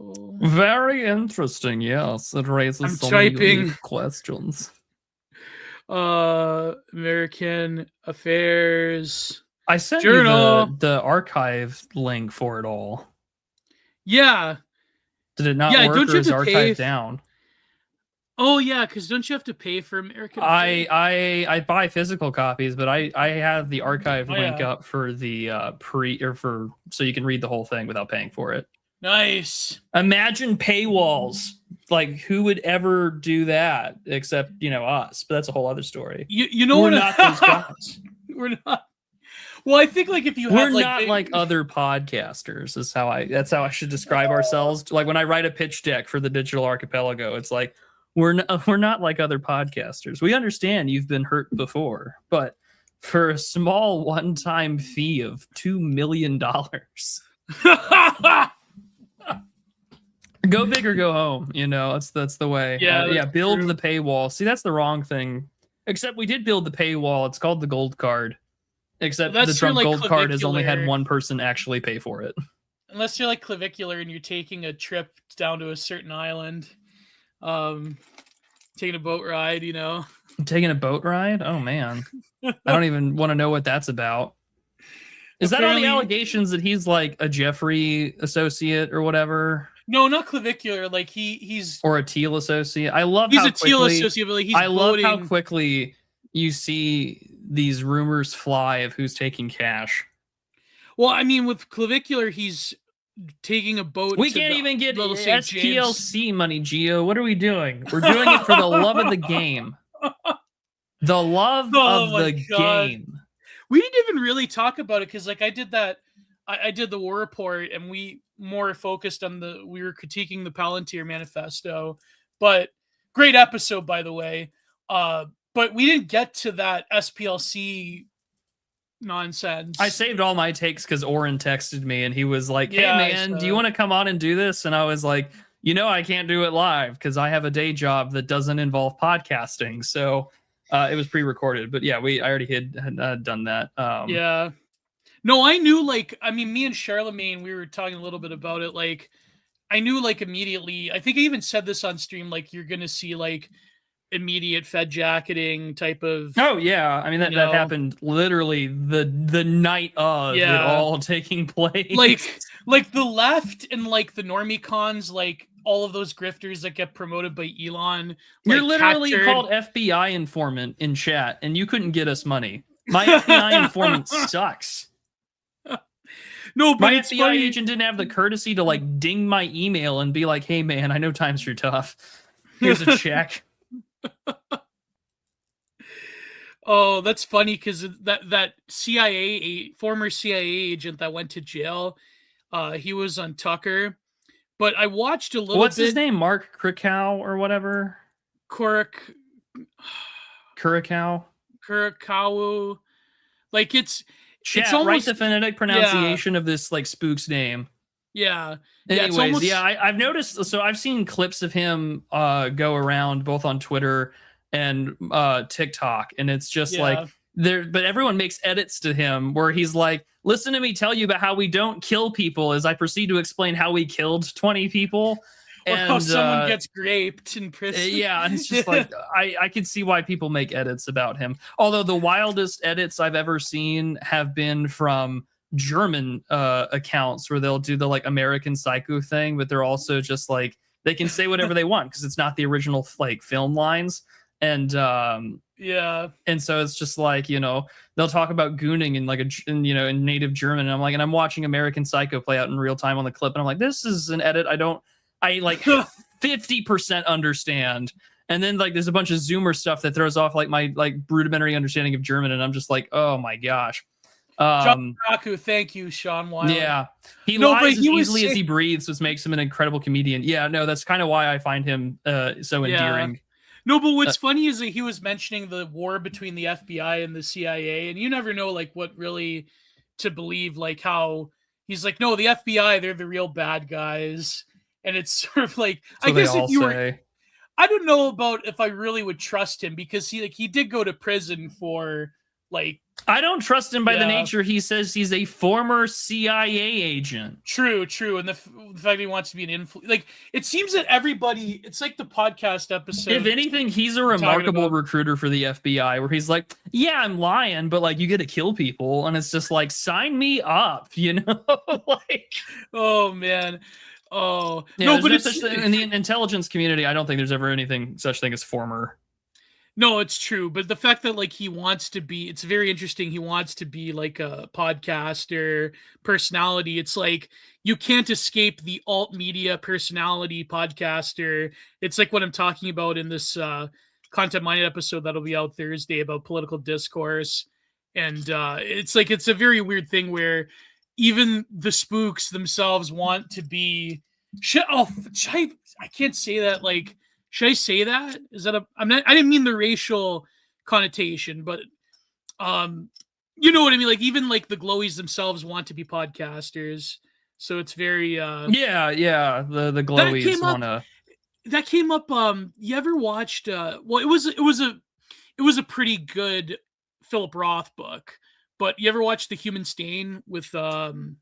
Archipelago. Very interesting. Yes, it raises so many unique questions. American Affairs. I sent Journal. you the archive link for it all. Yeah. Did it not work, or is archived down? Oh yeah, because don't you have to pay for American Affairs? I buy physical copies, but I have the archive link up for the so you can read the whole thing without paying for it. Nice. Imagine paywalls. Like, who would ever do that except, us? But that's a whole other story. You know, we're not those guys. We're not. Well, I think like if you we're not like other podcasters that's how I should describe ourselves. Like when I write a pitch deck for the Digital Archipelago, it's like we're not like other podcasters. We understand you've been hurt before, but for a small one-time fee of $2 million. Go big or go home, that's the way. Yeah, build the paywall. See, that's the wrong thing. Except we did build the paywall. It's called the gold card. Except the Trump gold card has only had one person actually pay for it. Unless you're like clavicular and you're taking a trip down to a certain island, taking a boat ride, Taking a boat ride? Oh man, I don't even want to know what that's about. Is that on the allegations that he's like a Jeffrey associate or whatever? No, not clavicular. Like he's or a Teal associate. I love he's a Teal associate, but like he's love how quickly you see these rumors fly of who's taking cash. Well, I mean, with clavicular, he's taking a boat. We can't even get SPLC money, Gio. What are we doing? We're doing it for the love of the game. The love of the game. We didn't even really talk about it because, like, I did that. I did the war report, and we more focused on we were critiquing the Palantir manifesto. But great episode, by the way. But we didn't get to that SPLC nonsense. I saved all my takes because Oren texted me and he was like, "Hey man, do you want to come on and do this?" And I was like, I can't do it live because I have a day job that doesn't involve podcasting. So it was pre-recorded. But yeah, I already had done that. Yeah. No, I knew, like, I mean, me and Charlemagne, we were talking a little bit about it. Like, I knew, like, immediately. I think I even said this on stream. Like, you're gonna see like immediate Fed jacketing type of. Oh yeah, I mean that happened literally the night of it all taking place. Like the left and like the normie cons, like all of those grifters that get promoted by Elon. You're literally called FBI informant in chat, and you couldn't get us money. My FBI informant sucks. No, but my FBI agent didn't have the courtesy to like ding my email and be like, "Hey man, I know times are tough. Here's a check." Oh, that's funny because that former CIA agent that went to jail, he was on Tucker. But I watched a little. What's his name? Mark Krakow or whatever. Kurakawa. Like it's almost write the phonetic pronunciation of this like spook's name. Yeah. Anyways, I've noticed. So I've seen clips of him go around both on Twitter and TikTok, and it's just like there. But everyone makes edits to him where he's like, "Listen to me tell you about how we don't kill people," as I proceed to explain how we killed 20 people. Or how someone gets raped in prison. Yeah, and it's just like I can see why people make edits about him. Although the wildest edits I've ever seen have been from German accounts where they'll do the like American Psycho thing, but they're also just like they can say whatever they want because it's not the original like film lines. And and so it's just like they'll talk about gooning in like in native German, and I'm like, and I'm watching American Psycho play out in real time on the clip, and I'm like, this is an edit I like 50% understand. And then like there's a bunch of Zoomer stuff that throws off like my like rudimentary understanding of German, and I'm just like, oh my gosh. John Raku, thank you, Sean Wilde. Yeah, he lies as easily as he breathes, which makes him an incredible comedian. Yeah, no, that's kind of why I find him so endearing. No, but what's funny is that he was mentioning the war between the FBI and the CIA, and you never know like what really to believe, like how he's like, no, the FBI, they're the real bad guys. And it's sort of like, so I guess if you were, I don't know about if I really would trust him because he did go to prison for Like, I don't trust him by the nature he says he's a former CIA agent. True, and the fact he wants to be an influence, like it seems that everybody, it's like the podcast episode. If anything, he's a remarkable recruiter for the FBI, where he's like, "Yeah, I'm lying, but like you get to kill people," and it's just like, sign me up, you know? Like, oh man, oh yeah, no, but it's in the intelligence community. I don't think there's ever anything such thing as former. No, it's true. But the fact that like he wants to be, it's very interesting. He wants to be like a podcaster personality. It's like you can't escape the alt media personality podcaster. It's like what I'm talking about in this Content Minded episode that'll be out Thursday about political discourse. And it's like, it's a very weird thing where even the spooks themselves want to be, I can't say that, like, should I say that? Is that I didn't mean the racial connotation, but you know what I mean? Like even like the glowies themselves want to be podcasters. So it's very yeah. The glowies wanna. That came up. You ever watched well it was a pretty good Philip Roth book, but you ever watched The Human Stain with No,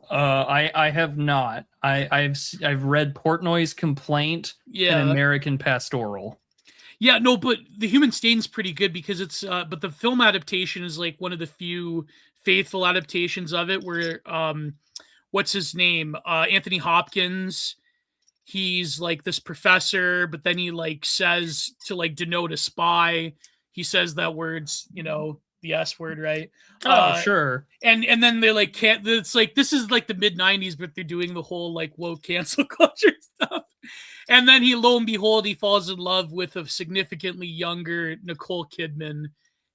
I have not. I've read Portnoy's Complaint and American Pastoral. Yeah, no, but The Human Stain's pretty good because it's but the film adaptation is like one of the few faithful adaptations of it where what's his name? Anthony Hopkins. He's like this professor, but then he like says to like denote a spy, he says that word's, you know, the S word, right? Oh, sure. And then they like can't. It's like this is like the mid-90s, but they're doing the whole like woke cancel culture stuff. And then he, lo and behold, he falls in love with a significantly younger Nicole Kidman,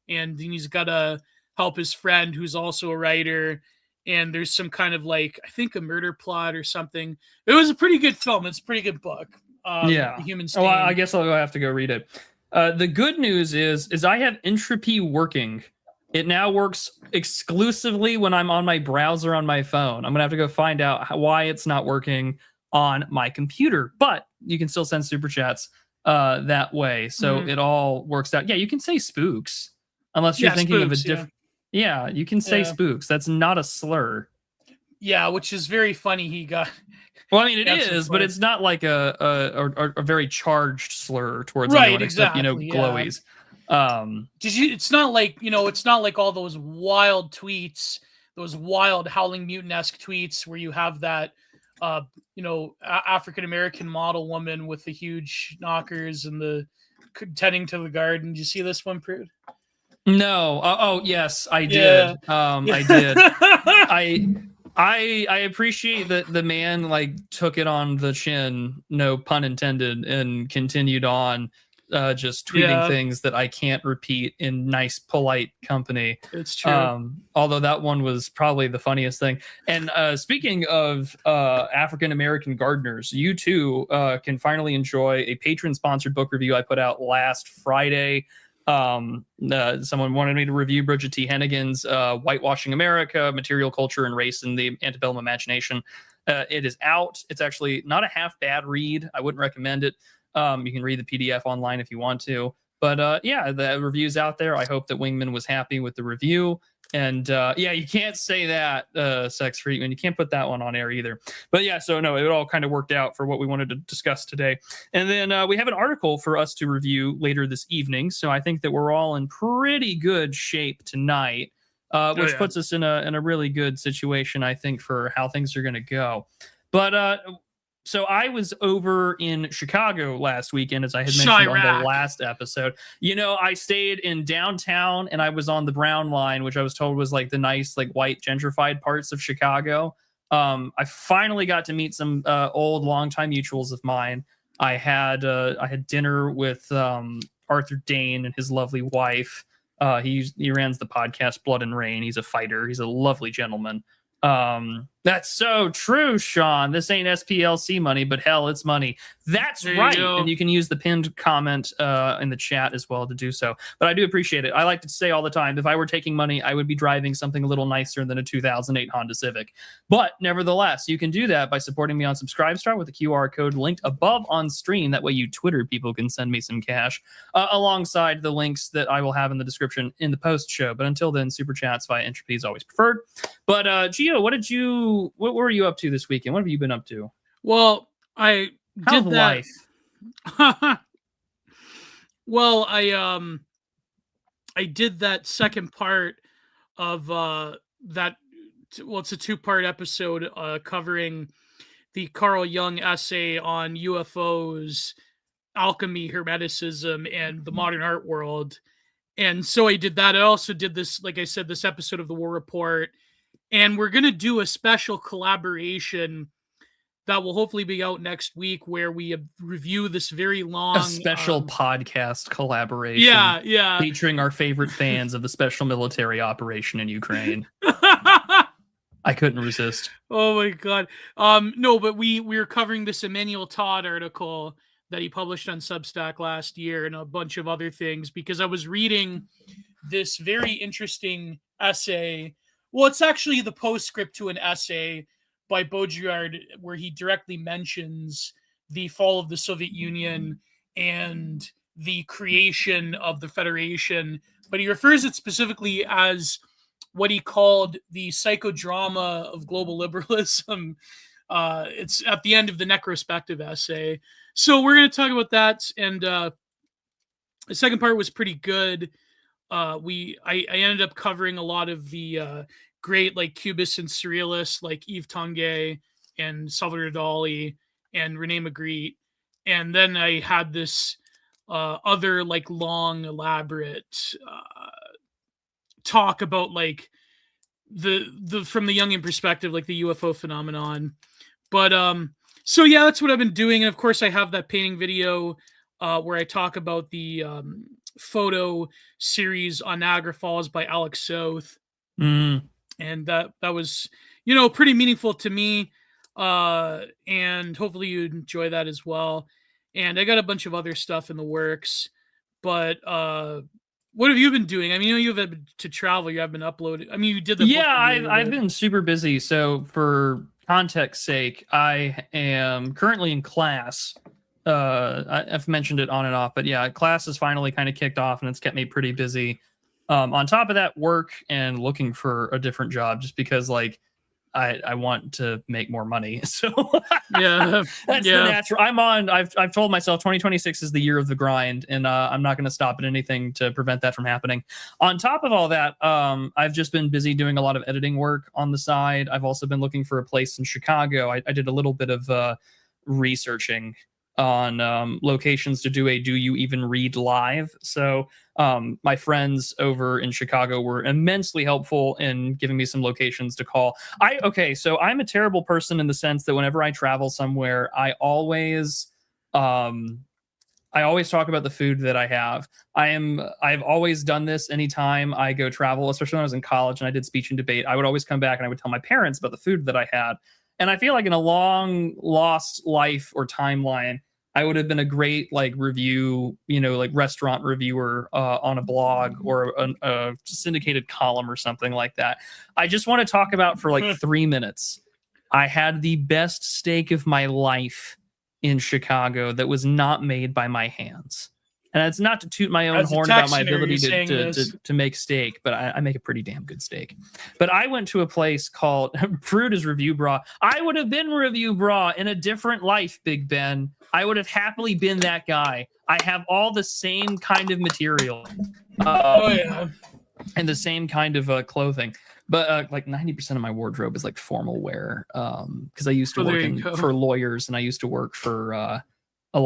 and he's got to help his friend who's also a writer. And there's some kind of like, I think a murder plot or something. It was a pretty good film. It's a pretty good book. The Human Stain. Oh, I guess I'll have to go read it. The good news is I have Entropy working. It now works exclusively when I'm on my browser on my phone. I'm gonna have to go find out why it's not working on my computer, but you can still send super chats that way. So it all works out. Yeah, you can say spooks unless you're thinking spooks, of a different. Yeah, you can say spooks. That's not a slur. Yeah, which is very funny. He got. Well, I mean, it is, but it's not like a very charged slur towards anyone except, glowies. It's not like, it's not like all those wild tweets, those wild Howling Mutant-esque tweets where you have that, African-American model woman with the huge knockers and the tending to the garden. Did you see this one, Prude? No. Oh, yes, I did. I did. I appreciate that the man like took it on the chin, no pun intended, and continued on just tweeting things that I can't repeat in nice, polite company. It's true. Although that one was probably the funniest thing. And speaking of African-American gardeners, you too can finally enjoy a patron-sponsored book review I put out last Friday. Someone wanted me to review Bridget T. Hennigan's Whitewashing America, Material Culture and Race in the Antebellum Imagination. It is out. It's actually not a half bad read. I wouldn't recommend it. You can read the PDF online if you want to. But the review's out there. I hope that Wingman was happy with the review. And you can't say that, Sex Freakman. You can't put that one on air either. But yeah, so no, it all kind of worked out for what we wanted to discuss today. And then we have an article for us to review later this evening. So I think that we're all in pretty good shape tonight, which puts us in a really good situation, I think, for how things are going to go. But so I was over in Chicago last weekend, as I had mentioned on the last episode. I stayed in downtown, and I was on the Brown Line, which I was told was like the nice, like white gentrified parts of Chicago. I finally got to meet some old, longtime mutuals of mine. I had dinner with Arthur Dane and his lovely wife. He runs the podcast Blood and Rain. He's a fighter. He's a lovely gentleman. That's so true, Sean. This ain't SPLC money, but hell, it's money. That's right. And you can use the pinned comment in the chat as well to do so. But I do appreciate it. I like to say all the time, if I were taking money, I would be driving something a little nicer than a 2008 Honda Civic. But nevertheless, you can do that by supporting me on Subscribestar with the QR code linked above on screen. That way you Twitter people can send me some cash alongside the links that I will have in the description in the post show. But until then, super chats via Entropy is always preferred. But Gio, what were you up to this weekend? What have you been up to? Well, I did that. Life? Well, I did that second part of that. Well, it's a 2-part episode covering the Carl Jung essay on UFOs, alchemy, hermeticism, and the modern art world. And so I did that. I also did this, like I said, this episode of the War Report. And we're going to do a special collaboration that will hopefully be out next week where we review this very long... A special podcast collaboration. Yeah. Featuring our favorite fans of the special military operation in Ukraine. I couldn't resist. Oh my God. No, but we're covering this Emmanuel Todd article that he published on Substack last year and a bunch of other things because I was reading this very interesting essay. Well, it's actually the postscript to an essay by Baudrillard where he directly mentions the fall of the Soviet Union and the creation of the Federation, but he refers it specifically as what he called the psychodrama of global liberalism. It's at the end of the necrospective essay. So we're going to talk about that. And the second part was pretty good. I ended up covering a lot of the great like Cubists and surrealists like Yves Tanguy and Salvador Dali and Rene Magritte. And then I had this other like long, elaborate talk about like the from the Jungian perspective, like the UFO phenomenon. But so yeah, that's what I've been doing. And of course I have that painting video where I talk about the photo series on Niagara Falls by Alex South. And that was, pretty meaningful to me. And hopefully you enjoy that as well. And I got a bunch of other stuff in the works, but what have you been doing? I mean, you've had to travel. You have been uploading. I mean, you did the book I've been super busy. So for context sake, I am currently in class. I've mentioned it on and off, but yeah, class is finally kind of kicked off and it's kept me pretty busy. On top of that, work and looking for a different job just because like I want to make more money. So yeah, that's the natural. I've told myself 2026 is the year of the grind, and I'm not going to stop at anything to prevent that from happening. On top of all that, I've just been busy doing a lot of editing work on the side. I've also been looking for a place in Chicago. I did a little bit of researching on locations to do a Do You Even Read Live. So my friends over in Chicago were immensely helpful in giving me some locations to call. So I'm a terrible person in the sense that whenever I travel somewhere, I always talk about the food that I have. I've always done this anytime I go travel, especially when I was in college and I did speech and debate. I would always come back and I would tell my parents about the food that I had. And I feel like in a long lost life or timeline, I would have been a great like review, like restaurant reviewer on a blog or a syndicated column or something like that. I just want to talk about for like 3 minutes. I had the best steak of my life in Chicago that was not made by my hands. And it's not to toot my own horn about my ability to make steak, but I make a pretty damn good steak. But I went to a place called Prude is Review Bra. I would have been Review Bra in a different life, Big Ben. I would have happily been that guy. I have all the same kind of material. And the same kind of clothing. But like 90% of my wardrobe is like formal wear. Because I used to work for lawyers and I used to work for... I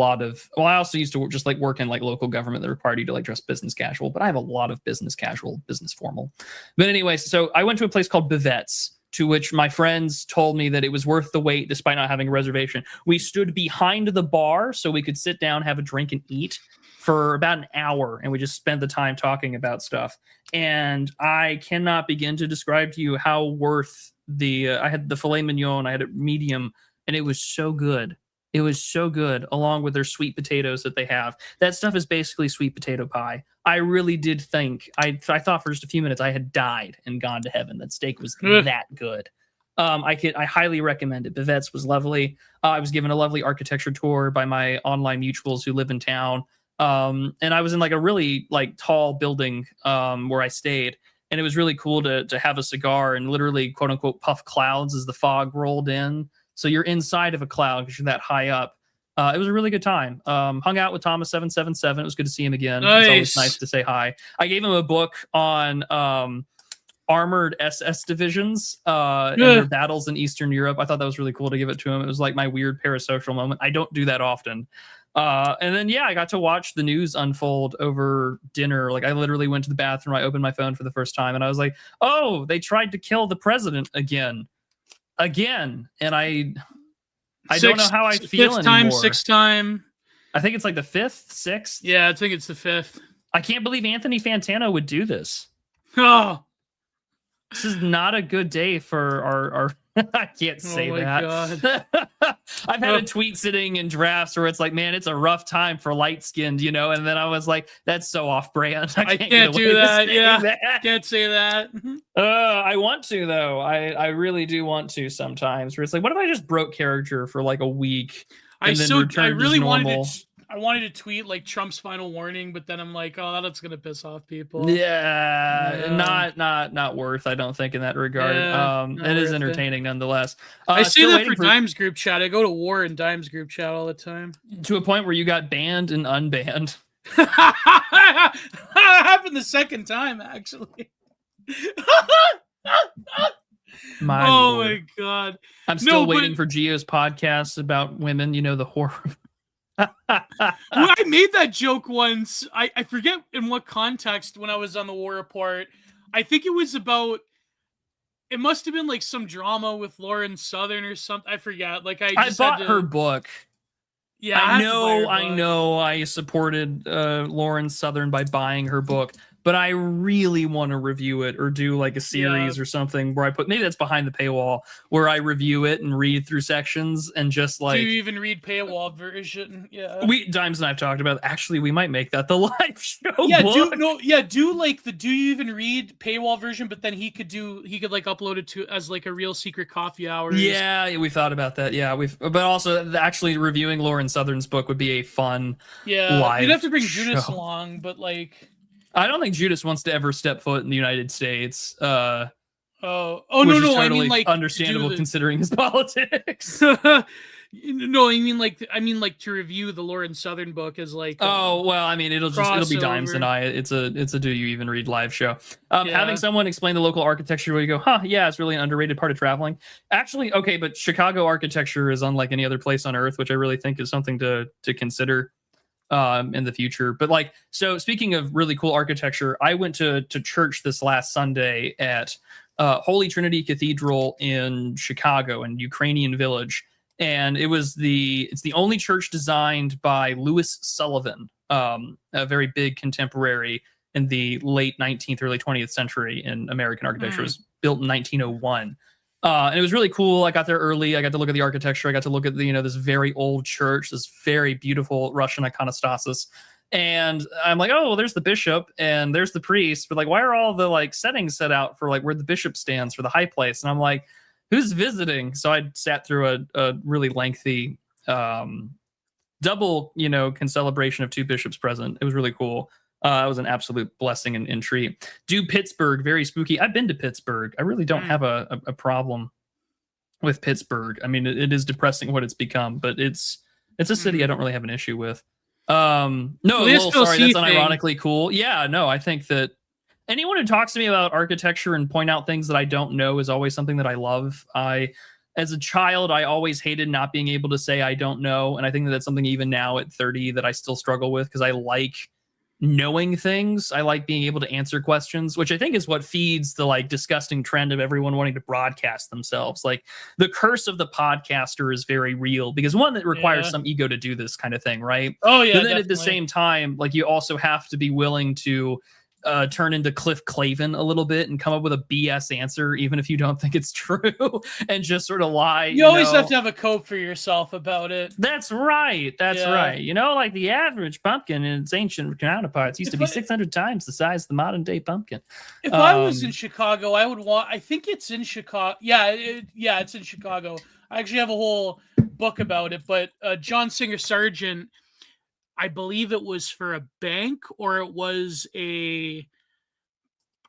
also used to just like work in like local government that required you to like dress business casual, but I have a lot of business casual, business formal. But anyway, so I went to a place called Bivette's, to which my friends told me that it was worth the wait despite not having a reservation. We stood behind the bar so we could sit down, have a drink and eat for about an hour, and we just spent the time talking about stuff. And I cannot begin to describe to you how worth the. I had the filet mignon, I had it medium, and it was so good. It was so good, along with their sweet potatoes that they have. That stuff is basically sweet potato pie. I really did think I thought for just a few minutes I had died and gone to heaven. That steak was that good. I highly recommend it. Bivette's was lovely. I was given a lovely architecture tour by my online mutuals who live in town. And I was in like a really like tall building where I stayed, and it was really cool to have a cigar and literally quote unquote puff clouds as the fog rolled in. So you're inside of a cloud because you're that high up. It was a really good time. Hung out with Thomas 777. It was good to see him again. Nice. It's always nice to say hi. I gave him a book on armored SS divisions and their battles in Eastern Europe. I thought that was really cool to give it to him. It was like my weird parasocial moment. I don't do that often. And then, I got to watch the news unfold over dinner. Like I literally went to the bathroom. I opened my phone for the first time and I was like, oh, they tried to kill the president again. And I don't know how I feel anymore. Sixth time. I think it's like the fifth, sixth. Yeah, I think it's the fifth. I can't believe Anthony Fantano would do this. Oh, this is not a good day for our I can't say that. God. I've had a tweet sitting in drafts where it's like, man, it's a rough time for light skinned, and then I was like, that's so off brand. I can't do that. Yeah, can't say that. I want to though. I really do want to sometimes. Where it's like, what if I just broke character for like a week and then returned as normal? I wanted to tweet like Trump's final warning, but then I'm like, oh, that's gonna piss off people. Yeah. Not worth. I don't think in that regard. It is entertaining nonetheless. I see that for Dimes group chat. I go to war in Dimes group chat all the time. To a point where you got banned and unbanned. That happened the second time, actually. My God! I'm still waiting for Gio's podcast about women. The horror. I made that joke once. I forget in what context when I was on the War Report. I think it was about. It must have been like some drama with Lauren Southern or something. I forget. Like I bought her book. Yeah, I know. I supported Lauren Southern by buying her book, but I really want to review it or do like a series or something where I put, maybe that's behind the paywall, where I review it and read through sections and just like. Do you even read paywall version? Yeah. Dimes and I've talked about, actually, we might make that the live show. Yeah, book. do like the do you even read paywall version, but then he could like upload it to as like a real secret coffee hour. Yeah, we thought about that. Yeah, but also actually reviewing Lauren Southern's book would be a fun live you'd have to bring show. Judas along, but like I don't think Judas wants to ever step foot in the United States. No, totally I mean like understandable considering his politics. No, I mean like to review the Lauren Southern book as like I mean it'll be Dimes and I. It's a do you even read live show. Having someone explain the local architecture where you go, it's really an underrated part of traveling. Actually, okay, but Chicago architecture is unlike any other place on earth, which I really think is something to consider in the future. But like, so speaking of really cool architecture, I went to church this last Sunday at Holy Trinity Cathedral in Chicago, in Ukrainian Village. And it's the only church designed by Louis Sullivan, a very big contemporary in the late 19th, early 20th century in American architecture. It was built in 1901. And it was really cool. I got there early. I got to look at the architecture. I got to look at this very old church, this very beautiful Russian iconostasis. And I'm like, oh, well, there's the bishop and there's the priest. But like, why are all the like settings set out for like where the bishop stands for the high place? And I'm like, who's visiting? So I sat through a really lengthy double, concelebration of two bishops present. It was really cool. It was an absolute blessing and treat. Do Pittsburgh, very spooky. I've been to Pittsburgh. I really don't have a problem with Pittsburgh. I mean, it is depressing what it's become, but it's a city I don't really have an issue with. Sorry, that's unironically cool. Yeah, no, I think that anyone who talks to me about architecture and point out things that I don't know is always something that I love. As a child, I always hated not being able to say I don't know. And I think that that's something even now at 30 that I still struggle with, because I like knowing things. I like being able to answer questions, which I think is what feeds the like disgusting trend of everyone wanting to broadcast themselves. Like the curse of the podcaster is very real because one, that requires some ego to do this kind of thing, right? Oh yeah, but then definitely. at the same time, like you also have to be willing to turn into Cliff Clavin a little bit and come up with a BS answer, even if you don't think it's true, and just sort of lie. You always have to have a cope for yourself about it. That's right. That's right. You know, like the average pumpkin in its ancient counterparts used to be 600 times the size of the modern day pumpkin. If I was in Chicago, I would want. I think it's in Chicago. Yeah, it's in Chicago. I actually have a whole book about it. But John Singer Sargent, I believe it was for a bank or it was a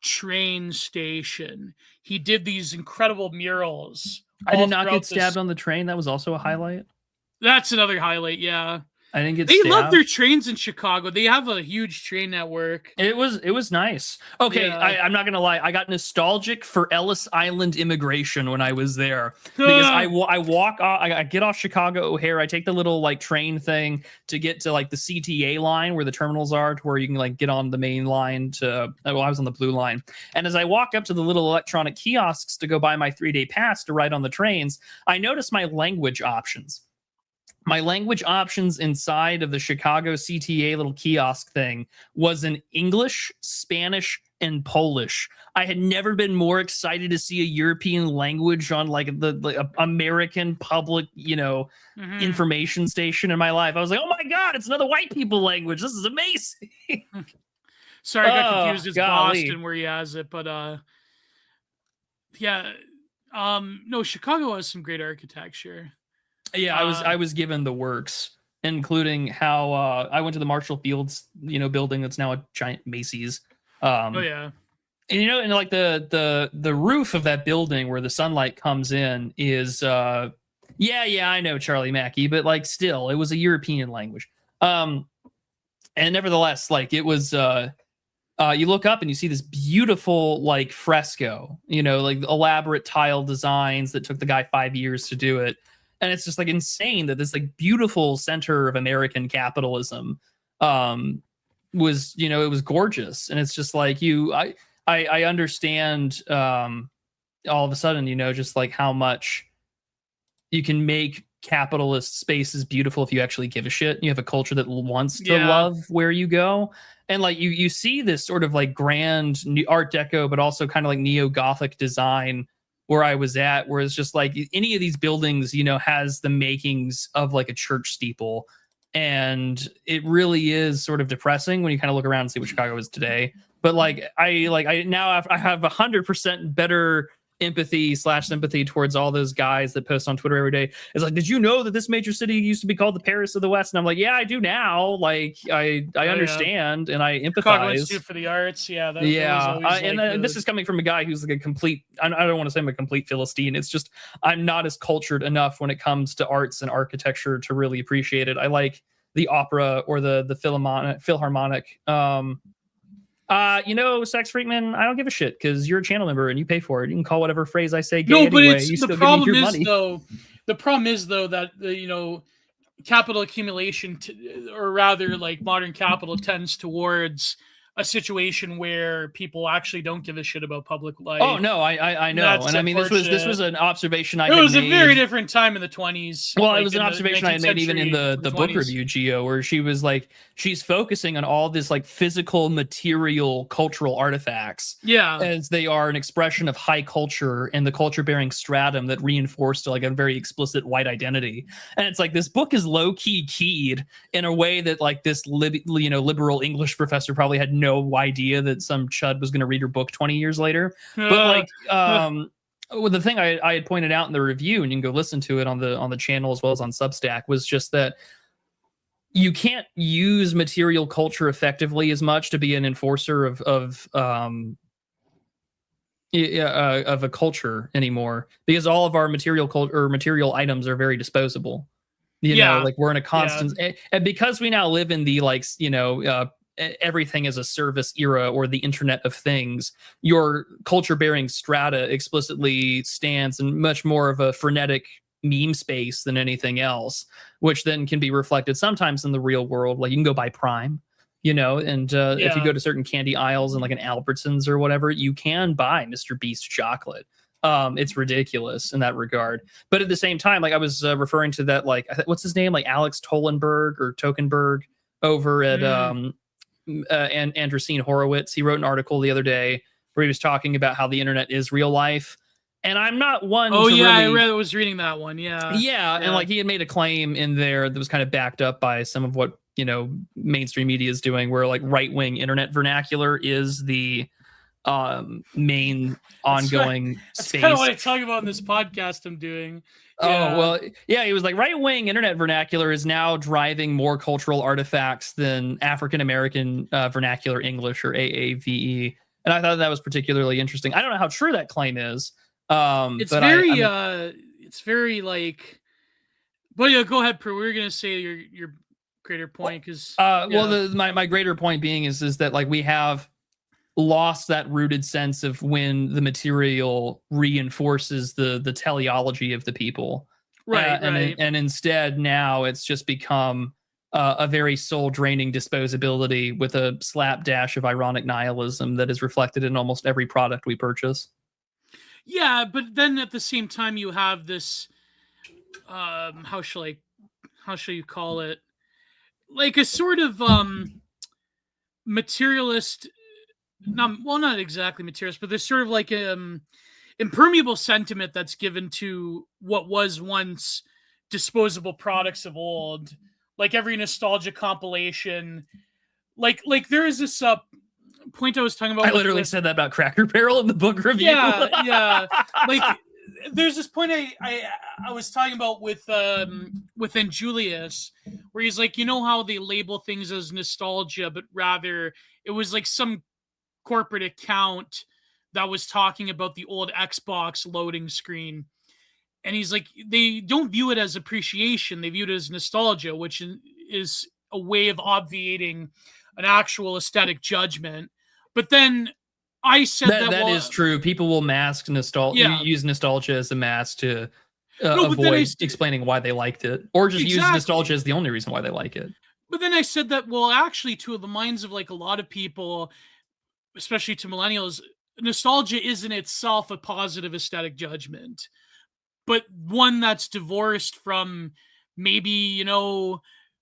train station. He did these incredible murals. I did not get stabbed on the train. That was also a highlight. That's another highlight, yeah. I didn't get They stabbed. love their trains in Chicago. They have a huge train network. It was nice. Okay, yeah. I'm not gonna lie. I got nostalgic for Ellis Island immigration when I was there because I get off Chicago O'Hare. I take the little like train thing to get to like the CTA line where the terminals are, to where you can like get on the main line to. Well, I was on the blue line, and as I walk up to the little electronic kiosks to go buy my 3-day pass to ride on the trains, I notice my language options. My language options inside of the Chicago CTA little kiosk thing was in English, Spanish, and Polish. I had never been more excited to see a European language on like the American public, information station in my life. I was like, oh my God, it's another white people language. This is amazing. Sorry, I got confused. It's Boston where he has it, but no, Chicago has some great architecture. Yeah, I was given the works, including how I went to the Marshall Fields, building that's now a giant Macy's. Oh yeah, and and like the roof of that building where the sunlight comes in is I know Charlie Mackey, but like still, it was a European language. And nevertheless, like it was. You look up and you see this beautiful like fresco, like elaborate tile designs that took the guy 5 years to do it. And it's just like insane that this like beautiful center of American capitalism was, it was gorgeous. And it's just like I understand all of a sudden, just like how much you can make capitalist spaces beautiful if you actually give a shit. You have a culture that wants to love where you go. And like you see this sort of like grand Art Deco, but also kind of like neo-Gothic design where I was at, where it's just like any of these buildings, has the makings of like a church steeple. And it really is sort of depressing when you kind of look around and see what Chicago is today. But I now have 100% better empathy/sympathy towards all those guys that post on Twitter every day. It's like, did you know that this major city used to be called the Paris of the West? And I'm like, yeah, I do now. Like, I understand and I empathize. Chicago Institute for the Arts, this is coming from a guy who's like a complete. I don't want to say I'm a complete Philistine. It's just I'm not as cultured enough when it comes to arts and architecture to really appreciate it. I like the opera or the Philharmonic. Sex Freakman, I don't give a shit because you're a channel member and you pay for it. You can call whatever phrase I say gay anyway. The problem is though that the capital accumulation, or rather like modern capital, tends towards a situation where people actually don't give a shit about public life. Oh no, I know, and I mean this was an observation It was a very different time in the 20s. Well, it was an observation I had made even in the book review, Gio, where she was like, she's focusing on all this like physical, material, cultural artifacts, as they are an expression of high culture and the culture-bearing stratum that reinforced like a very explicit white identity. And it's like this book is low-key keyed in a way that like this liberal English professor probably had no idea that some chud was going to read her book 20 years later. But like the thing I had pointed out in the review, and you can go listen to it on the channel as well as on Substack, was just that you can't use material culture effectively as much to be an enforcer of a culture anymore, because all of our material items are very disposable. Like we're in a constant, and because we now live in the everything as a service era, or the Internet of Things, your culture-bearing strata explicitly stands in much more of a frenetic meme space than anything else, which then can be reflected sometimes in the real world. Like you can go buy Prime, And if you go to certain candy aisles in like an Albertsons or whatever, you can buy Mr. Beast chocolate. It's ridiculous in that regard. But at the same time, like I was referring to that, like, what's his name? Like Alex Tolenberg over at and Andresen Horowitz. He wrote an article the other day where he was talking about how the internet is real life. And I'm not one. Oh, yeah, I was reading that one. Yeah. And like he had made a claim in there that was kind of backed up by some of what, mainstream media is doing, where like right-wing internet vernacular is the main ongoing that's space. Kind of what I talk about in this podcast I'm doing. Yeah. Oh, well, yeah, he was like, right-wing internet vernacular is now driving more cultural artifacts than African-American vernacular English, or AAVE. And I thought that was particularly interesting. I don't know how true that claim is. It's very like, but yeah, go ahead, Prue. We were going to say your greater point, because my greater point being is that like we have lost that rooted sense of when the material reinforces the teleology of the people, right. And instead now it's just become a very soul draining disposability with a slapdash of ironic nihilism that is reflected in almost every product we purchase. Yeah, but then at the same time you have this how shall you call it, like a sort of materialist, not exactly materialist, but there's sort of like impermeable sentiment that's given to what was once disposable products of old. Like every nostalgia compilation, like there is this point I was talking about. I literally said that about Cracker Barrel in the book review. Yeah. Like there's this point I was talking about within Julius, where he's like, how they label things as nostalgia, but rather it was like some corporate account that was talking about the old Xbox loading screen. And he's like, they don't view it as appreciation, they view it as nostalgia, which is a way of obviating an actual aesthetic judgment. But then I said that is true. People will mask nostalgia. Yeah. Use nostalgia as a mask to avoid explaining why they liked it, or just use nostalgia as the only reason why they like it. But then I said that, well, actually, to the minds of like a lot of people, especially to millennials, nostalgia is in itself a positive aesthetic judgment, but one that's divorced from maybe,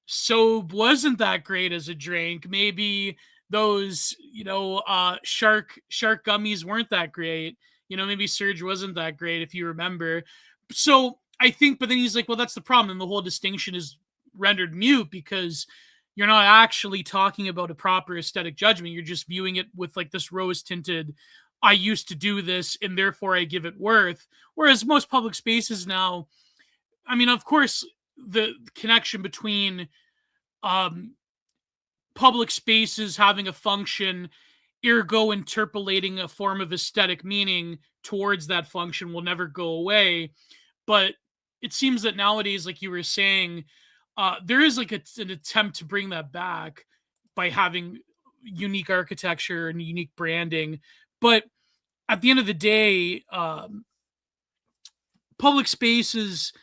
soap wasn't that great as a drink. Maybe those, shark gummies weren't that great. Maybe Surge wasn't that great, if you remember. So I think, but then he's like, well, that's the problem. And the whole distinction is rendered mute, because you're not actually talking about a proper aesthetic judgment. You're just viewing it with like this rose tinted, I used to do this and therefore I give it worth. Whereas most public spaces now, I mean, of course, the connection between public spaces having a function, ergo interpolating a form of aesthetic meaning towards that function, will never go away. But it seems that nowadays, like you were saying, there is like an attempt to bring that back by having unique architecture and unique branding. But at the end of the day, public spaces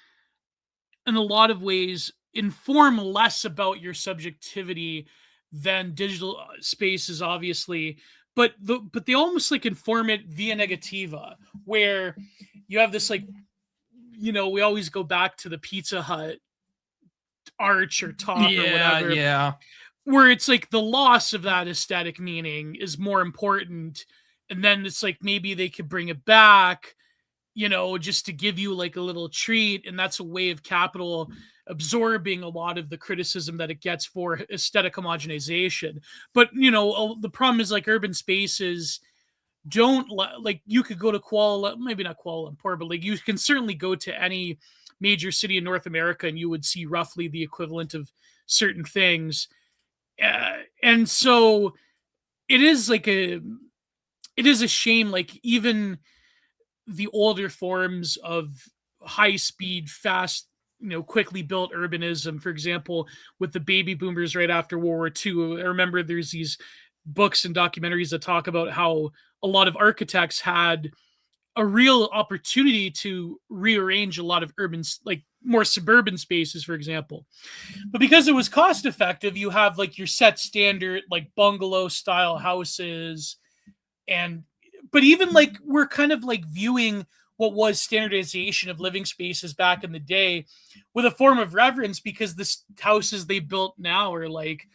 in a lot of ways inform less about your subjectivity than digital spaces, obviously, but they almost like inform it via negativa, where you have this like, we always go back to the Pizza Hut arch or top or whatever, where it's like the loss of that aesthetic meaning is more important, and then it's like maybe they could bring it back, just to give you like a little treat, and that's a way of capital absorbing a lot of the criticism that it gets for aesthetic homogenization. But the problem is like urban spaces don't like, you could go to maybe not Kuala Lumpur, but like you can certainly go to any major city in North America and you would see roughly the equivalent of certain things. And so it is a shame, like even the older forms of high speed, fast, quickly built urbanism, for example, with the baby boomers right after World War II. I remember there's these books and documentaries that talk about how a lot of architects had a real opportunity to rearrange a lot of urban, like more suburban spaces, for example. But because it was cost effective, you have like your set standard like bungalow style houses, and but even like we're kind of like viewing what was standardization of living spaces back in the day with a form of reverence, because the houses they built now are like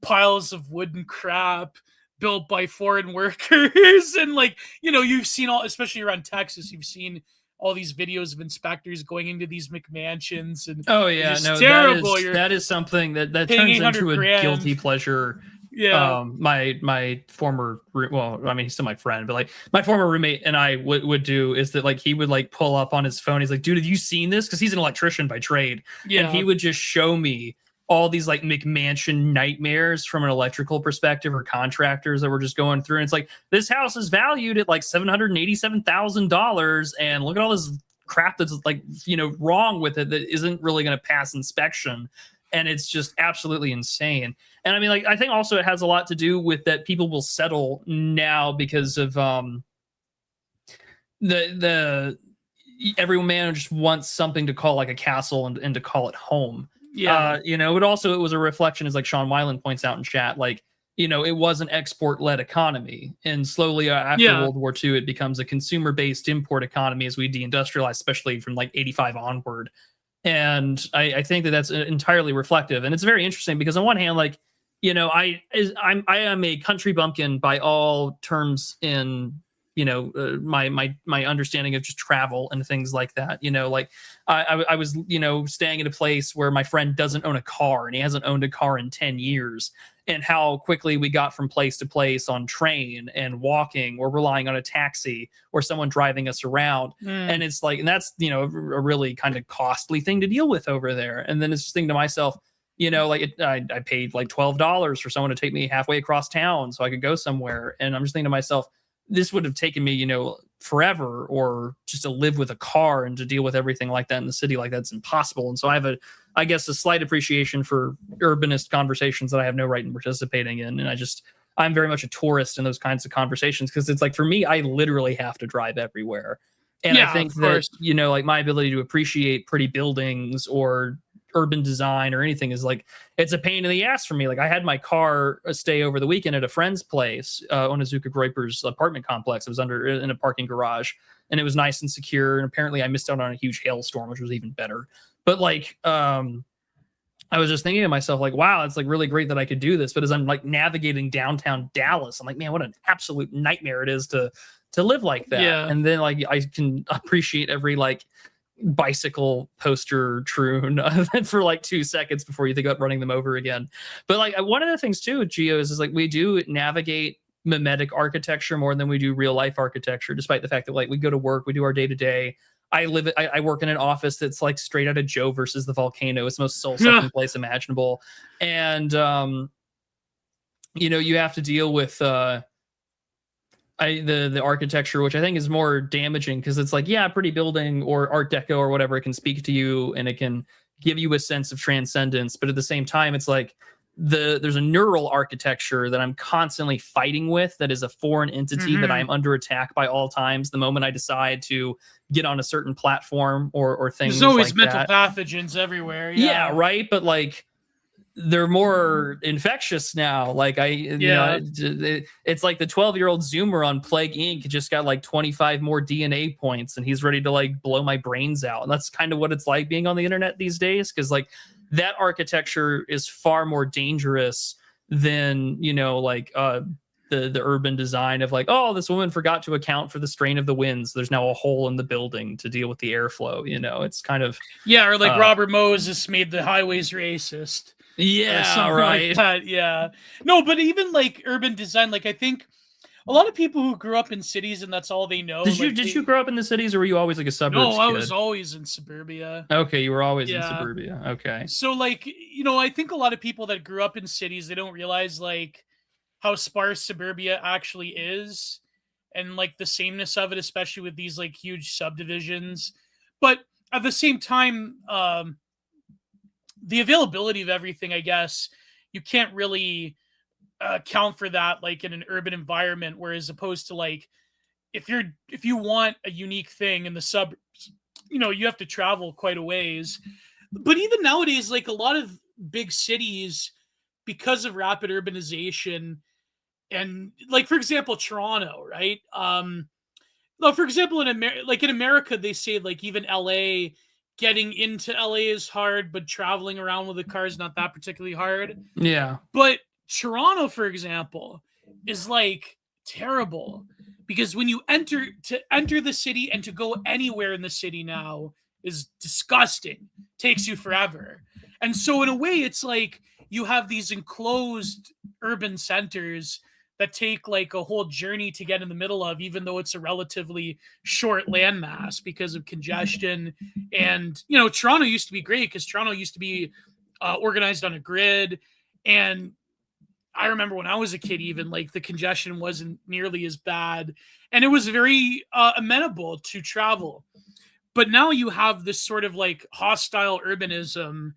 piles of wooden crap built by foreign workers. And like, you know, you've seen all, especially around Texas, you've seen all these videos of inspectors going into these McMansions, and Oh they're yeah, just no, terrible. You're that is something that paying turns 800 into a grand. guilty pleasure. Yeah. My former, well, I mean, he's still my friend, but like my former roommate and I would do is that like he would like pull up on his phone. He's like, dude, have you seen this? Because he's an electrician by trade, and Yeah. he would just show me all these like McMansion nightmares from an electrical perspective, or contractors that were just going through. And it's like, this house is valued at like $787,000, and look at all this crap that's like, you know, wrong with it that isn't really going to pass inspection. And it's just absolutely insane. And I mean, like, I think also it has a lot to do with that people will settle now because of the every man just wants something to call like a castle, and to call it home. Yeah. You know, but also it was a reflection, as like Sean Weiland points out in chat, like, you know, it was an export-led economy, and slowly after World War II, it becomes a consumer-based import economy as we deindustrialize, especially from like 85 onward. And I think that that's entirely reflective, and it's very interesting because on one hand, like, you know, I am a country bumpkin by all terms in, you know, my understanding of just travel and things like that. You know, like I was, you know, staying at a place where my friend doesn't own a car, and he hasn't owned a car in 10 years. And how quickly we got from place to place on train and walking, or relying on a taxi or someone driving us around. And it's like, and that's, you know, a really kind of costly thing to deal with over there. And then it's just thinking to myself, you know, like I paid like $12 for someone to take me halfway across town so I could go somewhere. And I'm just thinking to myself, this would have taken me, you know, forever, or just to live with a car and to deal with everything like that in the city, like that's impossible. And so I have I guess a slight appreciation for urbanist conversations that I have no right in participating in. And I'm very much a tourist in those kinds of conversations, because it's like, for me, I literally have to drive everywhere. And I think that, you know, like my ability to appreciate pretty buildings or urban design or anything is like, it's a pain in the ass for me. Like I had my car stay over the weekend at a friend's place on Azuka Groiper's apartment complex. It was in a parking garage, and it was nice and secure. And apparently I missed out on a huge hailstorm, which was even better. But like, I was just thinking to myself, like, wow, it's like really great that I could do this. But as I'm like navigating downtown Dallas, I'm like, man, what an absolute nightmare it is to live like that. Yeah. And then like I can appreciate every like bicycle poster troon for like 2 seconds before you think about running them over again. But like one of the things too with geos is like we do navigate mimetic architecture more than we do real life architecture, despite the fact that like we go to work, we do our day to day. I work in an office that's like straight out of Joe versus the Volcano. It's the most soul-sucking place imaginable. And you know, you have to deal with the architecture, which I think is more damaging, because it's like, yeah, pretty building or Art Deco or whatever, it can speak to you and it can give you a sense of transcendence. But at the same time, it's like there's a neural architecture that I'm constantly fighting with, that is a foreign entity that I'm under attack by all times the moment I decide to get on a certain platform or things. There's always like mental that. pathogens everywhere. Yeah, right. But like, they're more infectious now. Like you know, it's like the 12-year-old Zoomer on Plague Inc. just got like 25 more DNA points, and he's ready to like blow my brains out. And that's kind of what it's like being on the internet these days, because like that architecture is far more dangerous than, you know, like the urban design of like, oh, this woman forgot to account for the strain of the winds, there's now a hole in the building to deal with the airflow. You know, it's kind of or like Robert Moses made the highways racist. Yeah, right. Like that. Yeah. No, but even like urban design, like I think a lot of people who grew up in cities and that's all they know. Did you grow up in the cities, or were you always like a suburbs No, I kid? was always in suburbia. Okay, you were always in suburbia. Okay. So like, you know, I think a lot of people that grew up in cities, they don't realize like how sparse suburbia actually is, and like the sameness of it, especially with these like huge subdivisions. But at the same time, the availability of everything, I guess, you can't really account for that like in an urban environment. Whereas opposed to like, if you want a unique thing in the suburbs, you have to travel quite a ways. But even nowadays, like a lot of big cities, because of rapid urbanization, and like for example, Toronto, right? No, for example, in America, they say like even LA, getting into LA is hard, but traveling around with a car is not that particularly hard. Yeah. But Toronto, for example, is like terrible because when you enter the city and to go anywhere in the city now is disgusting. Takes you forever. And so in a way it's like you have these enclosed urban centers that take like a whole journey to get in the middle of, even though it's a relatively short landmass because of congestion. And Toronto used to be great because Toronto used to be organized on a grid. And I remember when I was a kid, even like the congestion wasn't nearly as bad, and it was very amenable to travel. But now you have this sort of like hostile urbanism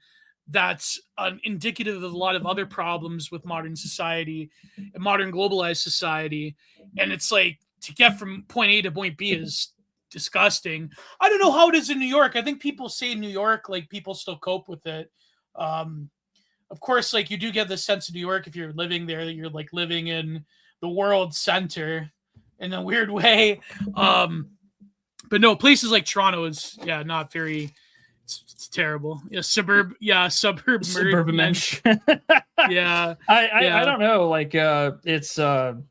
that's indicative of a lot of other problems with modern society, modern globalized society. And it's like to get from point A to point B is disgusting. I don't know how it is in New York. I think people say New York, like people still cope with it. Of course, like you do get this sense of New York if you're living there that you're like living in the world center in a weird way. But no, places like Toronto is not very. It's terrible. Suburban mensch. Yeah, I don't know. Like it's one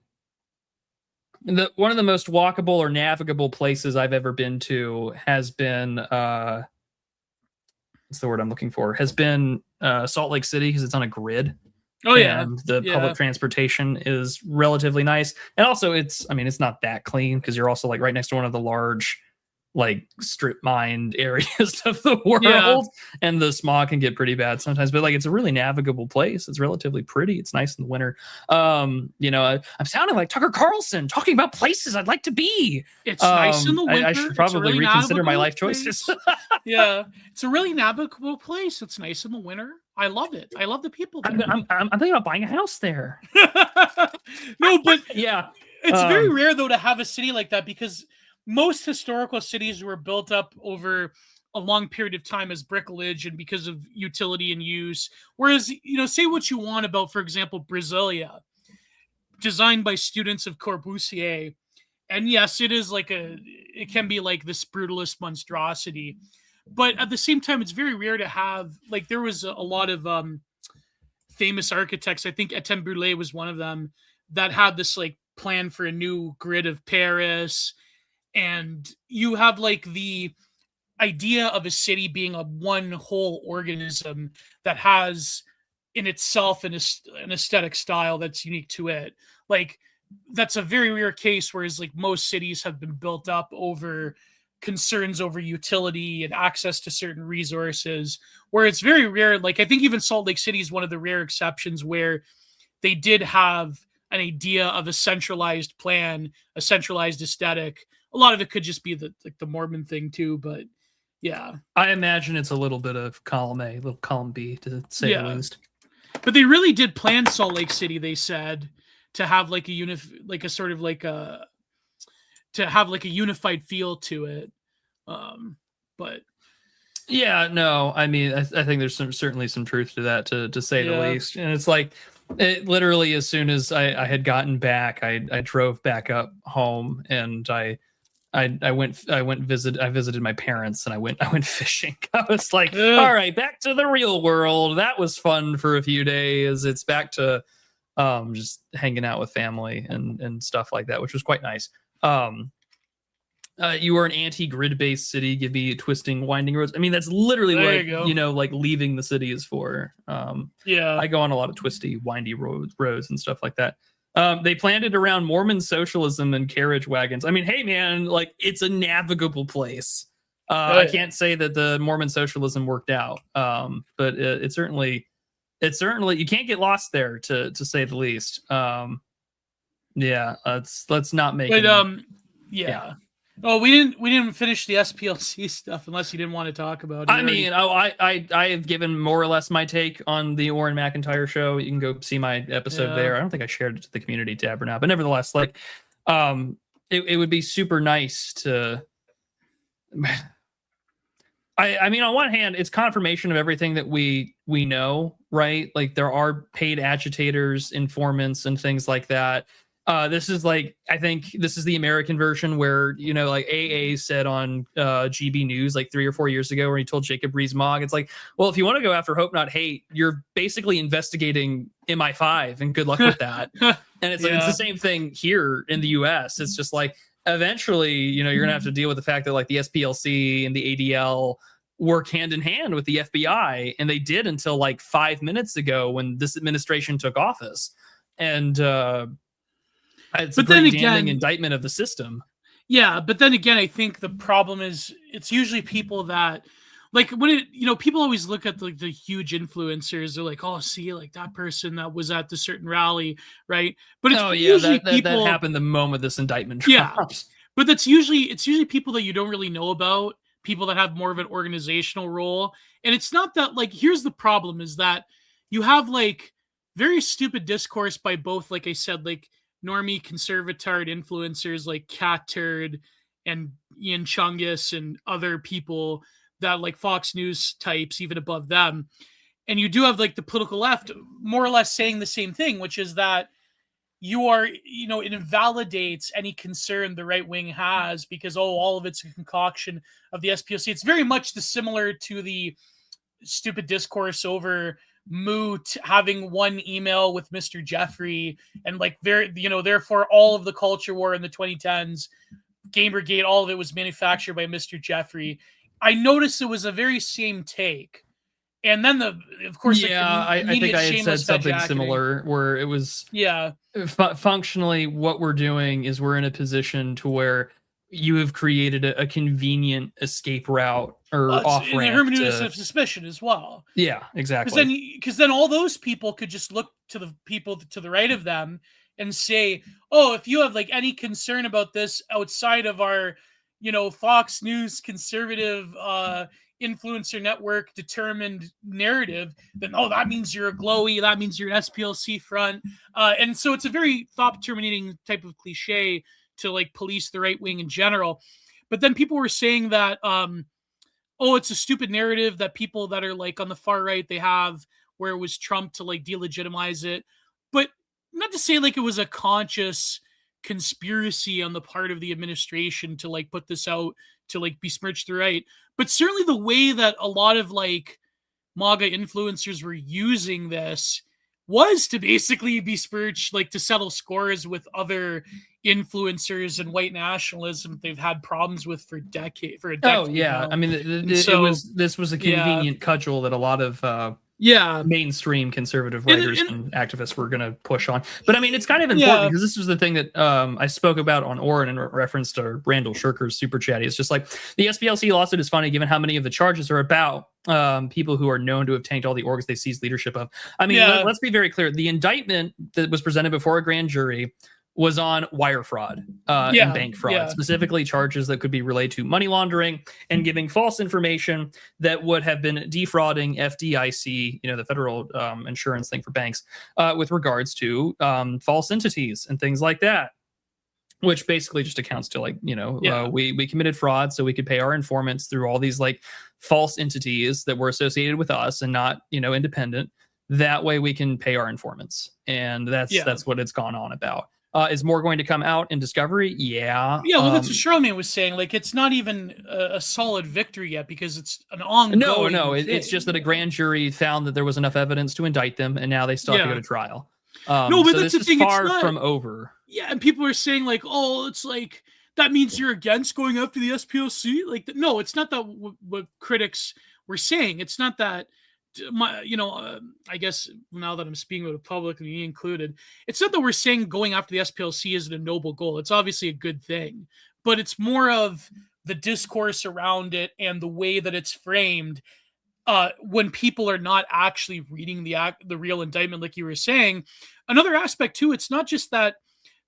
of the most walkable or navigable places I've ever been to has been what's the word I'm looking for? Has been Salt Lake City because it's on a grid. Oh yeah, and the public transportation is relatively nice, and also it's not that clean because you're also like right next to one of the large like strip mined areas of the world, and the smog can get pretty bad sometimes. But like it's a really navigable place. It's relatively pretty. It's nice in the winter. I'm sounding like Tucker Carlson talking about places I'd like to be. It's nice in the winter. I should probably reconsider my life choices. Yeah, it's a really navigable place. It's nice in the winter. I love it. I love the people there. I'm thinking about buying a house there. No, but yeah, it's very rare though to have a city like that because most historical cities were built up over a long period of time as bricolage and because of utility and use. Whereas, say what you want about, for example, Brasilia, designed by students of Corbusier. And yes, it can be like this brutalist monstrosity. But at the same time, it's very rare to have, like, there was a lot of famous architects. I think Etienne Brûlé was one of them that had this like plan for a new grid of Paris. And you have like the idea of a city being a one whole organism that has in itself an aesthetic style that's unique to it. Like that's a very rare case, whereas like most cities have been built up over concerns over utility and access to certain resources, where it's very rare. Like I think even Salt Lake City is one of the rare exceptions where they did have an idea of a centralized plan, a centralized aesthetic. A lot of it could just be the Mormon thing too, but yeah. I imagine it's a little bit of column A, a little column B, to say the least. But they really did plan Salt Lake City, they said, to have like a unified feel to it. But yeah, no, I think there's certainly some truth to that, to say the least. And it's like, it literally, as soon as I had gotten back, I drove back up home, and I visited my parents, and I went fishing. I was like, all right, back to the real world. That was fun for a few days. It's back to just hanging out with family and stuff like that, which was quite nice. You are an anti-grid based city. Give me twisting, winding roads. That's literally what like leaving the city is for. I go on a lot of twisty, windy roads and stuff like that. They planned it around Mormon socialism and carriage wagons. Hey man, like it's a navigable place. I can't say that the Mormon socialism worked out, but it certainly you can't get lost there, to say the least. Let's not make it. Oh, we didn't finish the SPLC stuff unless you didn't want to talk about it. I have given more or less my take on the Orrin McIntyre show. You can go see my episode there. I don't think I shared it to the community tab or not, but nevertheless, like, it would be super nice to. I mean, on one hand, it's confirmation of everything that we know, right? Like there are paid agitators, informants, and things like that. This is like, I think this is the American version where, you know, like AA said on GB News like 3 or 4 years ago, where he told Jacob Rees-Mogg, it's like, well, if you want to go after Hope Not Hate, you're basically investigating MI5, and good luck with that. And it's like, it's the same thing here in the US. It's just like, eventually, you know, you're gonna have to deal with the fact that like the SPLC and the ADL work hand in hand with the FBI, and they did until like 5 minutes ago when this administration took office. And it's a pretty damning indictment of the system. Yeah, but then again, I think the problem is it's usually people that, like, when it, you know, people always look at like the huge influencers. They're like, oh, see, like that person that was at the certain rally, right? But it's usually people that happened the moment this indictment drops. Yeah, but it's usually people that you don't really know about, people that have more of an organizational role. And it's not that, like, here's the problem is that you have like very stupid discourse by both, like I said, like normie conservatard influencers like Cat Turd and Ian Chungus and other people that like Fox News types, even above them. And you do have like the political left more or less saying the same thing, which is that you are, you know, it invalidates any concern the right wing has because, oh, all of it's a concoction of the SPLC. It's very much similar to the stupid discourse over Moot having one email with Mr. Jeffrey, and like, very, you know, therefore all of the culture war in the 2010s, Gamergate, all of it was manufactured by Mr. Jeffrey. I noticed it was a very same take. And then of course, yeah, I think I had said something similar where it was, functionally what we're doing is we're in a position to where you have created a convenient escape route or off ramp. Hermeneutics of suspicion as well. Yeah, exactly. Because then all those people could just look to the people to the right of them and say, oh, if you have like any concern about this outside of our, you know, Fox News conservative influencer network determined narrative, then, oh, that means you're a glowy, that means you're an SPLC front. And so it's a very thought terminating type of cliche to like police the right wing in general. But then people were saying that, oh, it's a stupid narrative that people that are like on the far right, they have, where it was Trump to like delegitimize it. But not to say like it was a conscious conspiracy on the part of the administration to like put this out to like besmirch the right, but certainly the way that a lot of like MAGA influencers were using this was to basically besmirch, like to settle scores with other influencers and white nationalism they've had problems with for a decade. Oh yeah, now. I mean, this was a convenient cudgel that a lot of mainstream conservative writers and activists were going to push on. But I mean, it's kind of important because this was the thing that I spoke about on Orin in reference to Randall Shirker's super chat. It's just like the SPLC lawsuit is funny given how many of the charges are about people who are known to have tanked all the orgs they seized leadership of. I mean, let's be very clear. The indictment that was presented before a grand jury was on wire fraud and bank fraud, specifically charges that could be related to money laundering and giving false information that would have been defrauding FDIC, you know, the federal insurance thing for banks, with regards to false entities and things like that, which basically just accounts to like, you know, we committed fraud so we could pay our informants through all these like false entities that were associated with us and not, you know, independent. That way we can pay our informants. And that's what it's gone on about. Is more going to come out in discovery? Yeah. Yeah, well, that's what Charlemagne was saying. Like, it's not even a solid victory yet because it's an ongoing No, it's just that a grand jury found that there was enough evidence to indict them, and now they still have to go to trial. No, but so that's this the thing. Is far from over. Yeah, and people are saying, like, oh, it's like, that means you're against going after the SPLC? Like, no, it's not that what critics were saying. It's not that. I guess now that I'm speaking with the public, and me included, it's not that we're saying going after the SPLC isn't a noble goal. It's obviously a good thing, but it's more of the discourse around it and the way that it's framed when people are not actually reading the real indictment, like you were saying. Another aspect too, it's not just that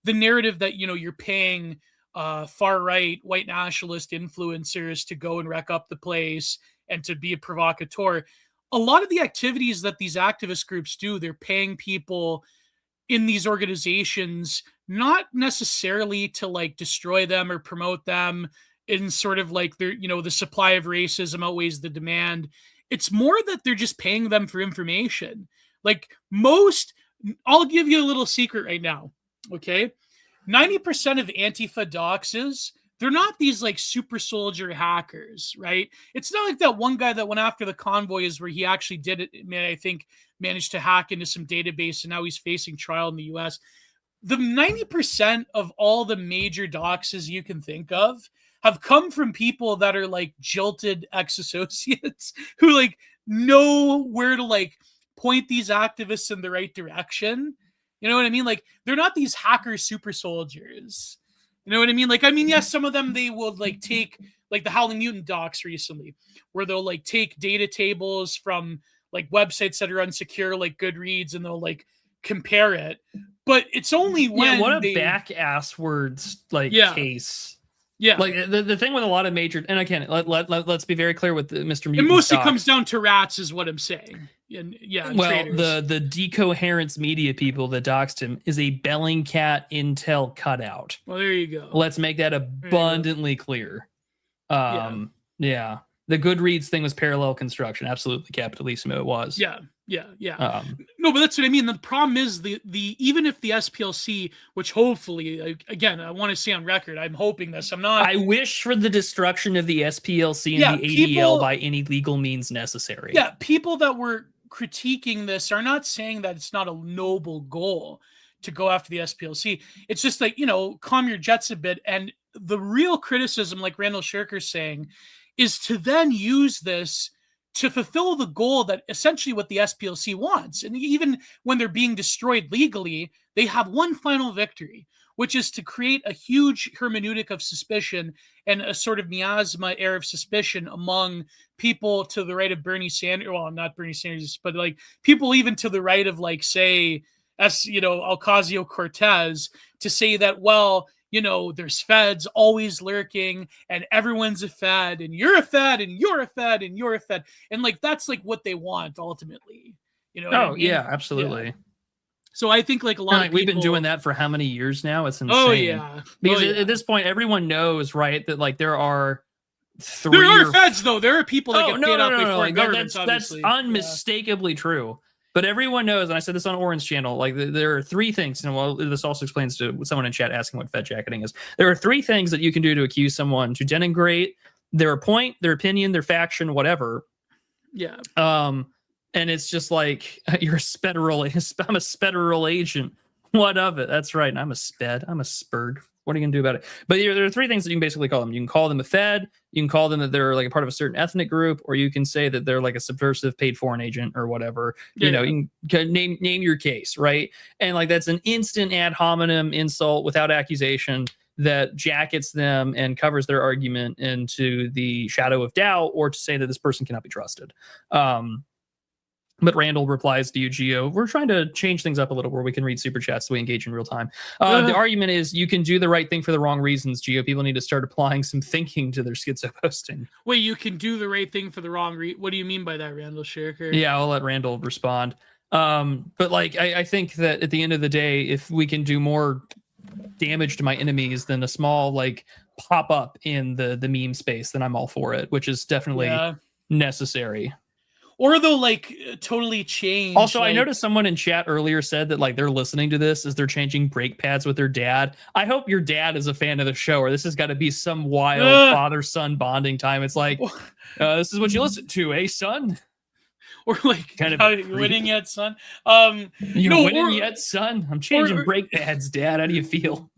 the narrative that, you know, you're paying far right white nationalist influencers to go and wreck up the place and to be a provocateur. A lot of the activities that these activist groups do, they're paying people in these organizations, not necessarily to like destroy them or promote them in sort of like they're, the supply of racism outweighs the demand. It's more that they're just paying them for information. Like I'll give you a little secret right now. Okay. 90% of Antifa doxes, they're not these like super soldier hackers, right? It's not like that one guy that went after the convoys where he actually did it. Man, I think managed to hack into some database and now he's facing trial in the US. The 90% of all the major doxes you can think of have come from people that are like jilted ex-associates who like know where to like point these activists in the right direction. You know what I mean? Like they're not these hacker super soldiers. You know what I mean? Like, I mean, yes, some of them, they will like take like the Howling Mutant docs recently where they'll like take data tables from like websites that are unsecure, like Goodreads, and they'll like compare it. But it's only when what a back ass words like case. Yeah. Like the thing with a lot of major, and again, let's be very clear with Mr. Mutant. It mostly comes down to rats, is what I'm saying. And well, traders. the decoherence media people that doxed him is a Bellingcat Intel cutout. Well, there you go. Let's make that abundantly clear. Yeah. The Goodreads thing was parallel construction. Absolutely, Capitalissimo it was. Yeah. No, but that's what I mean. The problem is the even if the SPLC, which hopefully, again, I want to say on record, I'm hoping this. I'm not. I wish for the destruction of the SPLC and the ADL by any legal means necessary. Yeah, people that were critiquing this are not saying that it's not a noble goal to go after the SPLC. It's just like, calm your jets a bit. And the real criticism, like Randall Shirker's saying, is to then use this to fulfill the goal that essentially what the SPLC wants. And even when they're being destroyed legally, they have one final victory, which is to create a huge hermeneutic of suspicion and a sort of miasma air of suspicion among people to the right of Bernie Sanders. Well, not Bernie Sanders, but like people even to the right of like, say, Ocasio-Cortez, to say that, well, there's feds always lurking and everyone's a fed and you're a fed and you're a fed and you're a fed. And like, that's like what they want ultimately. Yeah, absolutely. Yeah. So I think like a lot of people, we've been doing that for how many years now? It's insane. Oh yeah. Because at this point, everyone knows, right, that like there are feds though. There are people that get paid out by foreign governments. That's unmistakably true. But everyone knows, and I said this on Orange Channel, like there are three things, and this also explains to someone in chat asking what Fed jacketing is. There are three things that you can do to accuse someone: to denigrate their point, their opinion, their faction, whatever. Yeah. And it's just like, you're a spederal. I'm a spederal agent. What of it? That's right. I'm a sped. I'm a spurg. What are you gonna do about it? But there are three things that you can basically call them. You can call them a Fed. You can call them that they're like a part of a certain ethnic group, or you can say that they're like a subversive paid foreign agent or whatever. You can name your case, right? And like that's an instant ad hominem insult without accusation that jackets them and covers their argument into the shadow of doubt, or to say that this person cannot be trusted. But Randall replies to you, Gio, we're trying to change things up a little where we can read super chats so we engage in real time. The argument is you can do the right thing for the wrong reasons, Gio. People need to start applying some thinking to their schizo posting. Wait, you can do the right thing for the wrong What do you mean by that, Randall Shirker? Yeah, I'll let Randall respond. But like, I think that at the end of the day, if we can do more damage to my enemies than a small like pop up in the meme space, then I'm all for it, which is definitely necessary. Or they'll like totally change. Also, I noticed someone in chat earlier said that like they're listening to this as they're changing brake pads with their dad. I hope your dad is a fan of the show, or this has got to be some wild father-son bonding time. It's like, this is what you listen to, eh, son? Or like, kind of winning yet, son? Winning yet, son? I'm changing brake pads, Dad. How do you feel?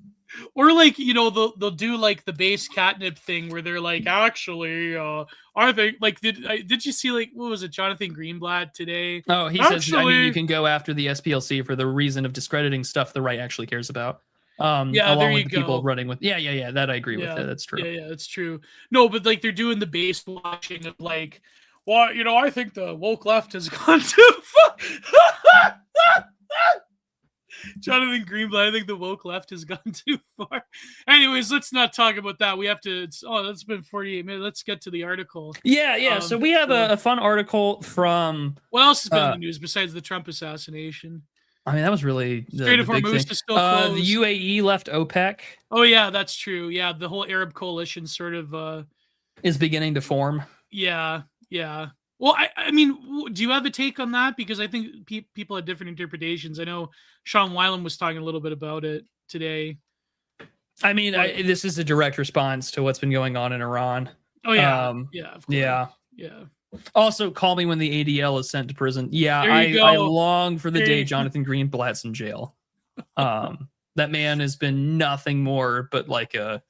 Or like, they'll do like the base catnip thing where they're like, actually, are they like, did you see like, what was it, Jonathan Greenblatt today? Oh, he says, I mean, you can go after the SPLC for the reason of discrediting stuff the right actually cares about. Along with the people running with, that I agree with. That's true. Yeah, that's true. No, but like they're doing the base watching of like, well, I think the woke left has gone too far. Jonathan Greenblatt, I think the woke left has gone too far. Anyways, let's not talk about that. We have to. That's been 48 minutes. Let's get to the article. Yeah. So we have a fun article from. What else has been in the news besides the Trump assassination? I mean, that was really Strait the of big thing. Hormuz is still closed. The UAE left OPEC. Oh yeah, that's true. Yeah, the whole Arab coalition sort of is beginning to form. Yeah. Well, I mean, do you have a take on that? Because I think people have different interpretations. I know Sean Wyland was talking a little bit about it today. I mean, this is a direct response to what's been going on in Iran. Oh yeah, of course. Yeah. Also, call me when the ADL is sent to prison. Yeah, I long for the day Jonathan Greenblatt's in jail. That man has been nothing more but like a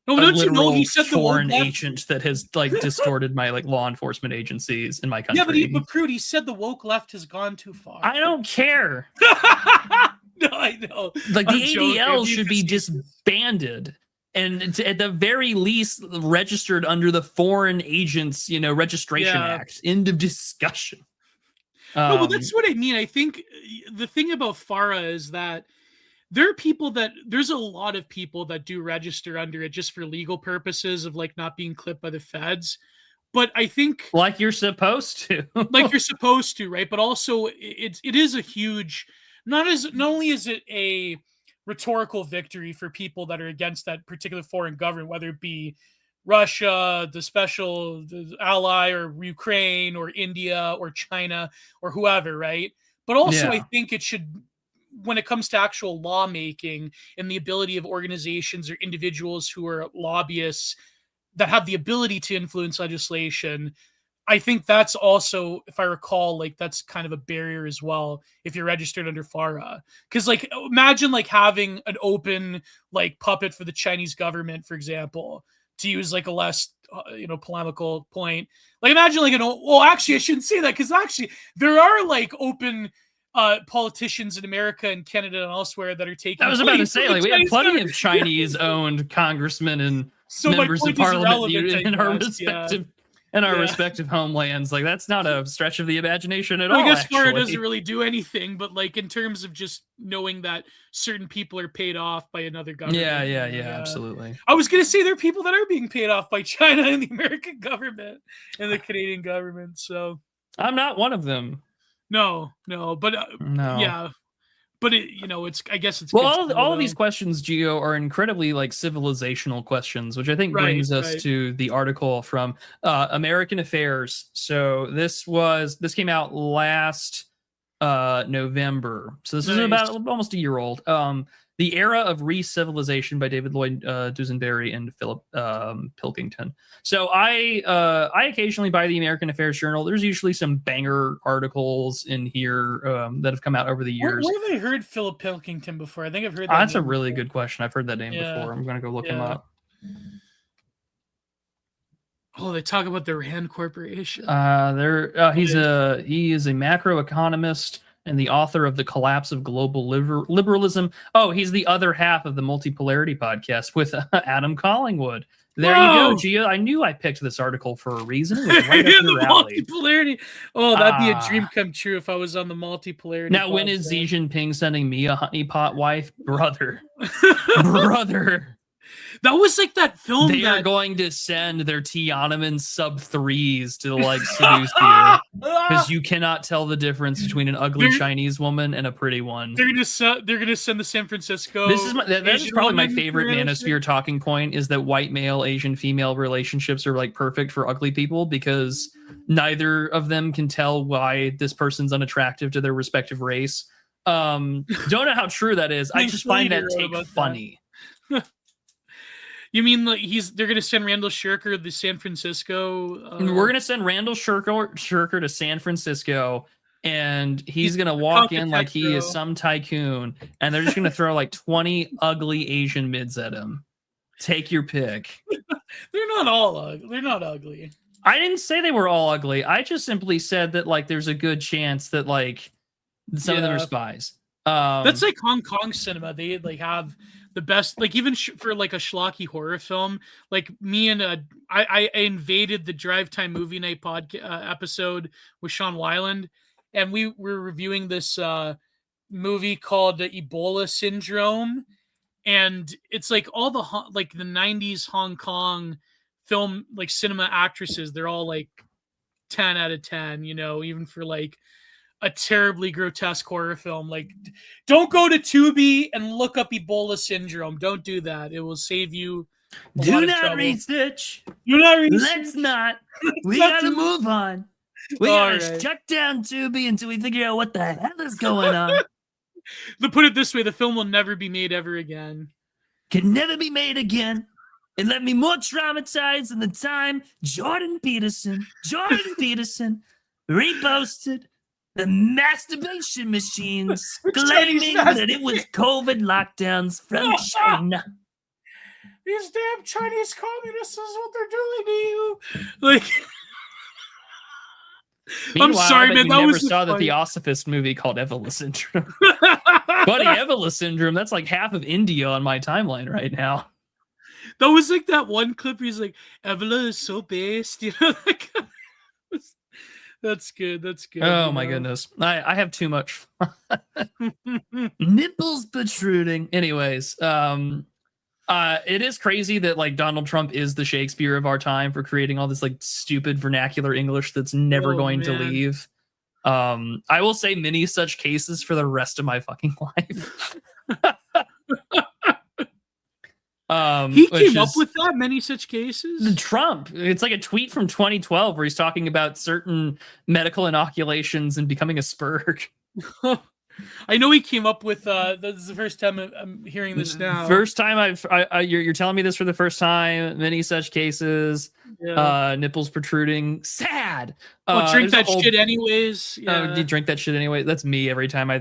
don't you know he said foreign agent that has like distorted my like law enforcement agencies in my country. Yeah, but Prude, he said the woke left has gone too far. I don't care. No, I know. Like the ADL should be disbanded. And at the very least, registered under the Foreign Agents, Registration Act. End of discussion. No, but that's what I mean. I think the thing about FARA is that there's a lot of people that do register under it just for legal purposes of like not being clipped by the feds. But I think like you're supposed to, right? But also it is a huge, not only is it a rhetorical victory for people that are against that particular foreign government, whether it be Russia, the ally, or Ukraine, or India, or China, or whoever, right? But also, I think it should, when it comes to actual lawmaking and the ability of organizations or individuals who are lobbyists that have the ability to influence legislation, I think that's also, if I recall, like that's kind of a barrier as well if you're registered under FARA. Because like imagine like having an open like puppet for the Chinese government, for example, to use like a less polemical point. Like imagine like actually I shouldn't say that, because actually there are like open politicians in America and Canada and elsewhere that are taking. I was about to say, like, we have plenty of Chinese-owned congressmen and members of parliament in our respective homelands. Like, that's not a stretch of the imagination at all. I guess FARA doesn't really do anything, but like in terms of just knowing that certain people are paid off by another government. Yeah, absolutely. I was gonna say there are people that are being paid off by China and the American government and the Canadian government. So I'm not one of them. No, but no. Yeah, but it's. I guess it's. Well, all of these questions, Gio, are incredibly like civilizational questions, which I think brings us to the article from American Affairs. So this came out last November. So this is about almost a year old. The Era of Re-Civilization by David Lloyd Dusenberry and Philip Pilkington. So I occasionally buy the American Affairs Journal. There's usually some banger articles in here that have come out over the years. Where have I heard Philip Pilkington before? I think I've heard that. That's a really good question. I've heard that name before. I'm going to go look him up. Oh, they talk about the Rand Corporation. He is a macroeconomist and the author of The Collapse of Global Liberalism. Oh, he's the other half of the Multipolarity podcast with Adam Collingwood. There you go, Gio. I knew I picked this article for a reason. It was right up your alley. Multipolarity. Oh, that'd be a dream come true if I was on the Multipolarity. Now, when is Xi Jinping sending me a honeypot wife? Brother. That was like that film. They are going to send their Tiananmen sub-3s to like seduce you, because you cannot tell the difference between an ugly Chinese woman and a pretty one. They're gonna send the San Francisco. That is probably my favorite manosphere talking point, is that white male Asian female relationships are like perfect for ugly people, because neither of them can tell why this person's unattractive to their respective race. Don't know how true that is. I just find that take funny. You mean like they're going to send Randall Shurker to San Francisco? We're going to send Randall Shurker to San Francisco, and he's going to walk in like he is some tycoon, and they're just going to throw like 20 ugly Asian mids at him. Take your pick. They're not all ugly. They're not ugly. I didn't say they were all ugly. I just simply said that like there's a good chance that like some of them are spies. That's like Hong Kong cinema. They like have the best, like even for like a schlocky horror film. Like me and I invaded the Drive Time Movie Night episode with Sean Wyland, and we were reviewing this movie called Ebola Syndrome, and it's like all the like the 90s Hong Kong film like cinema actresses. They're all like 10 out of 10, even for like a terribly grotesque horror film. Like, don't go to Tubi and look up Ebola syndrome. Don't do that. It will save you a lot Do of not trouble. research. Do not research. Let's not. We Let's gotta not. move on. We All gotta right. shut down Tubi until we figure out what the hell is going on. To put it this way, the film will never be made ever again. Can never be made again. It left me more traumatized than the time Jordan Peterson reposted the masturbation machines claiming that it was COVID lockdowns from China. These damn Chinese communists is what they're doing to you. Like, I'm sorry, man. You That never was saw the funny. Theosophist movie called Evola Syndrome. Buddy, Evola Syndrome, that's like half of India on my timeline right now. That was like that one clip where he's like, Evola is so based, you know? Like, that's good. That's good. Oh my goodness. I have too much fun. Nipples protruding. Anyways, it is crazy that like Donald Trump is the Shakespeare of our time for creating all this like stupid vernacular English that's never going to leave. I will say many such cases for the rest of my fucking life. He came up with that, many such cases? Trump. It's like a tweet from 2012 where he's talking about certain medical inoculations and becoming a spurg. I know he came up with this is the first time I'm hearing this now. First time you're telling me this for the first time. Many such cases. Yeah. Nipples protruding. Sad. Drink that shit anyways. Yeah. You drink that shit anyway. That's me every time I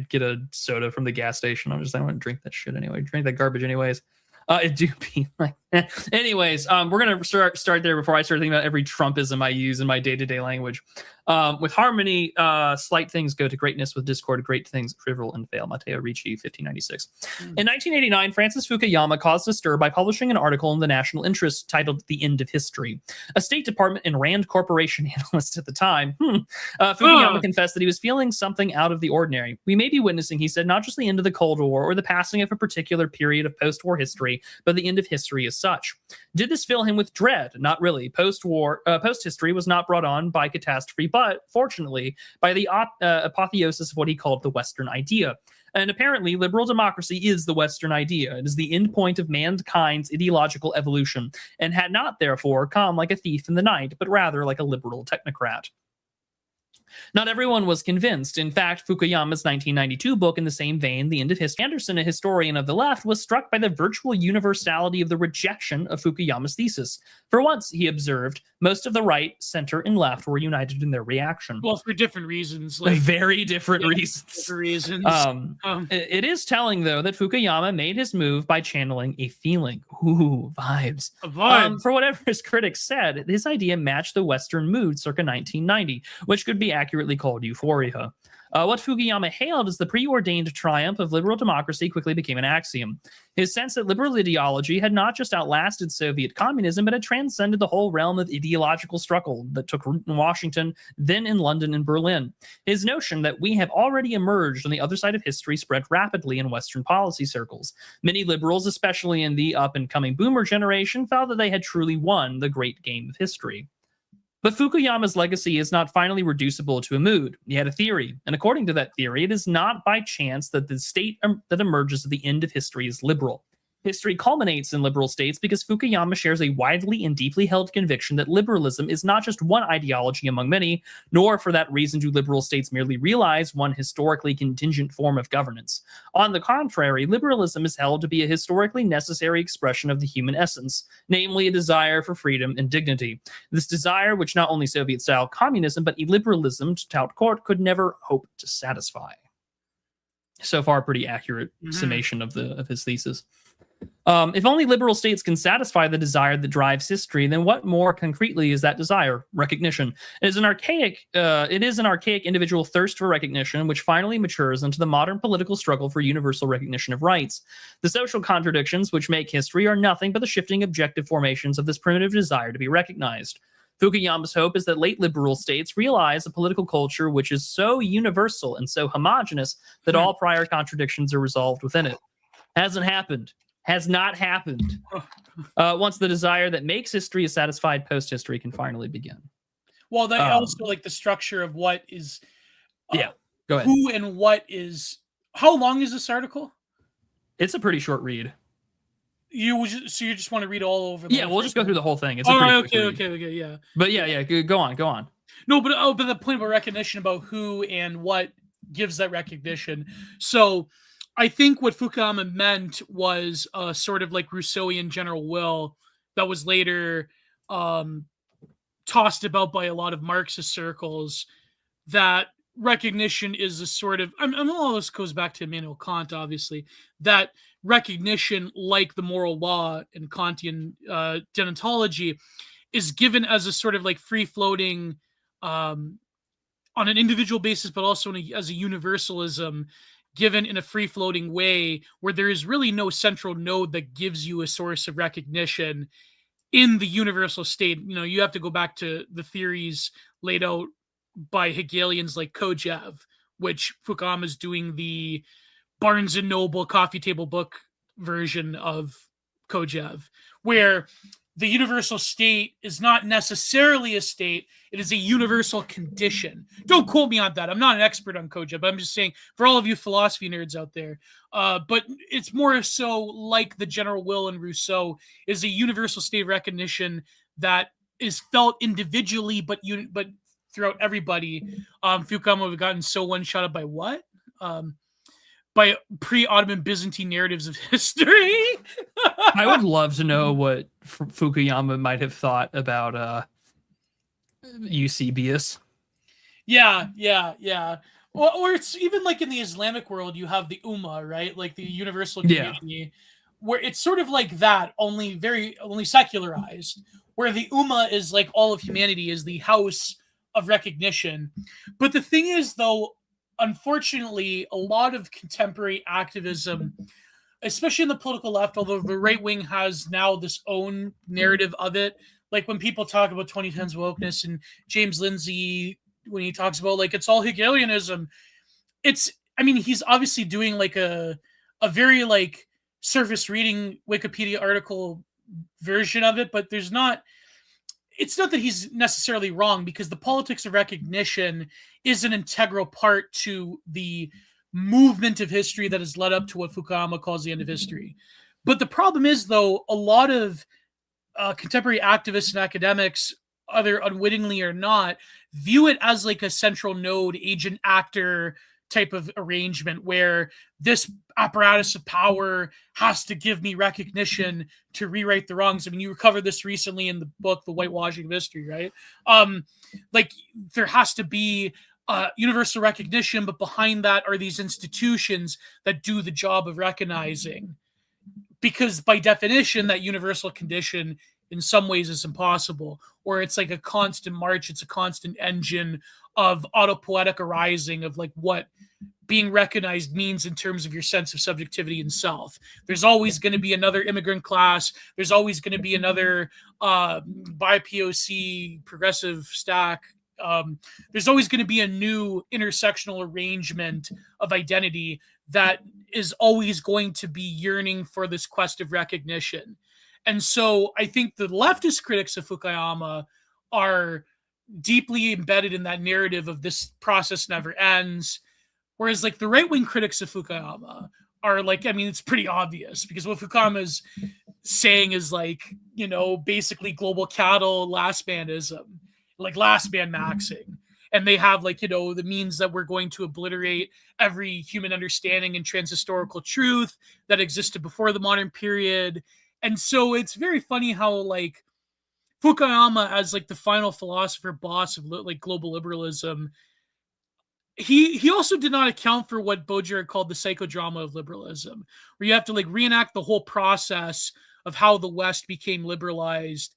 get a soda from the gas station. I'm just I want to drink that shit anyway. Drink that garbage anyways. It do be like that. Anyways, we're gonna start there before I start thinking about every Trumpism I use in my day-to-day language. With harmony, slight things go to greatness. With discord, great things shrivel and fail. Matteo Ricci, 1596. In 1989, Francis Fukuyama caused a stir by publishing an article in the National Interest titled "The End of History." A State Department and Rand Corporation analyst at the time, Fukuyama confessed that he was feeling something out of the ordinary. We may be witnessing, he said, not just the end of the Cold War or the passing of a particular period of post-war history, but the end of history as such. Did this fill him with dread? Not really. Post-history was not brought on by catastrophe, but fortunately by the apotheosis of what he called the Western idea. And apparently, liberal democracy is the Western idea. It is the end point of mankind's ideological evolution, and had not, therefore, come like a thief in the night, but rather like a liberal technocrat. Not everyone was convinced. In fact, Fukuyama's 1992 book in the same vein, The End of History, Anderson, a historian of the left, was struck by the virtual universality of the rejection of Fukuyama's thesis. For once, he observed, most of the right, center, and left were united in their reaction. Well, for different reasons. Like, very different reasons. Different reasons. It is telling, though, that Fukuyama made his move by channeling a feeling. Ooh, vibes. A vibe. For whatever his critics said, his idea matched the Western mood circa 1990, which could be accurately called euphoria. What Fukuyama hailed as the preordained triumph of liberal democracy quickly became an axiom. His sense that liberal ideology had not just outlasted Soviet communism, but had transcended the whole realm of ideological struggle that took root in Washington, then in London and Berlin. His notion that we have already emerged on the other side of history spread rapidly in Western policy circles. Many liberals, especially in the up-and-coming boomer generation, felt that they had truly won the great game of history. But Fukuyama's legacy is not finally reducible to a mood. He had a theory, and according to that theory, it is not by chance that the state that emerges at the end of history is liberal. History culminates in liberal states because Fukuyama shares a widely and deeply held conviction that liberalism is not just one ideology among many, nor for that reason do liberal states merely realize one historically contingent form of governance. On the contrary, liberalism is held to be a historically necessary expression of the human essence, namely a desire for freedom and dignity. This desire, which not only Soviet-style communism, but illiberalism to tout court could never hope to satisfy. So far, pretty accurate summation of his thesis. If only liberal states can satisfy the desire that drives history, then what more concretely is that desire? Recognition. It is an archaic individual thirst for recognition, which finally matures into the modern political struggle for universal recognition of rights. The social contradictions which make history are nothing but the shifting objective formations of this primitive desire to be recognized. Fukuyama's hope is that late liberal states realize a political culture which is so universal and so homogenous that all prior contradictions are resolved within it. Hasn't happened. Has not happened. Once the desire that makes history is satisfied, post-history can finally begin. Well, that also like the structure of what is Yeah, go ahead. Who and what is... How long is this article? It's a pretty short read. So you just want to read all over? Yeah, we'll just go through the whole thing. It's all a pretty right. quick read. Okay. Yeah. But yeah. Go on. No, but the point about recognition, about who and what gives that recognition. So I think what Fukuyama meant was a sort of like Rousseauian general will that was later tossed about by a lot of Marxist circles, that recognition is a sort of... all this goes back to Immanuel Kant, obviously, that recognition, like the moral law and Kantian deontology, is given as a sort of like free-floating, on an individual basis, but also as a universalism, given in a free-floating way, where there is really no central node that gives you a source of recognition in the universal state. You have to go back to the theories laid out by Hegelians like Kojev, which Fukuyama is doing the Barnes and Noble coffee table book version of Kojev, where the universal state is not necessarily a state, it is a universal condition. Don't quote me on that. I'm not an expert on Kojev, but I'm just saying, for all of you philosophy nerds out there, but it's more so like the general will in Rousseau, is a universal state of recognition that is felt individually, but throughout everybody. Fukuyama would have gotten so one-shotted by what? By pre-Ottoman Byzantine narratives of history. I would love to know what Fukuyama might have thought about Eusebius. Yeah. Or it's even like in the Islamic world, you have the Ummah, right? Like the universal community, where it's sort of like that, only secularized, where the Ummah is like all of humanity, is the house of recognition. But the thing is, though, unfortunately, a lot of contemporary activism, especially in the political left, although the right wing has now this own narrative of it, like when people talk about 2010s wokeness and James Lindsay, when he talks about like it's all Hegelianism, he's obviously doing like a very like surface reading Wikipedia article version of it, but it's not that he's necessarily wrong, because the politics of recognition is an integral part to the movement of history that has led up to what Fukuyama calls the end of history. But the problem is, though, a lot of contemporary activists and academics, either unwittingly or not, view it as like a central node, agent actor type of arrangement, where this apparatus of power has to give me recognition to rewrite the wrongs. I mean, you covered this recently in the book, The Whitewashing of History, right? Like there has to be universal recognition, but behind that are these institutions that do the job of recognizing. Because by definition, that universal condition in some ways is impossible, or it's like a constant march, it's a constant engine of autopoetic arising of like what being recognized means in terms of your sense of subjectivity and self. There's always going to be another immigrant class. There's always going to be another BIPOC progressive stack. There's always going to be a new intersectional arrangement of identity that is always going to be yearning for this quest of recognition. And so I think the leftist critics of Fukuyama are deeply embedded in that narrative of this process never ends. Whereas like the right-wing critics of Fukuyama are like, it's pretty obvious, because what Fukuyama is saying is like, basically global cattle last manism, like last man maxing. And they have like, the means that we're going to obliterate every human understanding and transhistorical truth that existed before the modern period. And so it's very funny how like Fukuyama, as like the final philosopher boss of like global liberalism, he also did not account for what Baudrillard called the psychodrama of liberalism, where you have to like reenact the whole process of how the West became liberalized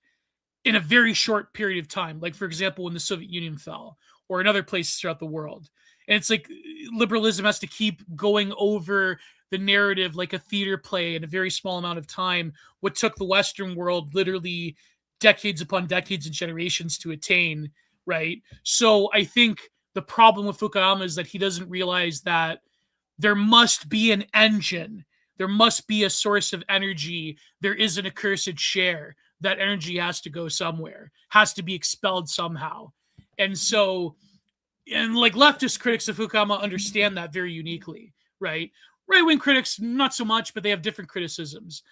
in a very short period of time. Like, for example, when the Soviet Union fell, or in other places throughout the world. And it's like liberalism has to keep going over the narrative like a theater play in a very small amount of time, what took the Western world literally decades upon decades and generations to attain, right? So I think the problem with Fukuyama is that he doesn't realize that there must be an engine. There must be a source of energy. There is an accursed share. That energy has to go somewhere, has to be expelled somehow. And so and like leftist critics of Fukuyama understand that very uniquely, right? Right-wing critics, not so much, but they have different criticisms.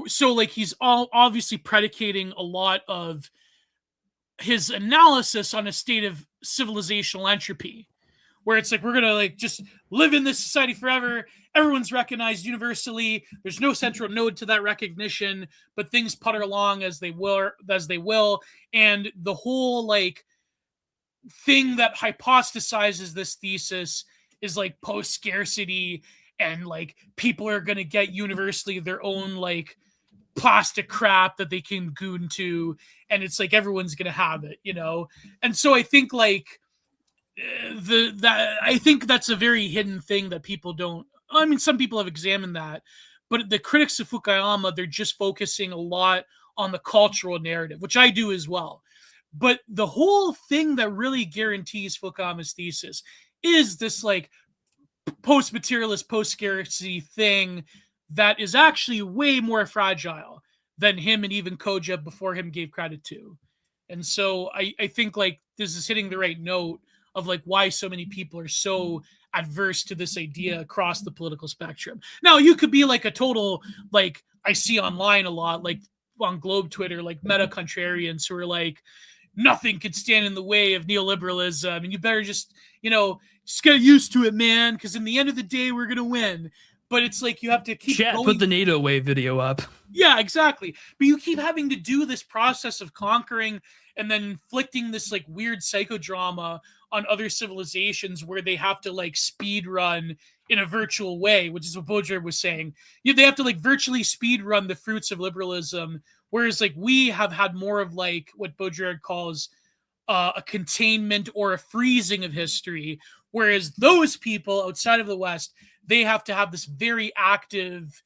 So like he's all obviously predicating a lot of his analysis on a state of civilizational entropy, where it's like we're gonna like just live in this society forever. Everyone's recognized universally. There's no central node to that recognition, but things putter along as they will. And the whole like thing that hypothesizes this thesis is like post scarcity, and like people are gonna get universally their own like plastic crap that they can goon to, and it's like everyone's gonna have it, you know. And so I think like I think that's a very hidden thing that people don't. I mean, some people have examined that, but the critics of Fukuyama, they're just focusing a lot on the cultural narrative, which I do as well. But the whole thing that really guarantees Fukuyama's thesis is this like post-materialist, post-scarcity thing that is actually way more fragile than him and even Koja before him gave credit to. And so I think like this is hitting the right note of like why so many people are so adverse to this idea across the political spectrum. Now you could be like a total, like I see online a lot, like on Globe Twitter, like meta contrarians who are like, nothing could stand in the way of neoliberalism, and you better just, you know, just get used to it, man, because in the end of the day, we're gonna win. But it's like you have to keep Chat, going. put the NATO wave video up. Yeah, exactly. But you keep having to do this process of conquering and then inflicting this like weird psychodrama on other civilizations where they have to like speed run in a virtual way, which is what Baudrillard was saying. They have to like virtually speed run the fruits of liberalism, whereas like we have had more of like what Baudrillard calls a containment or a freezing of history, whereas those people outside of the West, they have to have this very active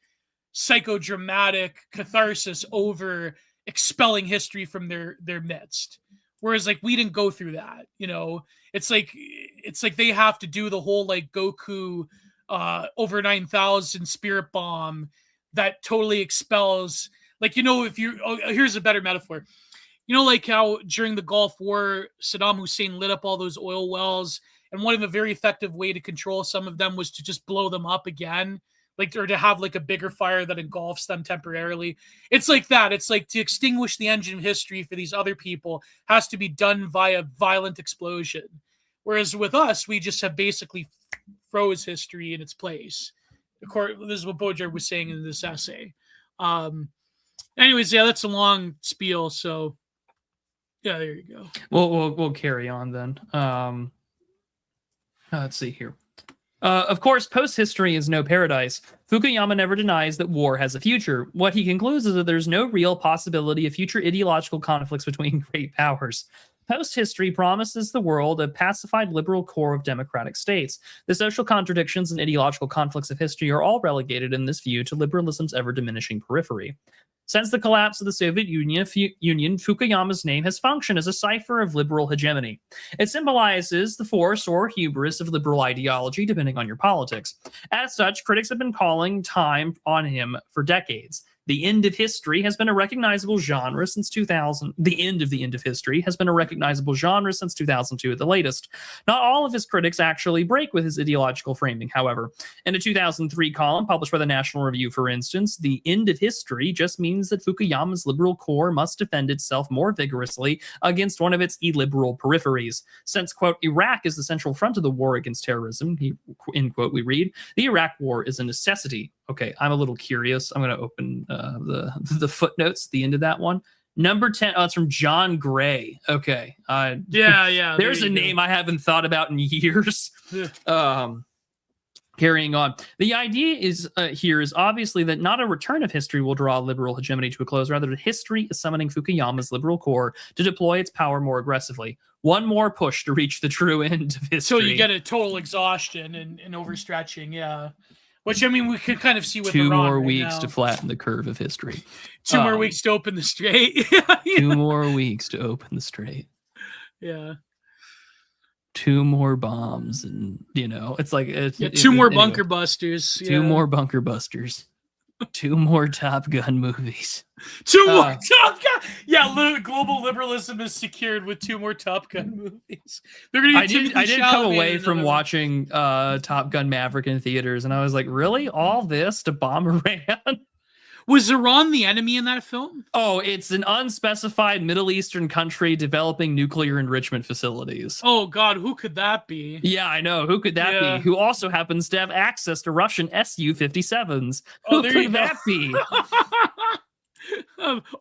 psychodramatic catharsis over expelling history from their midst, whereas like we didn't go through that, you know. It's like they have to do the whole like Goku over 9,000 spirit bomb that totally expels, like, you know, if you here's a better metaphor. You know, like how during the Gulf War Saddam Hussein lit up all those oil wells, and one of the very effective way to control some of them was to just blow them up again, like, or to have like a bigger fire that engulfs them temporarily. It's like that. It's like to extinguish the engine of history for these other people has to be done via violent explosion. Whereas with us, we just have basically froze history in its place. Of course, this is what Baudrillard was saying in this essay. Anyways, yeah, that's a long spiel. So yeah, there you go. We'll carry on then. Let's see here. Of course, post-history is no paradise. Fukuyama never denies that war has a future. What he concludes is that there's no real possibility of future ideological conflicts between great powers. Post-history promises the world a pacified liberal core of democratic states. The social contradictions and ideological conflicts of history are all relegated in this view to liberalism's ever-diminishing periphery. Since the collapse of the Soviet Union, Fukuyama's name has functioned as a cipher of liberal hegemony. It symbolizes the force or hubris of liberal ideology, depending on your politics. As such, critics have been calling time on him for decades. The end of history has been a recognizable genre since 2000. The end of history has been a recognizable genre since 2002 at the latest. Not all of his critics actually break with his ideological framing, however. In a 2003 column published by the National Review, for instance, the end of history just means that Fukuyama's liberal core must defend itself more vigorously against one of its illiberal peripheries. Since, quote, Iraq is the central front of the war against terrorism, end quote, we read, the Iraq war is a necessity. Okay, I'm a little curious. I'm going to open the footnotes, the end of that one. Number 10, it's from John Gray. Okay. Yeah. There's a name I haven't thought about in years. Carrying on. The idea is here is obviously that not a return of history will draw liberal hegemony to a close. Rather, that history is summoning Fukuyama's liberal core to deploy its power more aggressively. One more push to reach the true end of history. So you get a total exhaustion and overstretching, yeah. Which, I mean, we could kind of see with 2 Iran more right weeks now. to flatten the curve of history. 2 more weeks to open the strait. 2 more weeks to open the strait. Yeah. 2 more bombs, and you know, it's like 2 more bunker busters. 2 more bunker busters. 2 more Top Gun movies. 2 more Top Gun. Yeah, global liberalism is secured with 2 more Top Gun movies. They're gonna get I did come away from watching Top Gun Maverick in theaters, and I was like, really? All this to bomb Iran? Was Iran the enemy in that film? Oh, it's an unspecified Middle Eastern country developing nuclear enrichment facilities. Oh God, who could that be? Yeah, I know. Who could that be? Who also happens to have access to Russian Su-57s? Who could that be?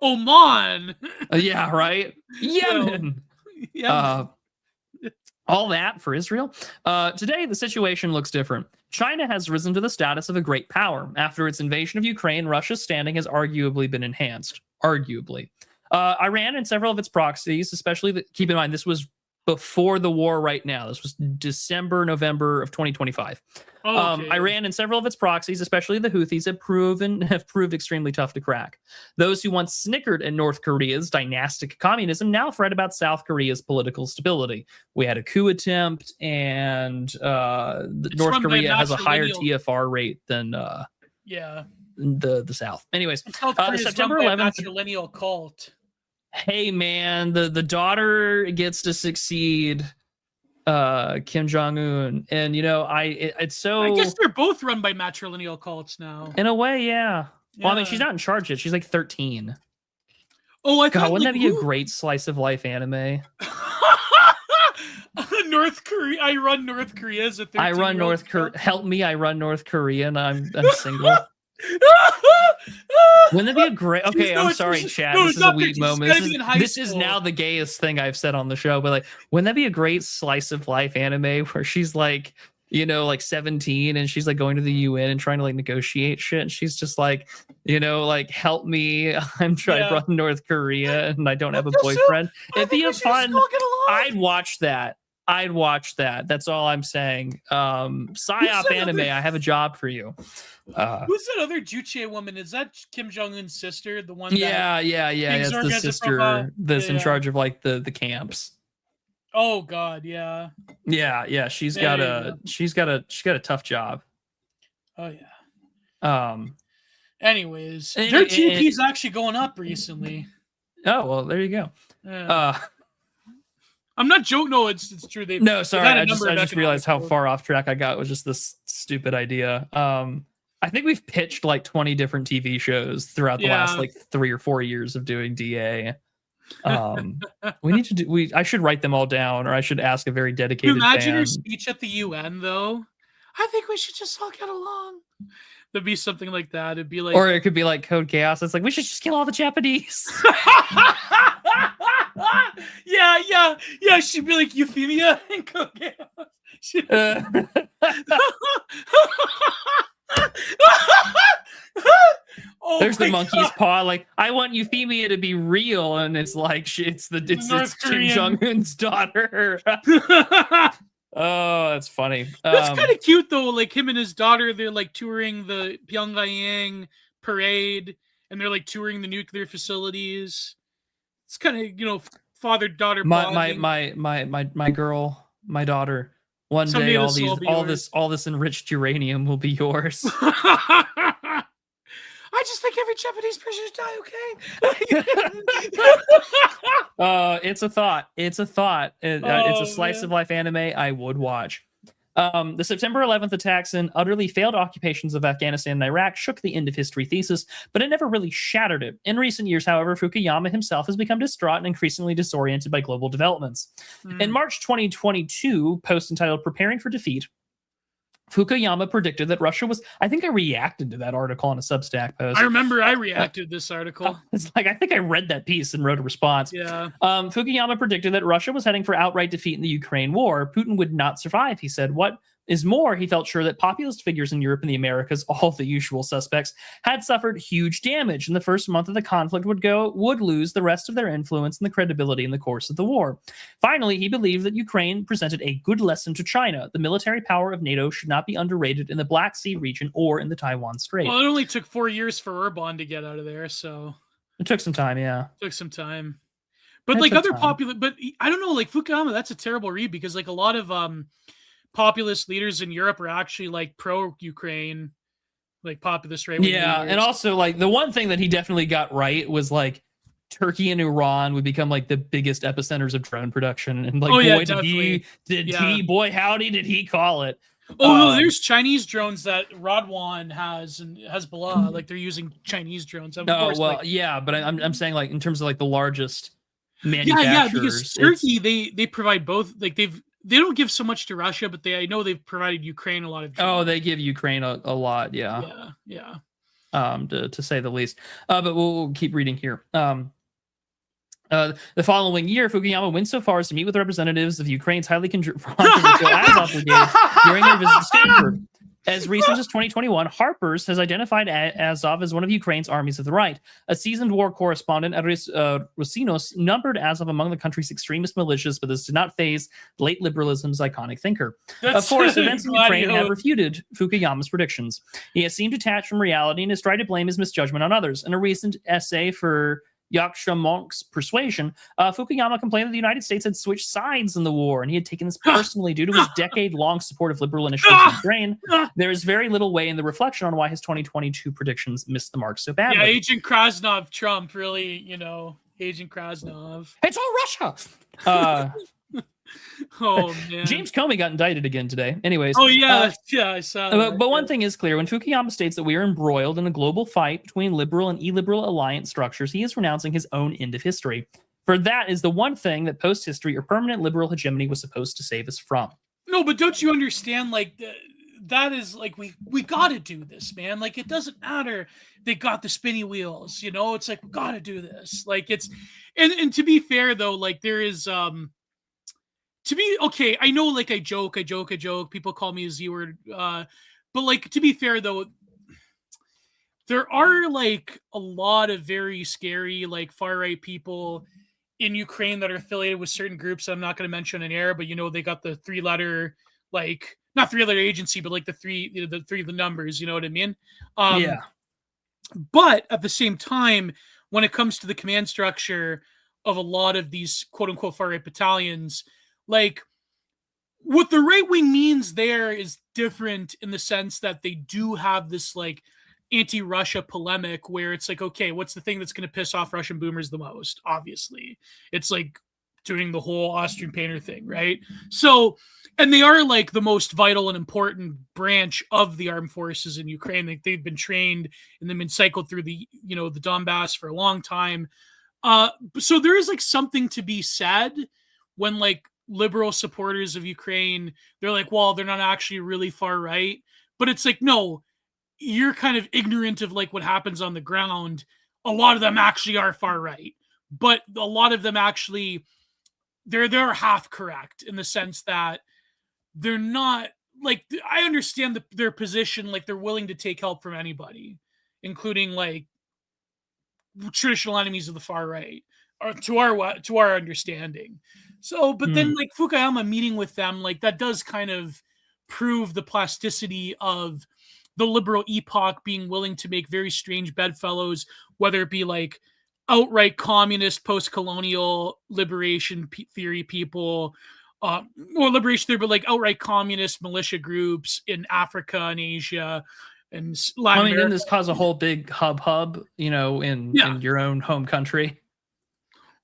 Oman. Yeah, right. Yemen. All that for Israel. Today, the situation looks different. China has risen to the status of a great power. After its invasion of Ukraine, Russia's standing has arguably been enhanced. Arguably. Iran and several of its proxies, especially, keep in mind, this was before the war right now. This was December, November of 2025. Okay. Iran and several of its proxies, especially the Houthis, have proved extremely tough to crack. Those who once snickered at North Korea's dynastic communism now fret about South Korea's political stability. We had a coup attempt, and North Korea has a higher TFR rate than the South. Anyways, September 11th, matrilineal cult. Hey man, the daughter gets to succeed Kim Jong-un, and it's so. I guess they're both run by matrilineal cults now. In a way, yeah. Well, I mean, she's not in charge yet. She's like 13. Oh, I thought. Wouldn't that be a great slice of life anime? North Korea. I run North Korea as a 13. I run North Korea. Help me! I run North Korea, and I'm single. Wouldn't that be a great? Okay, I'm sorry, Chad. This is a weed moment. This is now the gayest thing I've said on the show. But like, wouldn't that be a great slice of life anime where she's like, like 17 and she's like going to the UN and trying to like negotiate shit, and she's just like, help me, I'm trying to run North Korea and I don't have a boyfriend. It'd be a fun. I'd watch that. That's all I'm saying. PSYOP anime, I have a job for you. Who's that other Juche woman? Is that Kim Jong-un's sister? The one? Yeah. It's the sister that's in charge of like the camps. Oh God, yeah. Yeah. She's got a tough job. Oh yeah. Anyways, their GP's actually going up recently. Oh well, there you go. Yeah. I'm not joking. No, it's true. No, sorry. I just realized how far off track I got. It was just this stupid idea. I think we've pitched like 20 different TV shows throughout the last like 3 or 4 years of doing DA. We need to I should write them all down, or I should ask a very dedicated Imagine her speech at the UN, though. I think we should just all get along. There'd be something like that. It'd be like, or it could be like Code Chaos. It's like, we should just kill all the Japanese. Yeah. She'd be like Euphemia and Code Chaos. There's the monkey's paw. Like, I want Euphemia to be real, and it's like it's Kim Jong-un's daughter. Oh, that's funny. That's kind of cute though. Like him and his daughter, they're like touring the Pyongyang parade, and they're like touring the nuclear facilities. It's kind of father-daughter. My girl, my daughter. One day, all this enriched uranium will be yours. I just think every Japanese person should die. Okay. It's a thought. It's a slice of life anime I would watch. The September 11th attacks and utterly failed occupations of Afghanistan and Iraq shook the end of history thesis, but it never really shattered it. In recent years, however, Fukuyama himself has become distraught and increasingly disoriented by global developments. In March 2022, post entitled Preparing for Defeat, Fukuyama predicted that Russia was. I think I reacted to that article on a Substack post. I remember I reacted to this article. It's like, I think I read that piece and wrote a response. Yeah. Fukuyama predicted that Russia was heading for outright defeat in the Ukraine war. Putin would not survive, he said. What is more, he felt sure that populist figures in Europe and the Americas, all the usual suspects, had suffered huge damage, and the first month of the conflict would lose the rest of their influence and the credibility in the course of the war. Finally, he believed that Ukraine presented a good lesson to China. The military power of NATO should not be underrated in the Black Sea region or in the Taiwan Strait. Well, it only took 4 years for Orban to get out of there, so it took some time, yeah. It took some time. But like other popular, but I don't know, like Fukuyama, that's a terrible read because like a lot of populist leaders in Europe are actually like pro-Ukraine. like populist right wing. Yeah, and also like the one thing that he definitely got right was like Turkey and Iran would become like the biggest epicenters of drone production, and like boy howdy did he call it. Oh no, there's Chinese drones that Radwan has and Hezbollah, like they're using Chinese drones. Of course, well, like, yeah, but I'm saying like in terms of like the largest manufacturers. Yeah, because Turkey they provide both. Like they don't give so much to Russia, but I know they've provided Ukraine a lot of drones. Oh, they give Ukraine a lot, yeah. Yeah. To say the least. But we'll keep reading here. The following year, Fukuyama went so far as to meet with representatives of Ukraine's highly controversial Azov Brigade during their visit to Stanford. As recent as 2021, Harper's has identified Azov as one of Ukraine's armies of the right. A seasoned war correspondent, Rosinos, numbered Azov among the country's extremist militias, but this did not faze late liberalism's iconic thinker. Of course, events in Ukraine have refuted Fukuyama's predictions. He has seemed detached from reality and has tried to blame his misjudgment on others. In a recent essay for Yaksha Monk's Persuasion, Fukuyama complained that the United States had switched sides in the war, and he had taken this personally due to his decade-long support of liberal initiatives in Ukraine. There is very little way in the reflection on why his 2022 predictions missed the mark so badly. Yeah, Agent Krasnov Trump really, Agent Krasnov. It's all Russia! Oh man, James Comey got indicted again today. Anyways. Oh yeah, I saw that. But one thing is clear: when Fukuyama states that we are embroiled in a global fight between liberal and illiberal alliance structures, he is renouncing his own end of history. For that is the one thing that post-history or permanent liberal hegemony was supposed to save us from. No, but don't you understand? Like that is like we got to do this, man. Like it doesn't matter. They got the spinny wheels, It's like we got to do this. Like it's and to be fair though, like there is to be okay, I know like I joke. People call me a Z word. But like to be fair though, there are like a lot of very scary, like far right people in Ukraine that are affiliated with certain groups. I'm not going to mention in air, but they got the 3-letter, like not 3-letter agency, but like the numbers, you know what I mean? Yeah. But at the same time, when it comes to the command structure of a lot of these quote unquote far right battalions, like what the right wing means there is different in the sense that they do have this like anti-Russia polemic where it's like, okay, what's the thing that's going to piss off Russian boomers the most? Obviously, it's like doing the whole Austrian painter thing, right? So, and they are like the most vital and important branch of the armed forces in Ukraine. Like they've been trained and they've been cycled through the the Donbass for a long time. So there is like something to be said when like liberal supporters of Ukraine, they're like, well, they're not actually really far right. But it's like, no, you're kind of ignorant of like what happens on the ground. A lot of them actually are far right, but a lot of them actually they're half correct in the sense that they're not like, I understand their position, like they're willing to take help from anybody, including like traditional enemies of the far right, or to our understanding. So, but then like Fukuyama meeting with them, like that does kind of prove the plasticity of the liberal epoch being willing to make very strange bedfellows, whether it be like outright communist post-colonial liberation theory people, or liberation theory, but like outright communist militia groups in Africa and Asia and Latin America. Didn't this cause a whole big hub, in your own home country?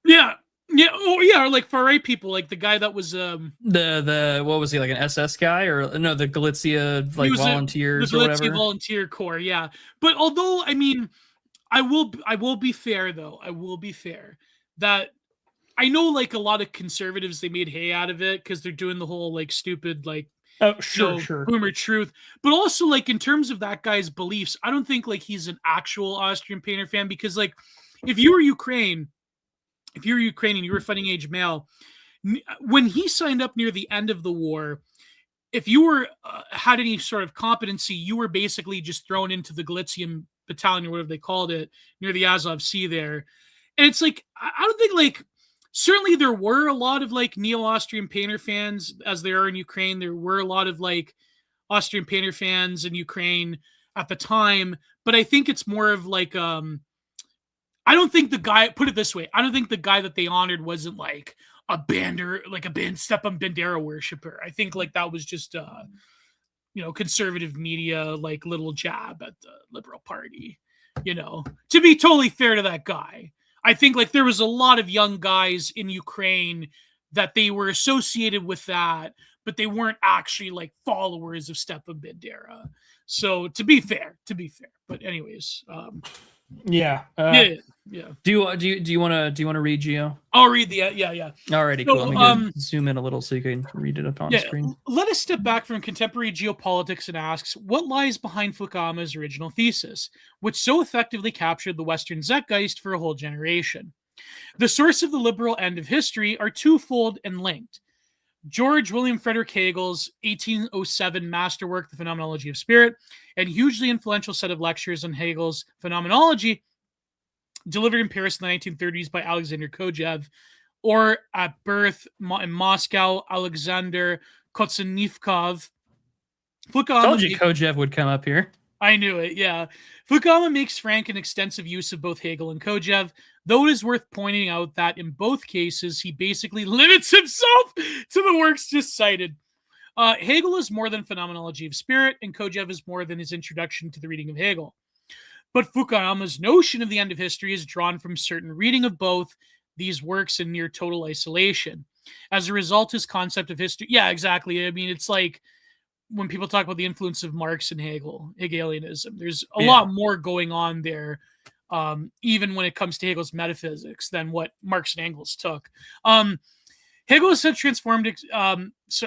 Yeah. Yeah, or like far right people, like the guy that was the what was he, like an SS guy, or no, the Galicia like volunteers, the or Galicia whatever volunteer corps, yeah. But although I mean, I will be fair though. I will be fair that I know like a lot of conservatives, they made hay out of it because they're doing the whole like stupid like sure boomer truth, but also like in terms of that guy's beliefs, I don't think like he's an actual Austrian painter fan, because like if you were Ukrainian, you were fighting age male, when he signed up near the end of the war, if you were had any sort of competency, you were basically just thrown into the Galician battalion or whatever they called it near the Azov Sea there. And it's like, I don't think like, certainly there were a lot of like neo-Austrian painter fans as there are in Ukraine. There were a lot of like Austrian painter fans in Ukraine at the time, but I think it's more of like, I don't think the guy, put it this way, I don't think the guy that they honored wasn't like a Stepan Bandera worshiper. I think like that was just conservative media, like little jab at the Liberal Party. To be totally fair to that guy, I think like there was a lot of young guys in Ukraine that they were associated with that, but they weren't actually like followers of Stepan Bandera. So to be fair. But anyways, yeah. Yeah. Do you want to read Geo? I'll read the yeah. Alrighty, So, cool. Let me zoom in a little so you can read it up on screen. Let us step back from contemporary geopolitics and asks what lies behind Fukuyama's original thesis, which so effectively captured the Western zeitgeist for a whole generation. The source of the liberal end of history are twofold and linked. George William Frederick Hegel's 1807 masterwork, The Phenomenology of Spirit, and hugely influential set of lectures on Hegel's phenomenology delivered in Paris in the 1930s by Alexander Kojev, or at birth in Moscow, Alexander Kotsennikov. Told you Kojev would come up here. I knew it, yeah. Fukuyama makes frank and extensive use of both Hegel and Kojev, though it is worth pointing out that in both cases, he basically limits himself to the works just cited. Hegel is more than Phenomenology of Spirit, and Kojev is more than his introduction to the reading of Hegel. But Fukuyama's notion of the end of history is drawn from certain reading of both these works in near total isolation. As a result, his concept of history... Yeah, exactly. I mean, it's like when people talk about the influence of Marx and Hegelianism, there's a lot more going on there, even when it comes to Hegel's metaphysics, than what Marx and Engels took. Hegel has transformed...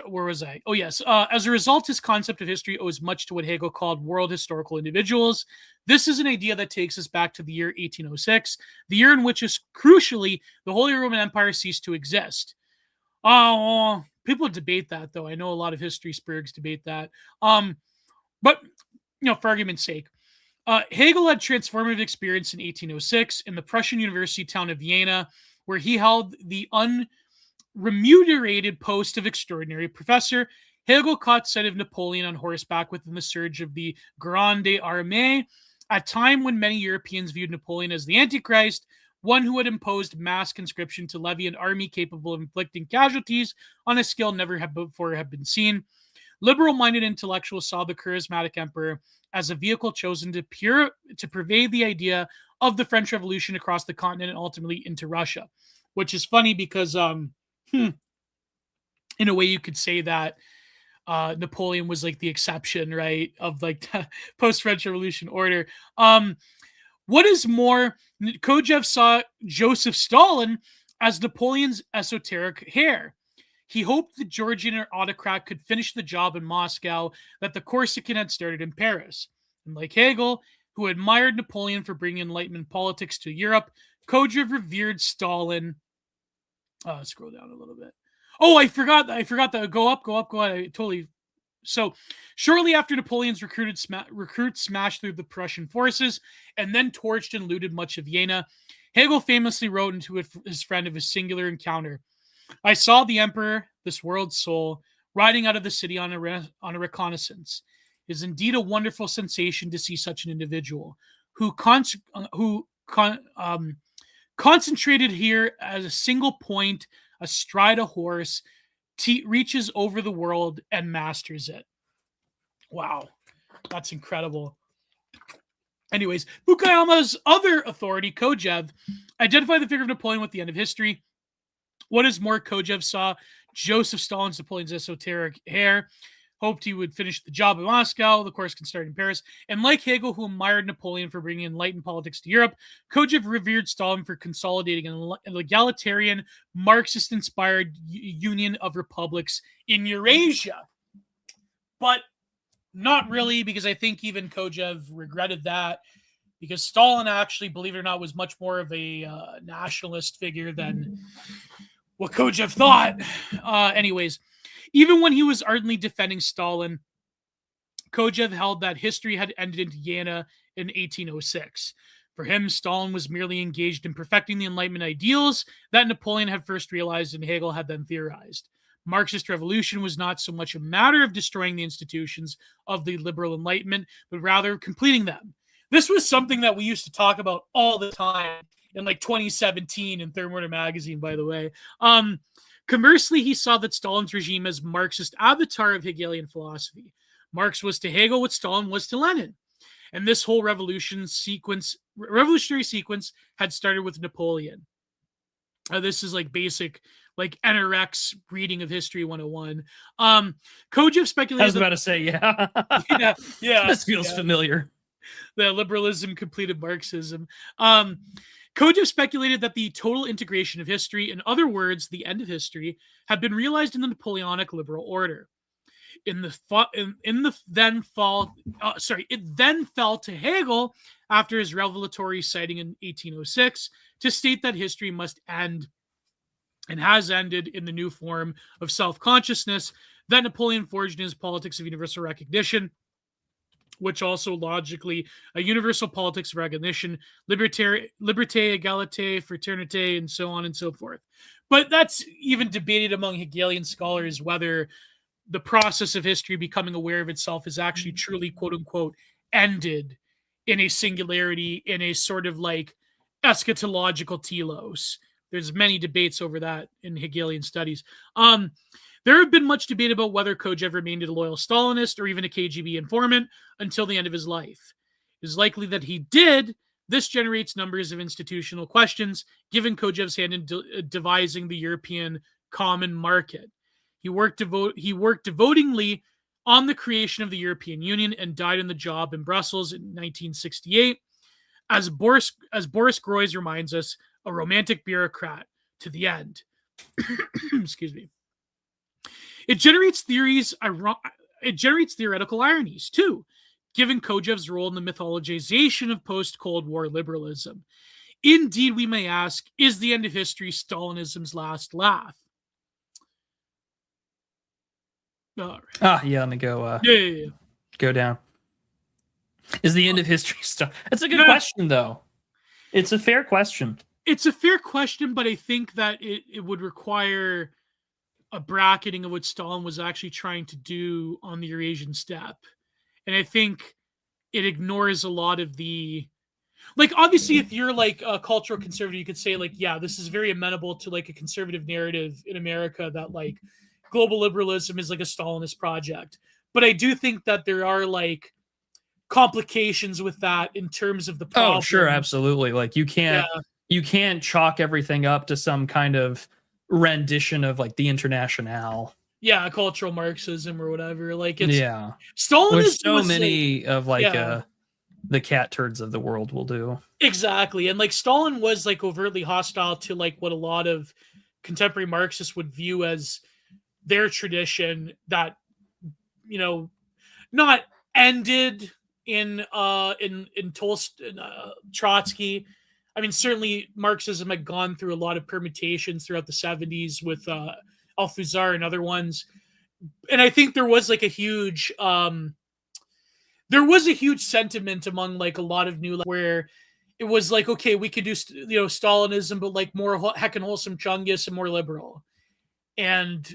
where was I? Oh, yes. As a result, his concept of history owes much to what Hegel called world historical individuals. This is an idea that takes us back to the year 1806, the year in which, crucially, the Holy Roman Empire ceased to exist. People debate that, though. I know a lot of history spurgs debate that. But, for argument's sake, Hegel had transformative experience in 1806 in the Prussian university town of Vienna, where he held the unremunerated post of extraordinary professor. Hegel caught sight of Napoleon on horseback within the surge of the Grande Armée, a time when many Europeans viewed Napoleon as the Antichrist, one who had imposed mass conscription to levy an army capable of inflicting casualties on a scale never before had been seen. Liberal-minded intellectuals saw the charismatic emperor as a vehicle chosen to pervade the idea of the French Revolution across the continent and ultimately into Russia, which is funny because, in a way, you could say that Napoleon was like the exception, right, of like the post-French Revolution order. What is more, Kojev saw Joseph Stalin as Napoleon's esoteric heir. He hoped the Georgian autocrat could finish the job in Moscow that the Corsican had started in Paris. And like Hegel, who admired Napoleon for bringing Enlightenment politics to Europe, Kojev revered Stalin. Scroll down a little bit. Oh, I forgot that. Go up. I totally. So, shortly after Napoleon's recruits smashed through the Prussian forces and then torched and looted much of Vienna, Hegel famously wrote into his friend of his singular encounter, "I saw the emperor, this world's soul, riding out of the city on a reconnaissance. It is indeed a wonderful sensation to see such an individual who concentrated here as a single point, astride a horse, reaches over the world and masters it." Wow, that's incredible. Anyways, Fukuyama's other authority, Kojev, identified the figure of Napoleon with the end of history. What is more, Kojev saw Joseph Stalin's Napoleon's esoteric heir, hoped he would finish the job in Moscow, the Corsican started in Paris, and like Hegel, who admired Napoleon for bringing enlightened politics to Europe, Kojev revered Stalin for consolidating an egalitarian, Marxist-inspired union of republics in Eurasia. But not really, because I think even Kojev regretted that, because Stalin actually, believe it or not, was much more of a nationalist figure than what Kojev thought. Anyways, even when he was ardently defending Stalin, Kojev held that history had ended in Vienna in 1806. For him, Stalin was merely engaged in perfecting the Enlightenment ideals that Napoleon had first realized and Hegel had then theorized. Marxist revolution was not so much a matter of destroying the institutions of the liberal Enlightenment, but rather completing them. This was something that we used to talk about all the time in like 2017 in Third Order magazine, by the way. Conversely, he saw that Stalin's regime as Marxist avatar of Hegelian philosophy. Marx was to Hegel what Stalin was to Lenin. And this whole revolutionary sequence had started with Napoleon. This is like basic, like NRX reading of History 101. Kojève speculated. I was about to say, yeah. yeah. This feels familiar. The liberalism completed Marxism. Kojève speculated that the total integration of history, in other words, the end of history, had been realized in the Napoleonic liberal order. It then fell to Hegel after his revelatory citing in 1806 to state that history must end and has ended in the new form of self-consciousness that Napoleon forged in his politics of universal recognition, which also logically a universal politics of recognition, liberté, égalité, fraternité, and so on and so forth. But that's even debated among Hegelian scholars whether the process of history becoming aware of itself is actually truly, quote unquote, ended in a singularity, in a sort of like eschatological telos. There's many debates over that in Hegelian studies. There have been much debate about whether Kojève remained a loyal Stalinist or even a KGB informant until the end of his life. It is likely that he did. This generates numbers of institutional questions, given Kojève's hand in devising the European common market. He worked devotingly on the creation of the European Union and died on the job in Brussels in 1968. As Boris Groys reminds us, a romantic bureaucrat to the end. Excuse me. It generates theoretical ironies, too, given Kojève's role in the mythologization of post-Cold War liberalism. Indeed, we may ask, is the end of history Stalinism's last laugh? All right. Yeah, let me go. Yeah. Go down. Is the end of history stuff? That's a good question, though. It's a fair question. It's a fair question, but I think that it would require a bracketing of what Stalin was actually trying to do on the Eurasian steppe. And I think it ignores a lot of the... Like, obviously, if you're like a cultural conservative, you could say, like, yeah, this is very amenable to like a conservative narrative in America that like global liberalism is like a Stalinist project. But I do think that there are like complications with that in terms of the problem. Oh, sure, absolutely. Like you can't chalk everything up to some kind of rendition of like the Internationale. Yeah, cultural Marxism or whatever. Like it's Stalinism. Which so many of like the cat turds of the world will do. Exactly. And like Stalin was like overtly hostile to like what a lot of contemporary Marxists would view as their tradition that, you know, not ended in Trotsky. I mean, certainly Marxism had gone through a lot of permutations throughout the 70s with Althusser and other ones. And I think there was like a huge sentiment among like a lot of new where it was like, okay, we could do Stalinism, but like more heckin' wholesome Chungus and more liberal. And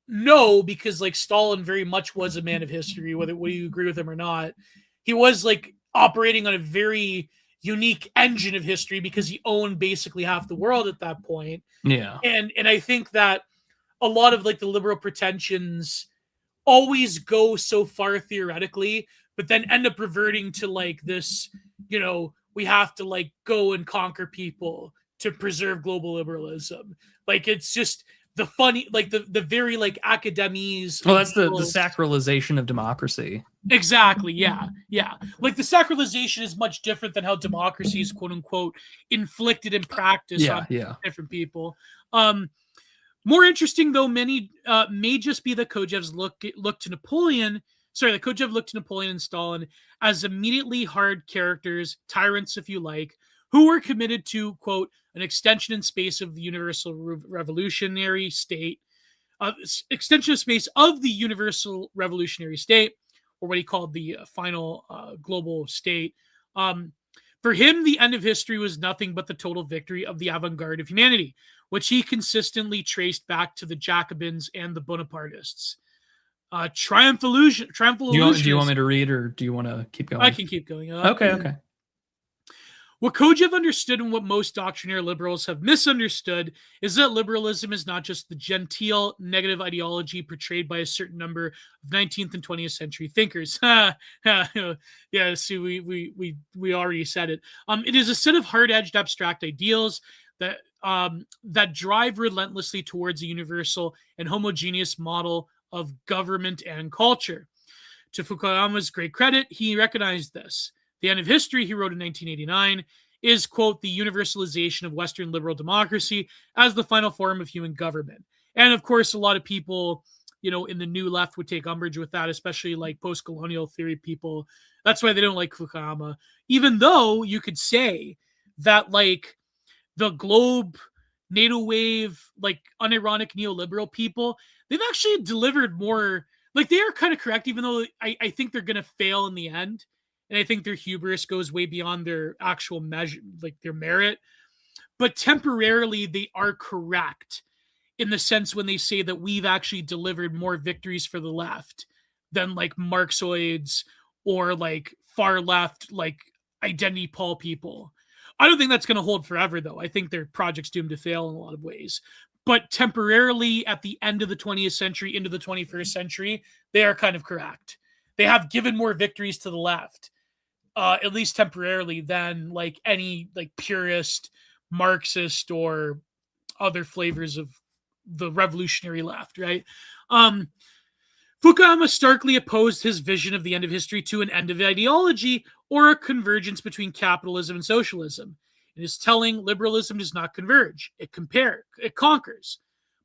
no, because like Stalin very much was a man of history, whether you agree with him or not. He was like operating on a very unique engine of history because he owned basically half the world at that point. Yeah. And I think that a lot of like the liberal pretensions always go so far theoretically, but then end up reverting to like this, you know, we have to like go and conquer people to preserve global liberalism. Like it's just the funny, like the very like academies. Well, that's the sacralization of democracy. Exactly. Yeah. Yeah. Like the sacralization is much different than how democracy is quote unquote inflicted in practice on different people. More interesting though, many may just be that Kojève looked to Napoleon and Stalin as immediately hard characters, tyrants if you like, who were committed to, quote, an extension in space of the universal revolutionary state, extension of space of the universal revolutionary state, or what he called the final global state. For him, the end of history was nothing but the total victory of the avant-garde of humanity, which he consistently traced back to the Jacobins and the Bonapartists. Triumph illusion. Do you want me to read, or do you want to keep going? I can keep going. Okay. What Kojève understood and what most doctrinaire liberals have misunderstood is that liberalism is not just the genteel negative ideology portrayed by a certain number of 19th and 20th century thinkers. Yeah, see, we already said it. It is a set of hard-edged abstract ideals that drive relentlessly towards a universal and homogeneous model of government and culture. To Fukuyama's great credit, he recognized this. The End of History, he wrote in 1989, is, quote, the universalization of Western liberal democracy as the final form of human government. And of course, a lot of people, in the new left would take umbrage with that, especially like post-colonial theory people. That's why they don't like Fukuyama. Even though you could say that like the Globe, NATO wave, like unironic neoliberal people, they've actually delivered more. Like they are kind of correct, even though I think they're going to fail in the end. And I think their hubris goes way beyond their actual measure, like their merit. But temporarily, they are correct in the sense when they say that we've actually delivered more victories for the left than like Marxoids or like far left, like identity Paul people. I don't think that's going to hold forever, though. I think their project's doomed to fail in a lot of ways. But temporarily, at the end of the 20th century, into the 21st century, they are kind of correct. They have given more victories to the left. At least temporarily, than like any like purist Marxist or other flavors of the revolutionary left, right? Fukuyama starkly opposed his vision of the end of history to an end of ideology or a convergence between capitalism and socialism. In his telling, liberalism does not converge; it conquers.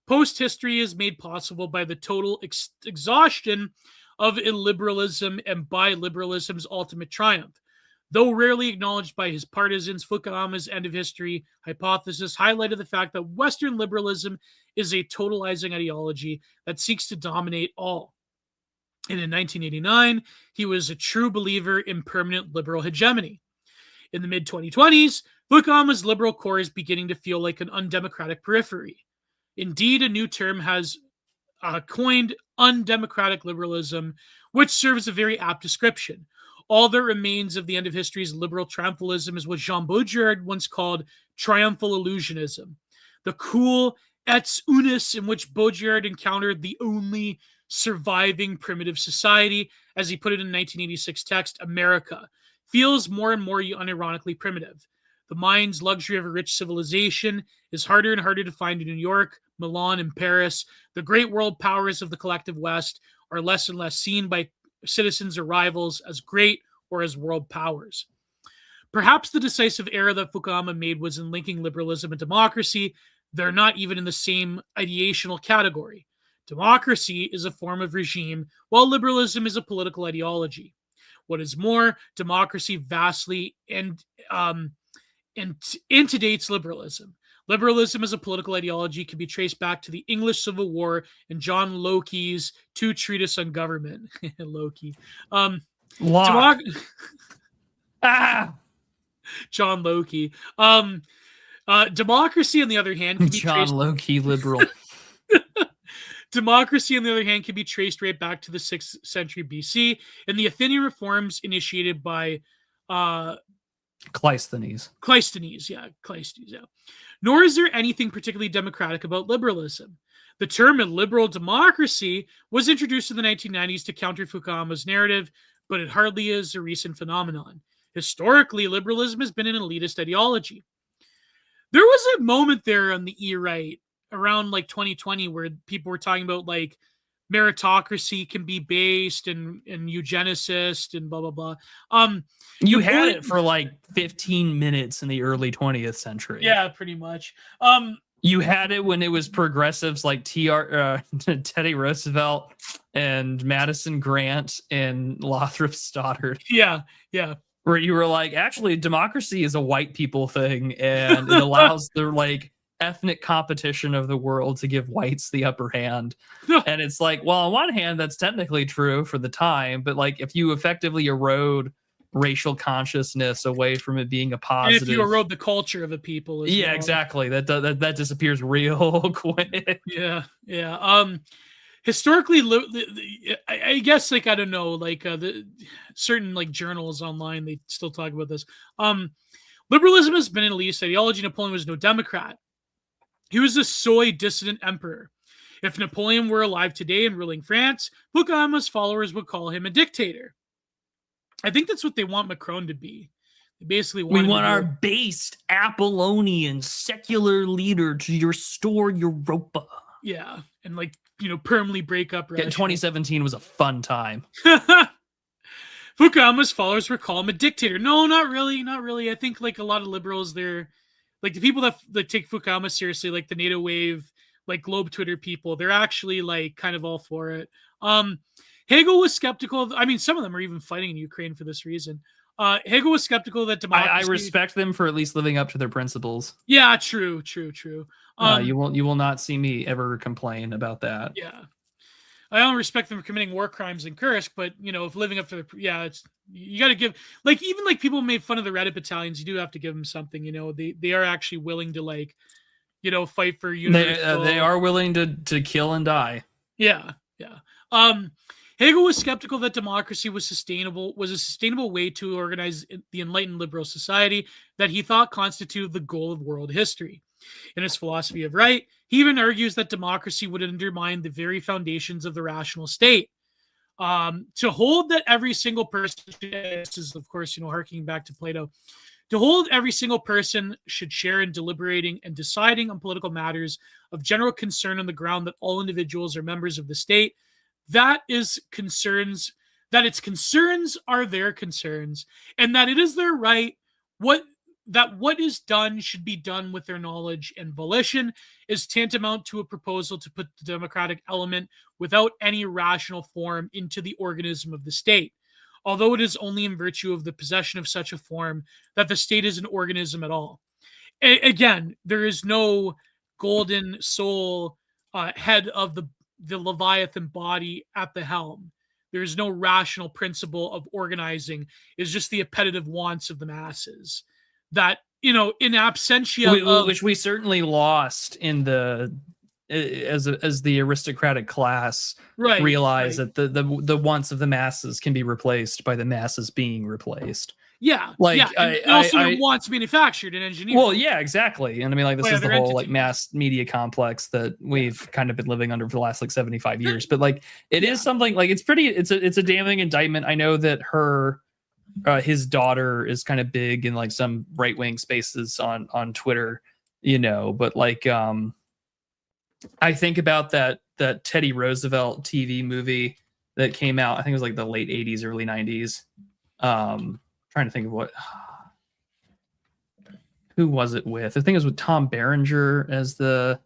Post-history is made possible by the total exhaustion of illiberalism and by liberalism's ultimate triumph. Though rarely acknowledged by his partisans, Fukuyama's end of history hypothesis highlighted the fact that Western liberalism is a totalizing ideology that seeks to dominate all. And in 1989, he was a true believer in permanent liberal hegemony. In the mid-2020s, Fukuyama's liberal core is beginning to feel like an undemocratic periphery. Indeed, a new term has coined undemocratic liberalism, which serves a very apt description. All that remains of the end of history's liberal triumphalism is what Jean Baudrillard once called triumphal illusionism. The cool et unus in which Baudrillard encountered the only surviving primitive society, as he put it in 1986 text, America, feels more and more unironically primitive. The mind's luxury of a rich civilization is harder and harder to find in New York, Milan, and Paris. The great world powers of the collective West are less and less seen by citizens or rivals as great or as world powers. Perhaps the decisive error that Fukuyama made was in linking liberalism and democracy. They're not even in the same ideational category. Democracy is a form of regime, while liberalism is a political ideology. What is more, democracy vastly antedates liberalism. Liberalism as a political ideology can be traced back to the English Civil War and John Locke's two treatises on government. Loki. John Locke. Democracy, on the other hand, can be John Locke liberal. Democracy, on the other hand, can be traced right back to the 6th century BC and the Athenian reforms initiated by Cleisthenes. Cleisthenes, yeah. Nor is there anything particularly democratic about liberalism. The term liberal democracy was introduced in the 1990s to counter Fukuyama's narrative, but it hardly is a recent phenomenon. Historically, liberalism has been an elitist ideology. There was a moment there on the E-right around like 2020 where people were talking about like meritocracy can be based and eugenicist and blah, blah, blah. You had it for like 15 minutes in the early 20th century. Yeah, pretty much. You had it when it was progressives like Teddy Roosevelt and Madison Grant and Lothrop Stoddard. Yeah. Where you were like, actually, democracy is a white people thing, and it allows the like ethnic competition of the world to give whites the upper hand. And it's like, well, on one hand, that's technically true for the time, but like if you effectively erode racial consciousness away from it being a positive, and if you erode the culture of the people as well. Exactly, that disappears real quick. Yeah. Historically, I guess, like, I don't know, like the certain like journals online, they still talk about this. Liberalism has been an elitist ideology. Napoleon was no Democrat. He was a soy dissident emperor. If Napoleon were alive today and ruling France, Fukuyama's followers would call him a dictator. I think that's what they want Macron to be. They basically We want want our based Apollonian secular leader to restore Europa. Yeah, and like, permanently break up Russia. 2017 was a fun time. Fukuyama's followers would call him a dictator. No, not really, not really. I think like a lot of liberals, they're like the people that take Fukuyama seriously, like the NATO wave, like Globe Twitter people, they're actually like kind of all for it. Hegel was skeptical of, some of them are even fighting in Ukraine for this reason. Hegel was skeptical that democracy. I respect them for at least living up to their principles. Yeah, true. You will not see me ever complain about that. Yeah, I don't respect them for committing war crimes in Kursk, but if living up to it's you got to give, like, even like people made fun of the Reddit battalions, you do have to give them something. They are actually willing to fight for universal. They are willing to kill and die. Yeah. Hegel was skeptical that democracy was a sustainable way to organize the enlightened liberal society that he thought constituted the goal of world history. In his philosophy of right, he even argues that democracy would undermine the very foundations of the rational state. To hold that every single person, this is of course, harkening back to Plato, to hold every single person should share in deliberating and deciding on political matters of general concern on the ground that all individuals are members of the state, that its concerns are their concerns, and that it is their right what is done should be done with their knowledge and volition, is tantamount to a proposal to put the democratic element without any rational form into the organism of the state, although it is only in virtue of the possession of such a form that the state is an organism at all. Again, there is no golden soul head of the Leviathan body at the helm. There is no rational principle of organizing. It's just the appetitive wants of the masses that, in absentia which we certainly lost in the as the aristocratic class realize that the wants of the masses can be replaced by the masses being replaced. Yeah, and also their wants manufactured and engineered. Well, yeah, exactly. And I mean, like, this is the whole like mass media complex that we've kind of been living under for the last 75 years. But like, it is something like it's a damning indictment. I know that his daughter is kind of big in like some right wing spaces on Twitter, But like, I think about that Teddy Roosevelt TV movie that came out. I think it was like the late 80s, early 90s. Trying to think of who was it with? I think it was with Tom Berenger as the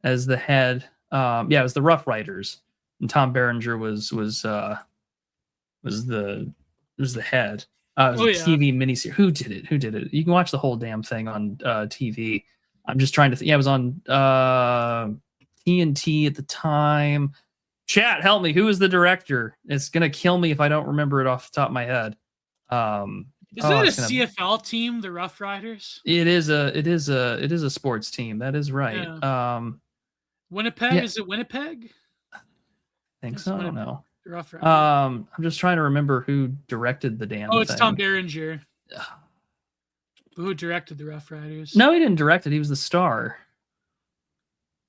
head. It was the Rough Riders, and Tom Berenger was the head. It was a TV miniseries. Who did it? You can watch the whole damn thing on TV. I'm just trying to think. Yeah, it was on TNT at the time. Chat, help me. Who was the director? It's gonna kill me if I don't remember it off the top of my head. Is that a CFL team, the Rough Riders? It is a sports team. That is right. Yeah. Winnipeg? Yeah. Is it Winnipeg? I think so. Winnipeg. I don't know. Rough Riders. I'm just trying to remember who directed the damn thing. It's Tom Berenger. Who directed the Rough Riders? No, he didn't direct it. He was the star.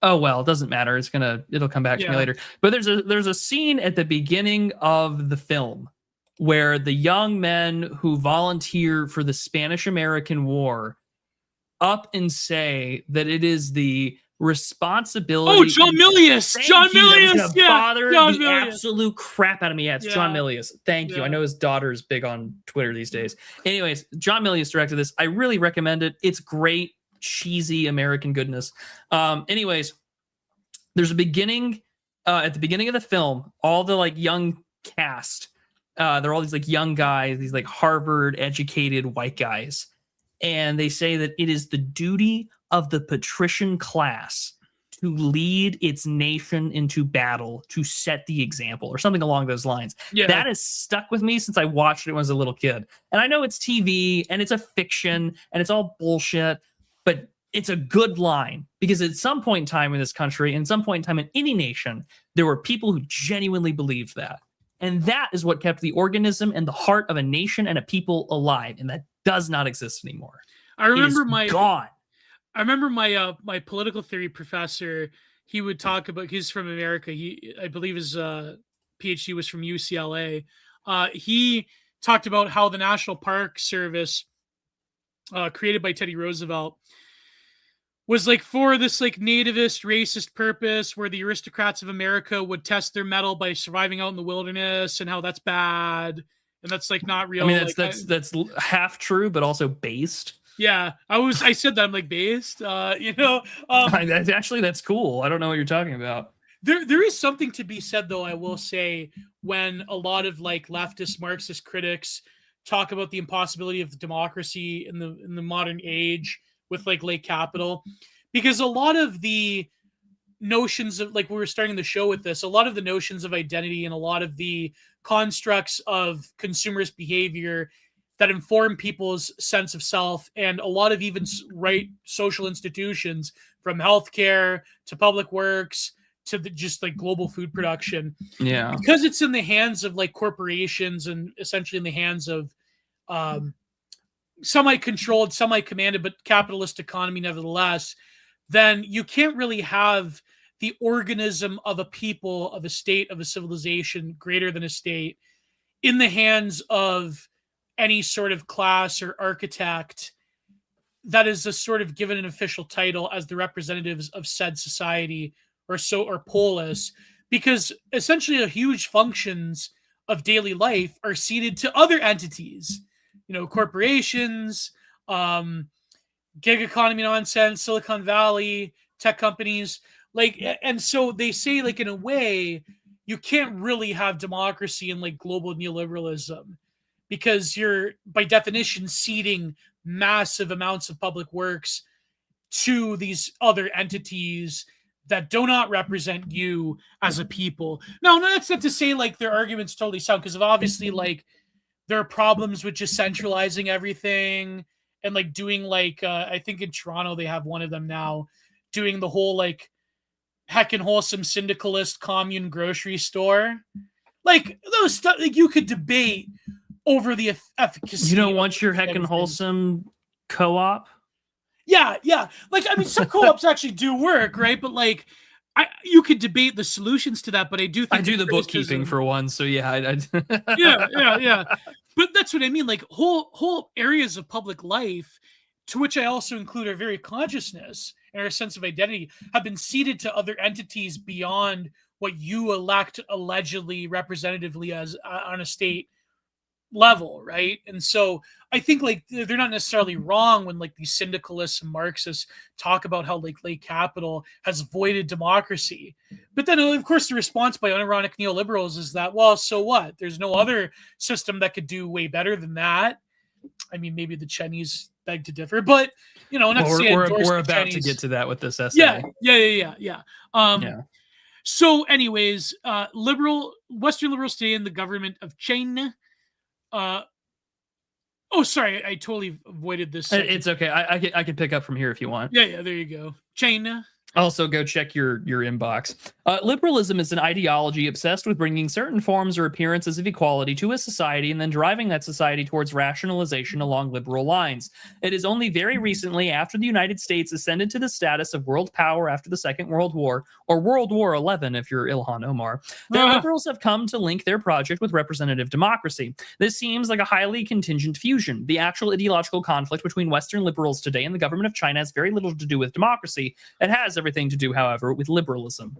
Oh well, it doesn't matter. It'll come back to me later. But there's a scene at the beginning of the film where the young men who volunteer for the Spanish-American War up and say that it is the responsibility. Oh, John Milius! John Milius! Bother the absolute crap out of me. Yeah, it's John Milius. Thank you. I know his daughter's big on Twitter these days. Anyways, John Milius directed this. I really recommend it. It's great, cheesy American goodness. Anyways, there's a beginning at the beginning of the film. All the like young cast. They're all these like young guys, these like Harvard educated white guys. And they say that it is the duty of the patrician class to lead its nation into battle, to set the example, or something along those lines. Yeah. That has stuck with me since I watched it when I was a little kid. And I know it's TV and it's a fiction and it's all bullshit, but it's a good line because at some point in time in this country, and some point in time in any nation, there were people who genuinely believed that. And that is what kept the organism and the heart of a nation and a people alive. And that does not exist anymore. I remember gone. I remember my political theory professor. He would talk about. He's from America. I believe his PhD was from UCLA. He talked about how the National Park Service, created by Teddy Roosevelt, was like for this like nativist racist purpose where the aristocrats of America would test their mettle by surviving out in the wilderness, and how that's bad and that's like not real. I mean, that's half true, but also based. Yeah, I said that I'm like based. Actually, that's cool. I don't know what you're talking about. There is something to be said, though, I will say, when a lot of like leftist Marxist critics talk about the impossibility of democracy in the modern age with like late capital, because a lot of the notions of, like we were starting the show with this, a lot of the notions of identity and a lot of the constructs of consumerist behavior that inform people's sense of self, and a lot of even right social institutions, from healthcare to public works to just like global food production. Yeah. Because it's in the hands of like corporations and essentially in the hands of semi-controlled, semi-commanded, but capitalist economy nevertheless, then you can't really have the organism of a people, of a state, of a civilization greater than a state in the hands of any sort of class or architect that is a sort of given an official title as the representatives of said society or polis, because essentially the huge functions of daily life are ceded to other entities, corporations, gig economy nonsense, Silicon Valley, tech companies, like, and so they say, like, in a way, you can't really have democracy in like global neoliberalism, because you're by definition ceding massive amounts of public works to these other entities that do not represent you as a people. No, that's not to say like their arguments totally sound, because obviously like there are problems with just centralizing everything and like doing like I think in Toronto they have one of them now, doing the whole like heckin' wholesome syndicalist commune grocery store. Like those stuff, like you could debate over the efficacy. You don't want your heckin' wholesome co-op? Yeah. Like, I mean, some co-ops actually do work, right? But like, you could debate the solutions to that. But I do think I do the bookkeeping for one, so yeah. yeah. But that's what I mean. Like whole areas of public life, to which I also include our very consciousness and our sense of identity, have been ceded to other entities beyond what you elect allegedly representatively as on a state level, right? And so I think like they're not necessarily wrong when like these syndicalists and Marxists talk about how like late capital has voided democracy. But then of course the response by unironic neoliberals is that, well, so what? There's no other system that could do way better than that. I mean, maybe the Chinese beg to differ, but not to say we're about to get to that with this essay. Yeah. So anyways, Western liberals stay in the government of China. Sorry, I totally avoided this section. It's okay. I can pick up from here if you want. Yeah, there you go. China. Also, go check your inbox. Liberalism is an ideology obsessed with bringing certain forms or appearances of equality to a society and then driving that society towards rationalization along liberal lines. It is only very recently, after the United States ascended to the status of world power after the Second World War, or World War XI if you're Ilhan Omar, that liberals have come to link their project with representative democracy. This seems like a highly contingent fusion. The actual ideological conflict between Western liberals today and the government of China has very little to do with democracy. It has everything to do, however, with liberalism.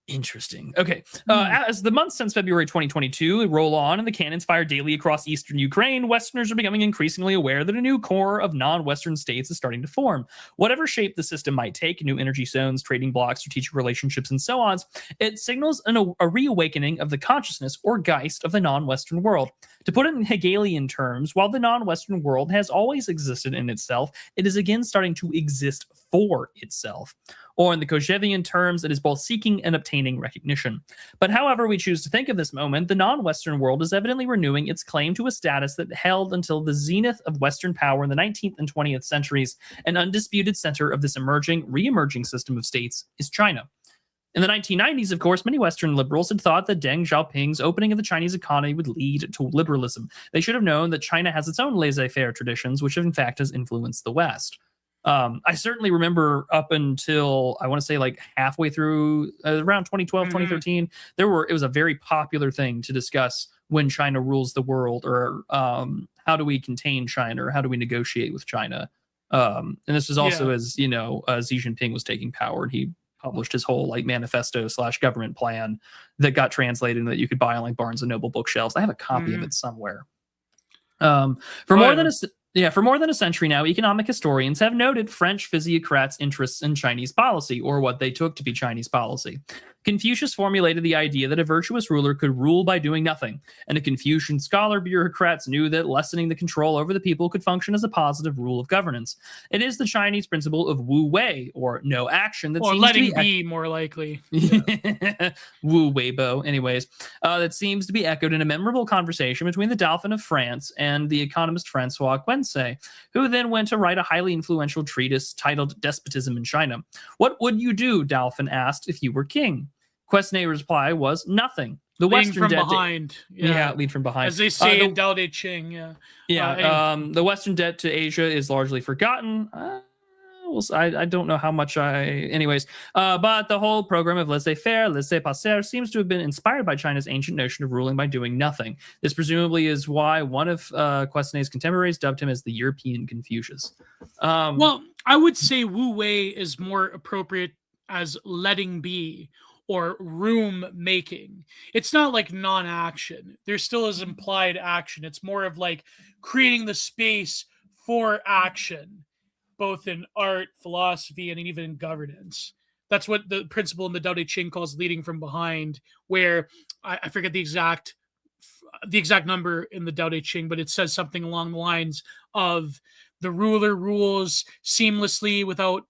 Interesting. Okay. As the months since February 2022 roll on and the cannons fire daily across eastern Ukraine, Westerners are becoming increasingly aware that a new core of non-Western states is starting to form. Whatever shape the system might take, new energy zones, trading blocks, strategic relationships, and so on, it signals a reawakening of the consciousness or Geist of the non-Western world. To put it in Hegelian terms, while the non-Western world has always existed in itself, it is again starting to exist for itself. Or in the Kojevian terms, it is both seeking and obtaining recognition. But however we choose to think of this moment, the non-Western world is evidently renewing its claim to a status that held until the zenith of Western power in the 19th and 20th centuries. An undisputed center of this re-emerging system of states is China. In the 1990s, of course, many Western liberals had thought that Deng Xiaoping's opening of the Chinese economy would lead to liberalism. They should have known that China has its own laissez-faire traditions, which in fact has influenced the West. I certainly remember up until I want to say like halfway through around 2012, 2013, it was a very popular thing to discuss when China rules the world, or how do we contain China, or how do we negotiate with China. And this was also as Xi Jinping was taking power, and he published his whole like manifesto / government plan that got translated and that you could buy on like Barnes and Noble bookshelves. I have a copy of it somewhere. For more than a century now, economic historians have noted French physiocrats' interests in Chinese policy, or what they took to be Chinese policy. Confucius formulated the idea that a virtuous ruler could rule by doing nothing, and a Confucian scholar bureaucrats knew that lessening the control over the people could function as a positive rule of governance. It is the Chinese principle of Wu Wei, or no action, that seems letting to be more likely. Wu Weibo, anyways, that seems to be echoed in a memorable conversation between the Dauphin of France and the economist Francois Quense, who then went to write a highly influential treatise titled Despotism in China. What would you do, Dauphin asked, if you were king? Quesnay's reply was nothing. The leading Western from behind. Lead from behind. As they say in Dao De Ching. The Western debt to Asia is largely forgotten. I don't know how much anyways. But the whole program of laissez-faire, laissez-passer seems to have been inspired by China's ancient notion of ruling by doing nothing. This presumably is why one of Quesnay's contemporaries dubbed him as the European Confucius. Well, I would say Wu Wei is more appropriate as letting be, or room making. It's not like non-action. There still is implied action. It's more of like creating the space for action, both in art, philosophy, and even in governance. That's what the principle in the Tao Te Ching calls leading from behind, where I forget the exact number in the Tao Te Ching, but it says something along the lines of the ruler rules seamlessly without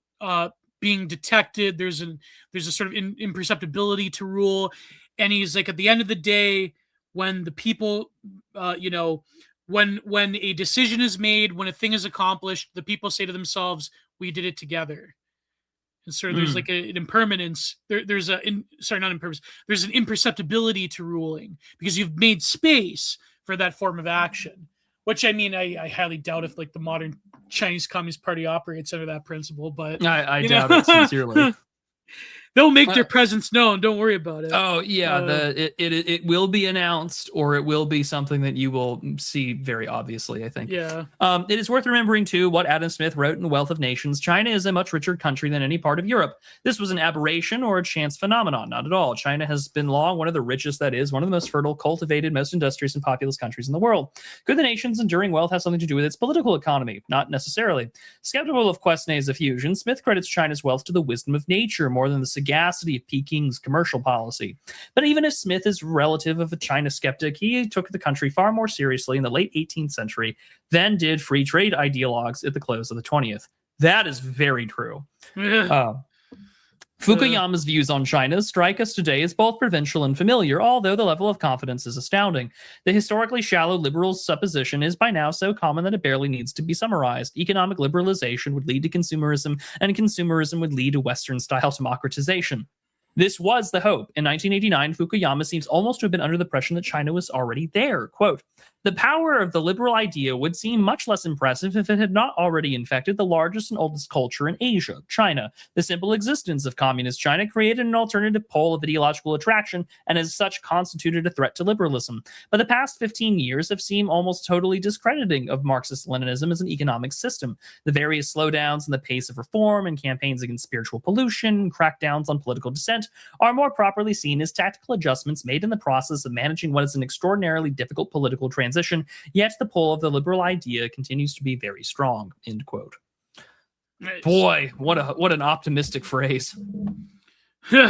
being detected. There's a sort of imperceptibility to rule, and he's like, at the end of the day, when the people, when a decision is made, when a thing is accomplished, the people say to themselves, "We did it together." And sort of there's like an impermanence. There's an imperceptibility to ruling because you've made space for that form of action. Which, I mean, I highly doubt if like the modern Chinese Communist Party operates under that principle, but I doubt it sincerely. They'll make their presence known. Don't worry about it. Oh yeah, it will be announced, or it will be something that you will see very obviously, I think. Yeah. It is worth remembering too what Adam Smith wrote in Wealth of Nations. China is a much richer country than any part of Europe. This was an aberration or a chance phenomenon? Not at all. China has been long one of the richest, that is, one of the most fertile, cultivated, most industrious and populous countries in the world. Could the nation's enduring wealth have something to do with its political economy? Not necessarily. Skeptical of Quesnay's effusion, Smith credits China's wealth to the wisdom of nature more than the sagacity of Peking's commercial policy. But even if Smith is relative of a China skeptic, he took the country far more seriously in the late 18th century than did free trade ideologues at the close of the 20th. That is very true. Fukuyama's views on China strike us today as both provincial and familiar, although the level of confidence is astounding. The historically shallow liberal supposition is by now so common that it barely needs to be summarized. Economic liberalization would lead to consumerism, and consumerism would lead to Western-style democratization. This was the hope. In 1989, Fukuyama seems almost to have been under the impression that China was already there. Quote, "The power of the liberal idea would seem much less impressive if it had not already infected the largest and oldest culture in Asia, China. The simple existence of communist China created an alternative pole of ideological attraction and as such constituted a threat to liberalism. But the past 15 years have seemed almost totally discrediting of Marxist-Leninism as an economic system. The various slowdowns in the pace of reform and campaigns against spiritual pollution and crackdowns on political dissent are more properly seen as tactical adjustments made in the process of managing what is an extraordinarily difficult political transition, yet the pull of the liberal idea continues to be very strong." End quote. Nice. Boy, what an optimistic phrase. We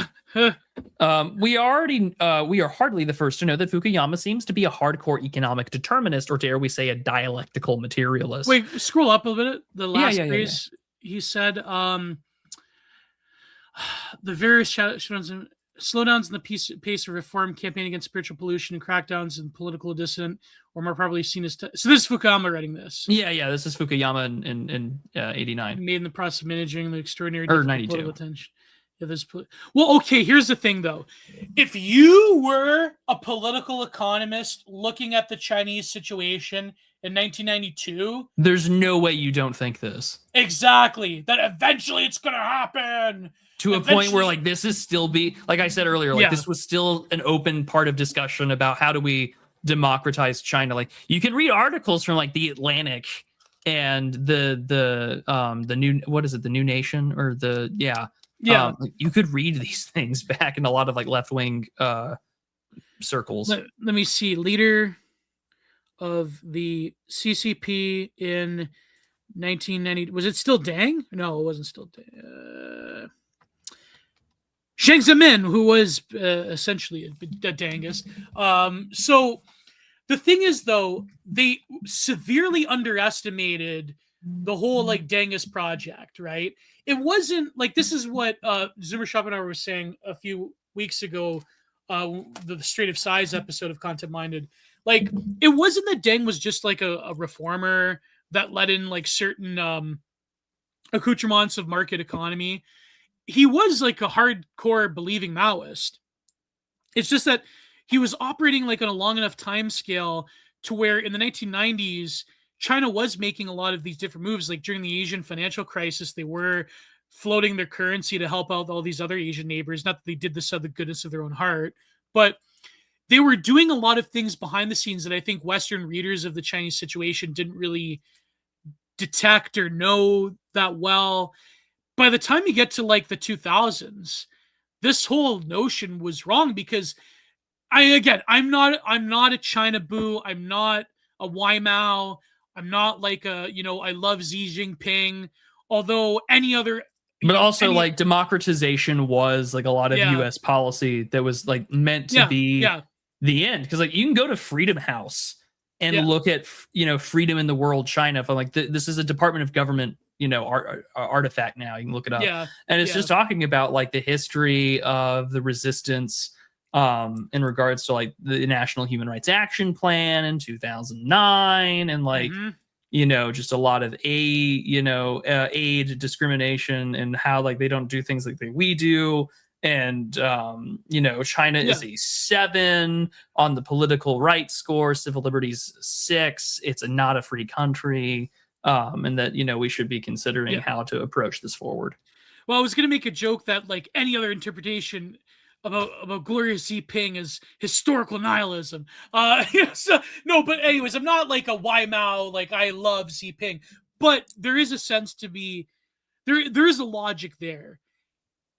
are hardly the first to know that Fukuyama seems to be a hardcore economic determinist, or dare we say a dialectical materialist. Wait, scroll up a little bit. The last phrase he said, the various slowdowns in the pace of reform, campaign against spiritual pollution, and crackdowns in political dissident, or more probably seen as... so this is Fukuyama writing this. Yeah, this is Fukuyama in 89. Made in the process of managing the extraordinary or 92. Political attention. Yeah, well, okay, here's the thing though. If you were a political economist looking at the Chinese situation in 1992, there's no way you don't think this. Exactly. That eventually it's going to happen. To a point where like this is still like I said earlier, like this was still an open part of discussion about how do we democratize China. Like you can read articles from like the Atlantic and the new, what is it, the New Nation or like, you could read these things back in a lot of like left-wing circles. Let me see. Leader of the CCP in 1990. Was it still Deng? No, it wasn't still Deng. Jiang Zemin, who was essentially a Dengist. So the thing is, though, they severely underestimated the whole like Dengist project, right? It wasn't like, this is what Zoomer Schopenhauer was saying a few weeks ago, the Strait of Size episode of Content Minded. Like, it wasn't that Deng was just like a reformer that let in like certain accoutrements of market economy. He was like a hardcore believing Maoist. It's just that he was operating like on a long enough time scale to where in the 1990s, China was making a lot of these different moves. Like during the Asian financial crisis, they were floating their currency to help out all these other Asian neighbors. Not that they did this out of the goodness of their own heart, but they were doing a lot of things behind the scenes that I think Western readers of the Chinese situation didn't really detect or know that well. By the time you get to like the 2000s, this whole notion was wrong because I'm not a China boo. I'm not a Weimao. I'm not like I love Xi Jinping. Although but also like democratization was like a lot of U.S. policy that was like meant to be the end. Because like you can go to Freedom House and look at freedom in the world China. From like this is a Department of Government artifact now. You can look it up. And it's just talking about like the history of the resistance in regards to like the National Human Rights Action Plan in 2009 and like just a lot of aid discrimination and how like they don't do things like we do. And China is a 7 on the political rights score, civil liberties 6. It's not a free country. And that we should be considering how to approach this forward. Well, I was going to make a joke that like any other interpretation about Gloria Xi Ping is historical nihilism. No, but anyways, I'm not like a Weimao, like I love Xi Ping, but there is a sense to be there is a logic there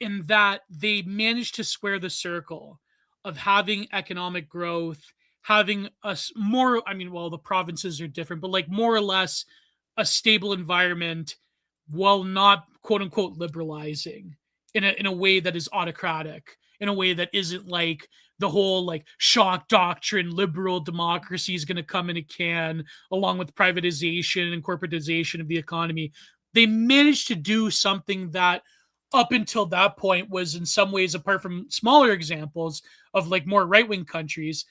in that they managed to square the circle of having economic growth, having us more. I mean, well, the provinces are different, but like more or less a stable environment while not quote unquote liberalizing in a way that is autocratic, in a way that isn't like the whole like shock doctrine, liberal democracy is going to come in a can along with privatization and corporatization of the economy. They managed to do something that up until that point was in some ways, apart from smaller examples of like more right-wing countries,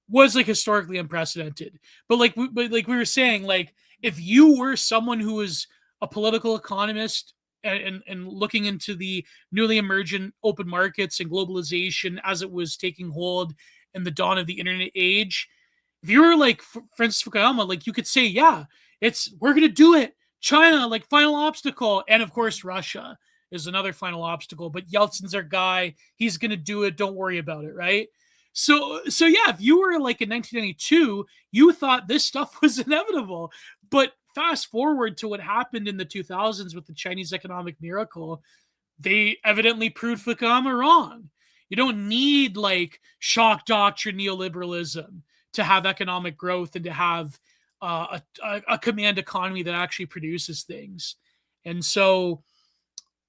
was like historically unprecedented. But like we were saying, like if you were someone who was a political economist and looking into the newly emergent open markets and globalization as it was taking hold in the dawn of the internet age, if you were like Francis Fukuyama, like you could say, we're going to do it. China, like final obstacle. And of course, Russia is another final obstacle, but Yeltsin's our guy. He's going to do it. Don't worry about it. Right. So if you were like in 1992, you thought this stuff was inevitable, but fast forward to what happened in the 2000s with the Chinese economic miracle, they evidently proved Fukuyama wrong. You don't need like shock doctrine neoliberalism to have economic growth and to have a command economy that actually produces things. And so,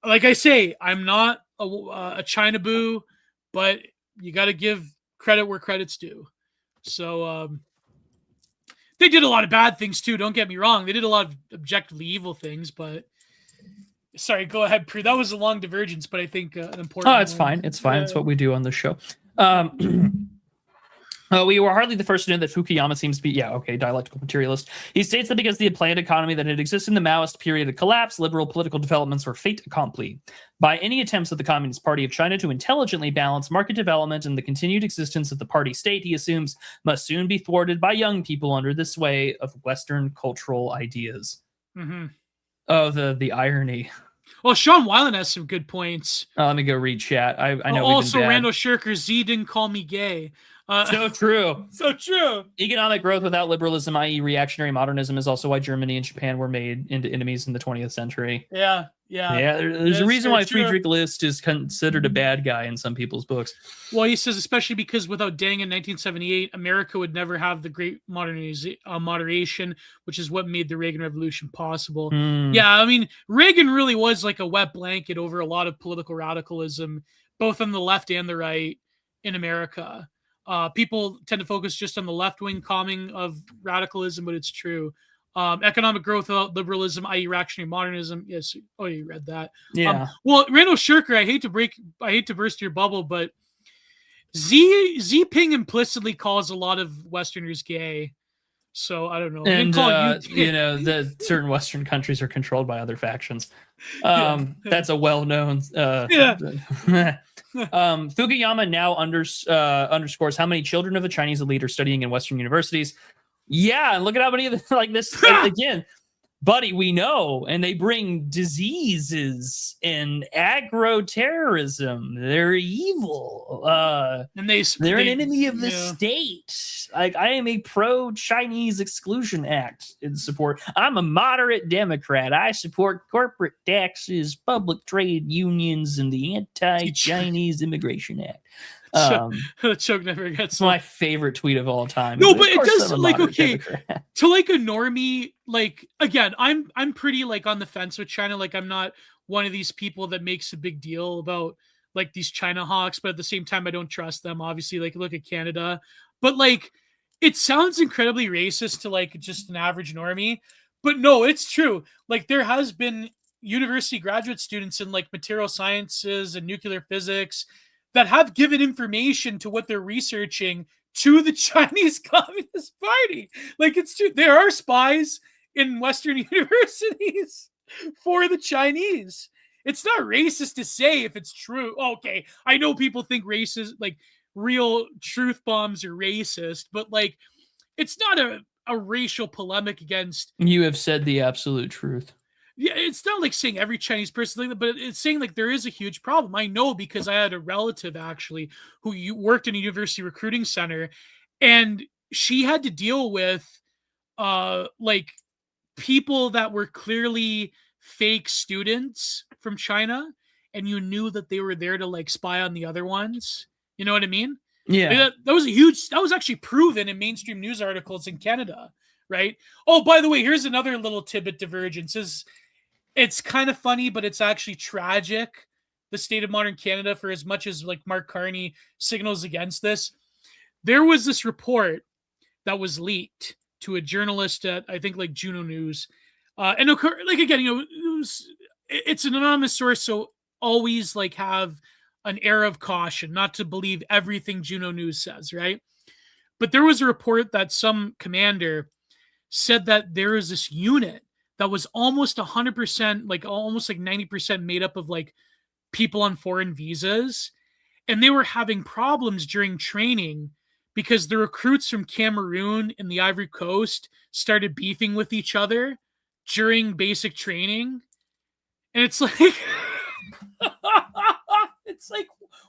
like I say, I'm not a China boo, but you got to give credit where credit's due. So they did a lot of bad things too. Don't get me wrong. They did a lot of objectively evil things, but sorry, go ahead, Pre. That was a long divergence, but I think an important. Oh, it's fine. It's fine. It's what we do on the show. We were hardly the first to know that Fukuyama seems to be, dialectical materialist. He states that because the planned economy that had existed in the Maoist period had collapsed, liberal political developments were fait accompli. By any attempts of the Communist Party of China to intelligently balance market development and the continued existence of the party state, he assumes, must soon be thwarted by young people under the sway of Western cultural ideas. Mm-hmm. Oh, the irony. Well, Sean Weiland has some good points. Let me go read chat. I know. Also, Randall Shirker, Z didn't call me gay. So true. So true. Economic growth without liberalism, i.e. reactionary modernism, is also why Germany and Japan were made into enemies in the 20th century. Yeah. There's a reason why Friedrich List is considered a bad guy in some people's books. Well, he says especially because without Deng in 1978, America would never have the great moderation, which is what made the Reagan Revolution possible. Yeah, I mean, Reagan really was like a wet blanket over a lot of political radicalism, both on the left and the right in America. People tend to focus just on the left-wing calming of radicalism, but it's true. Economic growth without liberalism, i.e. reactionary modernism. Yes. Oh, you read that. Yeah. Well, Randall Shirker, I hate to burst your bubble, but Xi Ping implicitly calls a lot of Westerners gay. So I don't know. And the certain Western countries are controlled by other factions. That's a well-known. Fukuyama now underscores how many children of the Chinese elite are studying in Western universities. Yeah, and look at how many of them like this. Again, buddy, we know, and they bring diseases and agro-terrorism. They're evil. And they're an enemy of the state. Like, I am a pro-Chinese Exclusion Act in support. I'm a moderate Democrat. I support corporate taxes, public trade unions, and the Anti-Chinese Immigration Act. Choke never gets. It's my favorite tweet of all time. No, but it does like okay to like a normie. Like again, I'm pretty like on the fence with China. Like I'm not one of these people that makes a big deal about like these China hawks, but at the same time, I don't trust them. Obviously, like look at Canada, but like it sounds incredibly racist to like just an average normie. But no, it's true. Like there has been university graduate students in like material sciences and nuclear physics that have given information to what they're researching to the Chinese Communist Party. Like it's true. There are spies in Western universities for the Chinese. It's not racist to say if it's true. Okay, I know people think racist, like real truth bombs are racist, but like it's not a racial polemic against. You have said the absolute truth. Yeah, it's not like saying every Chinese person, but it's saying like there is a huge problem. I know because I had a relative actually who worked in a university recruiting center, and she had to deal with like people that were clearly fake students from China, and you knew that they were there to like spy on the other ones. You know what I mean? Yeah, that was actually proven in mainstream news articles in Canada, right? Oh, by the way, here's another little tidbit divergence. It's kind of funny, but it's actually tragic. The state of modern Canada, for as much as like Mark Carney signals against this, there was this report that was leaked to a journalist at I think like Juno News, and like again, it's an anonymous source, so always like have an air of caution, not to believe everything Juno News says, right? But there was a report that some commander said that there is this unit that was almost 100%, like almost like 90% made up of like people on foreign visas. And they were having problems during training because the recruits from Cameroon and the Ivory Coast started beefing with each other during basic training. And it's like, it's like,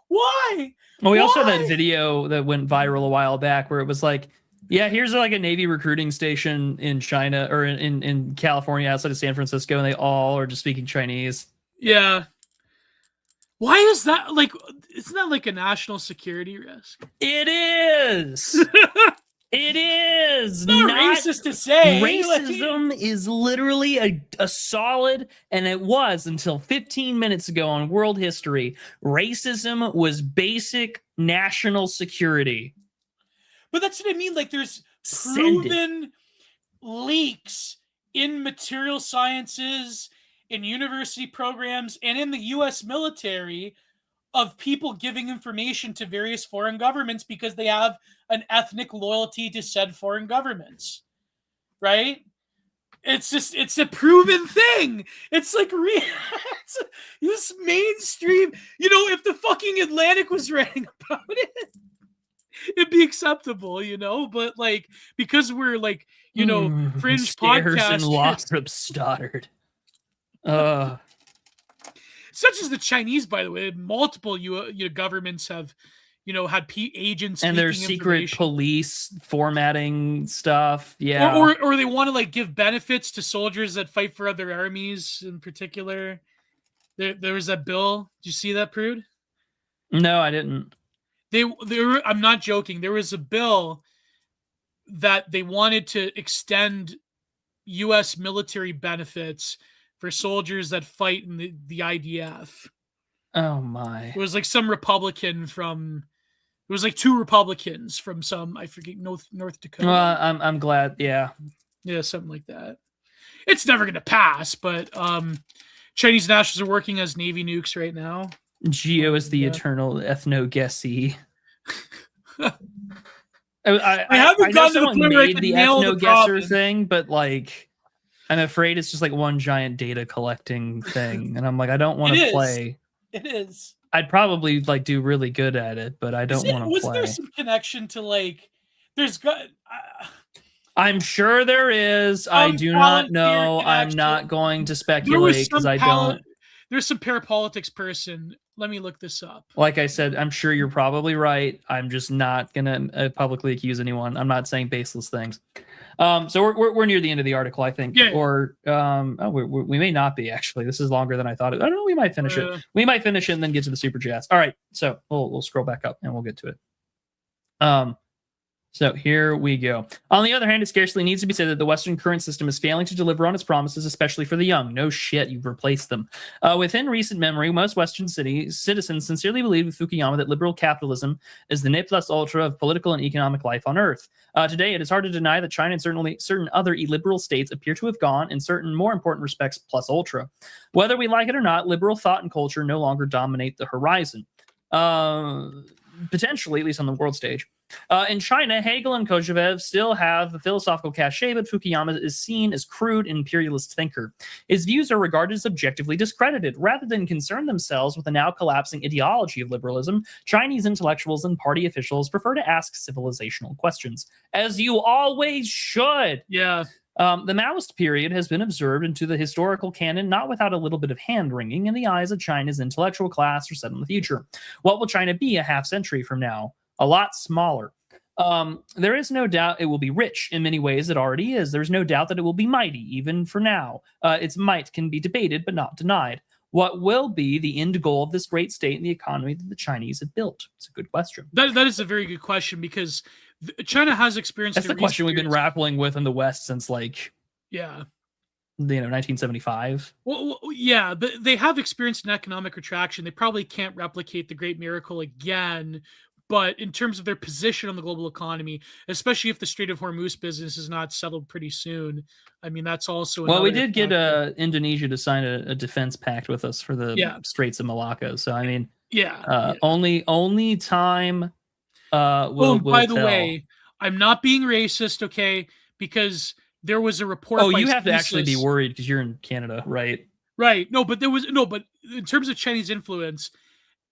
why? Well, we also had that video that went viral a while back where it was like, yeah, here's like a Navy recruiting station in China or in California outside of San Francisco, and they all are just speaking Chinese. Yeah. Why is that? Like, isn't that like a national security risk? It is. It is. It's not racist to say. Racism is literally a solid, and it was until 15 minutes ago on world history. Racism was basic national security. But that's what I mean. Like, there's proven leaks in material sciences, in university programs, and in the U.S. military of people giving information to various foreign governments because they have an ethnic loyalty to said foreign governments, right? It's a proven thing. It's like it's this mainstream. If the fucking Atlantic was writing about it, it'd be acceptable, But like, because we're like, fringe Stairs and podcasters, Lothrop Stoddard. Such as the Chinese, by the way, multiple governments have, had agents and their secret police formatting stuff, yeah, or they want to like give benefits to soldiers that fight for other armies. In particular, there was that bill. Did you see that, Prude? No, I didn't. I'm not joking. There was a bill that they wanted to extend U.S. military benefits for soldiers that fight in the IDF. Oh my! It was like some Republican from. It was like 2 Republicans from some, I forget, North Dakota. Well, I'm glad, yeah, something like that. It's never gonna pass, but Chinese nationals are working as Navy nukes right now. Geo is the eternal ethno-guessy. I haven't gotten to the point where I can nail the ethno-guesser thing, but like, I'm afraid it's just like one giant data collecting thing, and I'm like, I don't want to play. It is. I'd probably like do really good at it, but I don't want to play. Was there some connection to like? There's got. I'm sure there is. I do not know. I'm not going to speculate because I don't. There's some parapolitics person. Let me look this up. Like I said, I'm sure you're probably right. I'm just not gonna publicly accuse anyone. I'm not saying baseless things. So we're near the end of the article, I think. Yeah. Or we may not be actually. This is longer than I thought. I don't know. We might finish it. We might finish it and then get to the super chats. All right. So we'll scroll back up and we'll get to it. So here we go. On the other hand, it scarcely needs to be said that the Western current system is failing to deliver on its promises, especially for the young. No shit, you've replaced them. Within recent memory, most Western citizens sincerely believed with Fukuyama that liberal capitalism is the ne plus ultra of political and economic life on Earth. Today, it is hard to deny that China and certain other illiberal states appear to have gone, in certain more important respects, plus ultra. Whether we like it or not, liberal thought and culture no longer dominate the horizon. Potentially, at least on the world stage. In China, Hegel and Kojève still have a philosophical cachet, but Fukuyama is seen as crude imperialist thinker. His views are regarded as objectively discredited. Rather than concern themselves with the now collapsing ideology of liberalism, Chinese intellectuals and party officials prefer to ask civilizational questions, as you always should. Yeah. The Maoist period has been observed into the historical canon, not without a little bit of hand-wringing in the eyes of China's intellectual class or set on the future. What will China be a half century from now? A lot smaller. There is no doubt it will be rich. In many ways, it already is. There's no doubt that it will be mighty, even for now. Its might can be debated, but not denied. What will be the end goal of this great state and the economy that the Chinese have built? It's a good question. That is a very good question, because China has experienced. That's the question we've been grappling with in the West since, like, 1975. Well, yeah, but they have experienced an economic retraction. They probably can't replicate the Great Miracle again. But in terms of their position on the global economy, especially if the Strait of Hormuz business is not settled pretty soon, I mean, that's also... Well, we did get Indonesia to sign a defense pact with us for the Straits of Malacca. So, I mean, only time will by tell. the way, I'm not being racist, okay? Because there was a report... Oh, you have to actually be worried because you're in Canada, right? Right. But in terms of Chinese influence...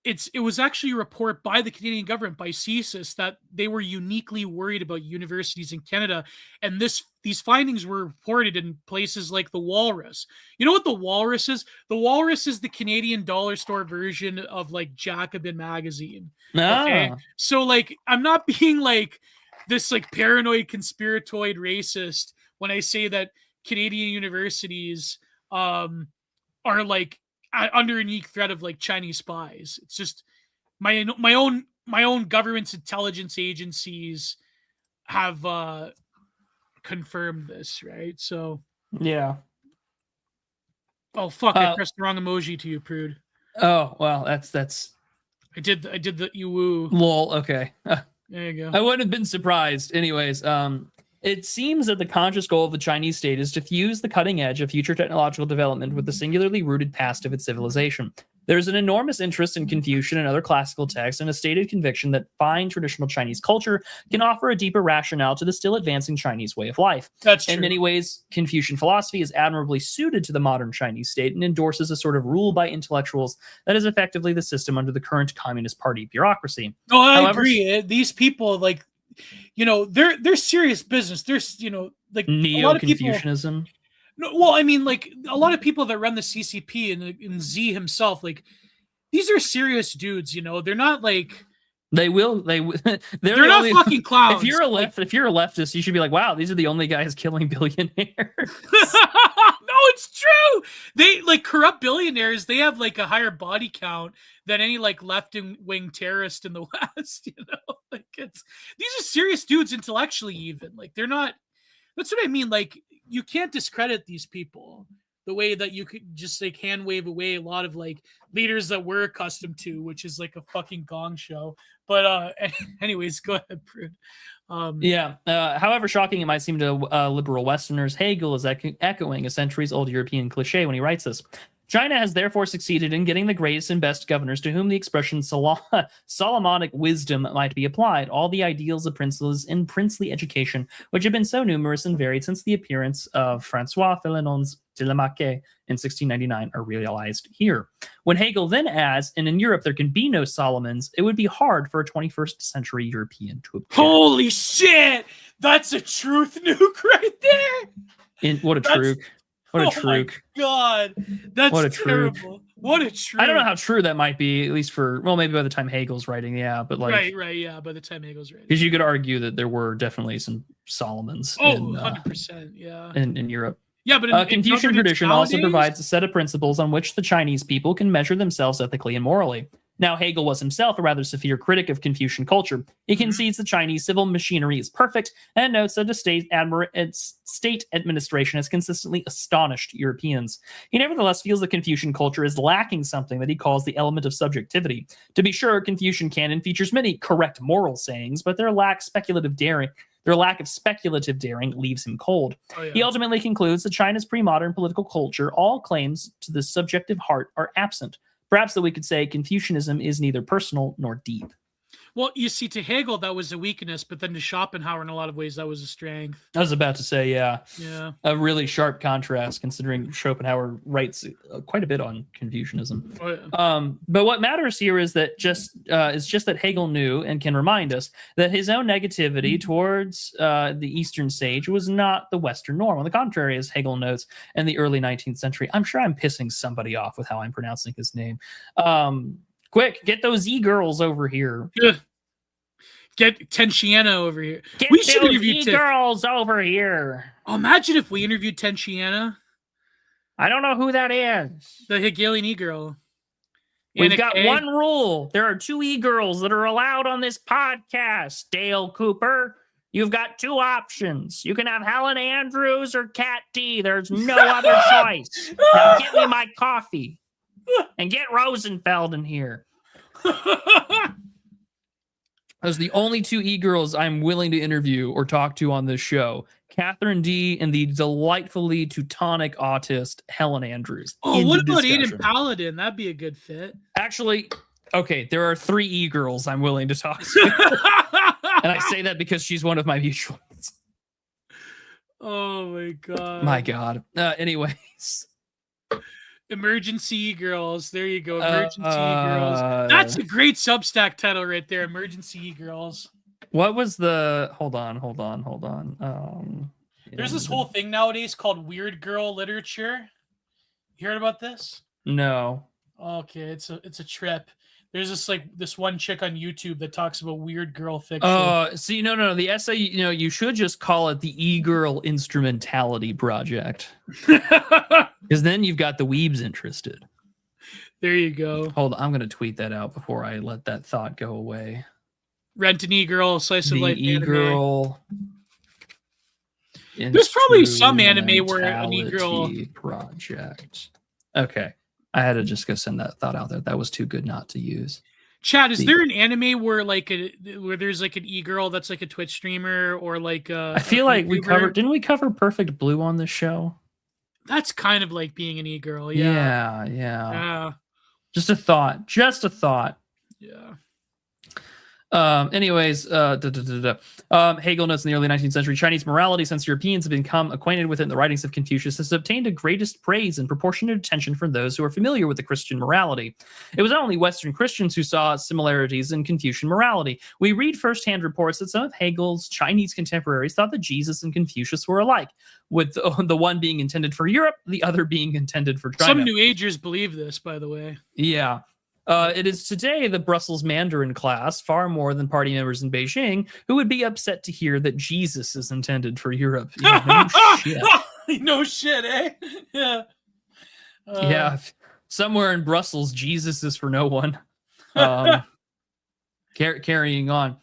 It was actually a report by the Canadian government, by CSIS, that they were uniquely worried about universities in Canada. And these findings were reported in places like the Walrus. You know what the Walrus is? The Walrus is the Canadian dollar store version of like Jacobin magazine. Okay? So like, I'm not being like this like paranoid conspiratoid racist when I say that Canadian universities are like under a unique threat of like Chinese spies. It's just my own government's intelligence agencies have confirmed this, right? So yeah. Oh fuck! I pressed the wrong emoji to you, Prude. Oh well, that's. I did the you woo. Lol. Okay. There you go. I wouldn't have been surprised. Anyways, it seems that the conscious goal of the Chinese state is to fuse the cutting edge of future technological development with the singularly rooted past of its civilization. There's an enormous interest in Confucian and other classical texts and a stated conviction that fine traditional Chinese culture can offer a deeper rationale to the still advancing Chinese way of life. That's true. In many ways, Confucian philosophy is admirably suited to the modern Chinese state and endorses a sort of rule by intellectuals that is effectively the system under the current Communist Party bureaucracy. Oh, I agree. These people, like, they're serious business. There's, like Neo-Confucianism. No, well, I mean, like a lot of people that run the CCP and Z himself, like these are serious dudes. They're not like they're not fucking clowns. If you're a leftist, you should be like, wow, these are the only guys killing billionaires. No, it's true. They like corrupt billionaires. They have like a higher body count than any like left-wing terrorist in the West. Like these are serious dudes intellectually. Even like they're not. That's what I mean. Like, you can't discredit these people the way that you could just like hand wave away a lot of like leaders that we're accustomed to, which is like a fucking gong show. But anyways, go ahead, Prude. However shocking it might seem to liberal Westerners, Hegel is echoing a centuries-old European cliche when he writes this. China has therefore succeeded in getting the greatest and best governors to whom the expression Solomonic wisdom might be applied. All the ideals of princes in princely education, which have been so numerous and varied since the appearance of Francois Philémon's Télémaque in 1699, are realized here. When Hegel then adds, and in Europe there can be no Solomons, it would be hard for a 21st century European to object. Holy shit! That's a truth nuke right there! What a truth. What a truth. My God. That's terrible. What a truth. I don't know how true that might be, at least maybe by the time Hegel's writing, but like... Right, yeah, by the time Hegel's writing. Because you could argue that there were definitely some Solomons 100%, yeah. In Europe. Yeah, but Confucian tradition also provides a set of principles on which the Chinese people can measure themselves ethically and morally. Now, Hegel was himself a rather severe critic of Confucian culture. He concedes the Chinese civil machinery is perfect and notes that its state administration has consistently astonished Europeans. He nevertheless feels that Confucian culture is lacking something that he calls the element of subjectivity. To be sure, Confucian canon features many correct moral sayings, but their lack of speculative daring leaves him cold. Oh, yeah. He ultimately concludes that China's pre-modern political culture, all claims to the subjective heart, are absent. Perhaps that we could say Confucianism is neither personal nor deep. Well, you see, to Hegel, that was a weakness, but then to Schopenhauer, in a lot of ways, that was a strength. I was about to say, yeah. A really sharp contrast, considering Schopenhauer writes quite a bit on Confucianism. Oh, yeah. But what matters here is that that Hegel knew and can remind us that his own negativity towards the Eastern sage was not the Western norm. On the contrary, as Hegel notes in the early 19th century, I'm sure I'm pissing somebody off with how I'm pronouncing his name. Quick, get those e-girls over here. Get Tenchiana over here. We should interview e-girls over here. Oh, imagine if we interviewed Tenchiana. I don't know who that is. The Hegelian e-girl. We've got one rule. There are 2 e-girls that are allowed on this podcast, Dale Cooper. You've got 2 options. You can have Helen Andrews or Kat D. There's no other choice. Now get me my coffee. And get Rosenfeld in here. Those are the only 2 e-girls I'm willing to interview or talk to on this show. Catherine D. and the delightfully Teutonic autist Helen Andrews. Oh, what about Aiden Paladin? That'd be a good fit. Actually, okay, there are 3 e-girls I'm willing to talk to. And I say that because she's one of my mutuals. Oh, my God. My God. Anyways. Emergency Girls. There you go. Emergency Girls. That's a great Substack title right there. Emergency Girls. What was the... Hold on. There's this whole thing nowadays called weird girl literature. You heard about this? No. Okay, it's a trip. There's this one chick on YouTube that talks about weird girl fiction. See, no. The essay, you should just call it the e-girl instrumentality project. Because then you've got the weebs interested. There you go. Hold on, I'm going to tweet that out before I let that thought go away. Rent an e-girl, slice of life e-girl anime. There's probably some anime where an e-girl project. Okay. I had to just go send that thought out there. That was too good not to use. Chad, is there an anime where there's like an e-girl that's like a Twitch streamer or like I feel like didn't we cover Perfect Blue on this show? That's kind of like being an e-girl, yeah. Just a thought. Just a thought. Yeah. Anyways, Hegel notes in the early 19th century, Chinese morality, since Europeans have become acquainted with it in the writings of Confucius, has obtained the greatest praise and proportionate attention from those who are familiar with the Christian morality. It was not only Western Christians who saw similarities in Confucian morality. We read firsthand reports that some of Hegel's Chinese contemporaries thought that Jesus and Confucius were alike, with the one being intended for Europe, the other being intended for China. Some New Agers believe this, by the way. Yeah. It is today the Brussels Mandarin class, far more than party members in Beijing, who would be upset to hear that Jesus is intended for Europe. Yeah, no shit. No shit, eh? Yeah. Yeah. Somewhere in Brussels, Jesus is for no one. Carrying on.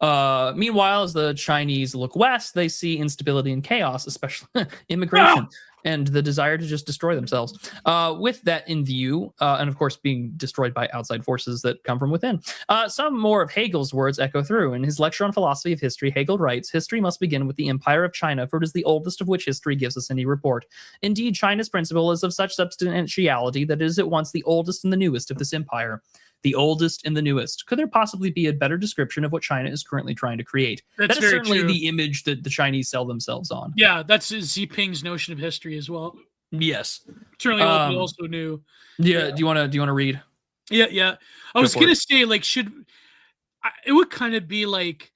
Meanwhile, as the Chinese look west, they see instability and chaos, especially immigration. And the desire to just destroy themselves. With that in view, and of course being destroyed by outside forces that come from within. Some more of Hegel's words echo through. In his lecture on philosophy of history, Hegel writes, history must begin with the empire of China, for it is the oldest of which history gives us any report. Indeed, China's principle is of such substantiality that it is at once the oldest and the newest of this empire. The oldest and the newest. Could there possibly be a better description of what China is currently trying to create? That is certainly the image that the Chinese sell themselves on. Yeah, that's Xi Jinping's notion of history as well. Yes, certainly old, but also new. Yeah. Do you want to read? Yeah. I was gonna say, like, it would kind of be like,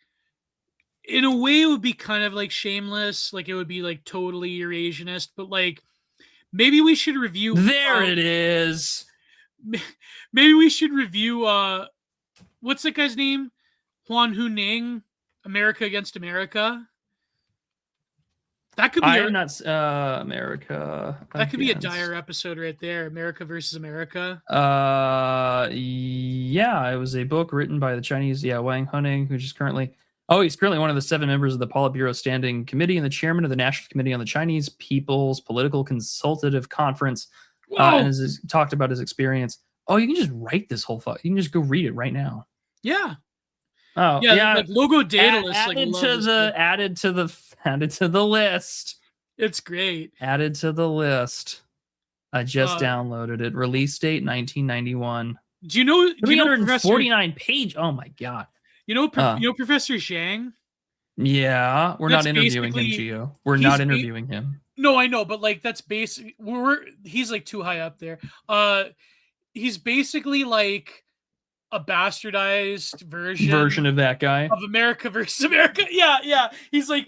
in a way, it would be kind of like Shameless. Like, it would be like totally Eurasianist, but like maybe we should review. There it is. Maybe we should review what's that guy's name? Huan Huning, America Against America. That could be America. That could be a dire episode right there. America versus America. Yeah, it was a book written by the Chinese, Wang Huning, who's just currently he's currently one of the 7 members of the Politburo Standing Committee and the chairman of the National Committee on the Chinese People's Political Consultative Conference. And has talked about his experience. Oh, you can just write this whole You can just go read it right now. Yeah. Oh, yeah. Like Logo Daedalus added to the list. It's great. Added to the list. I just downloaded it. Release date 1991. Do you know 349 page? Oh my god. You know Professor Zhang? Yeah, we're not interviewing him, Gio. We're not interviewing him. No, I know, but like that's basic. He's like too high up there. He's basically like a bastardized version of that guy of America versus America. Yeah. He's like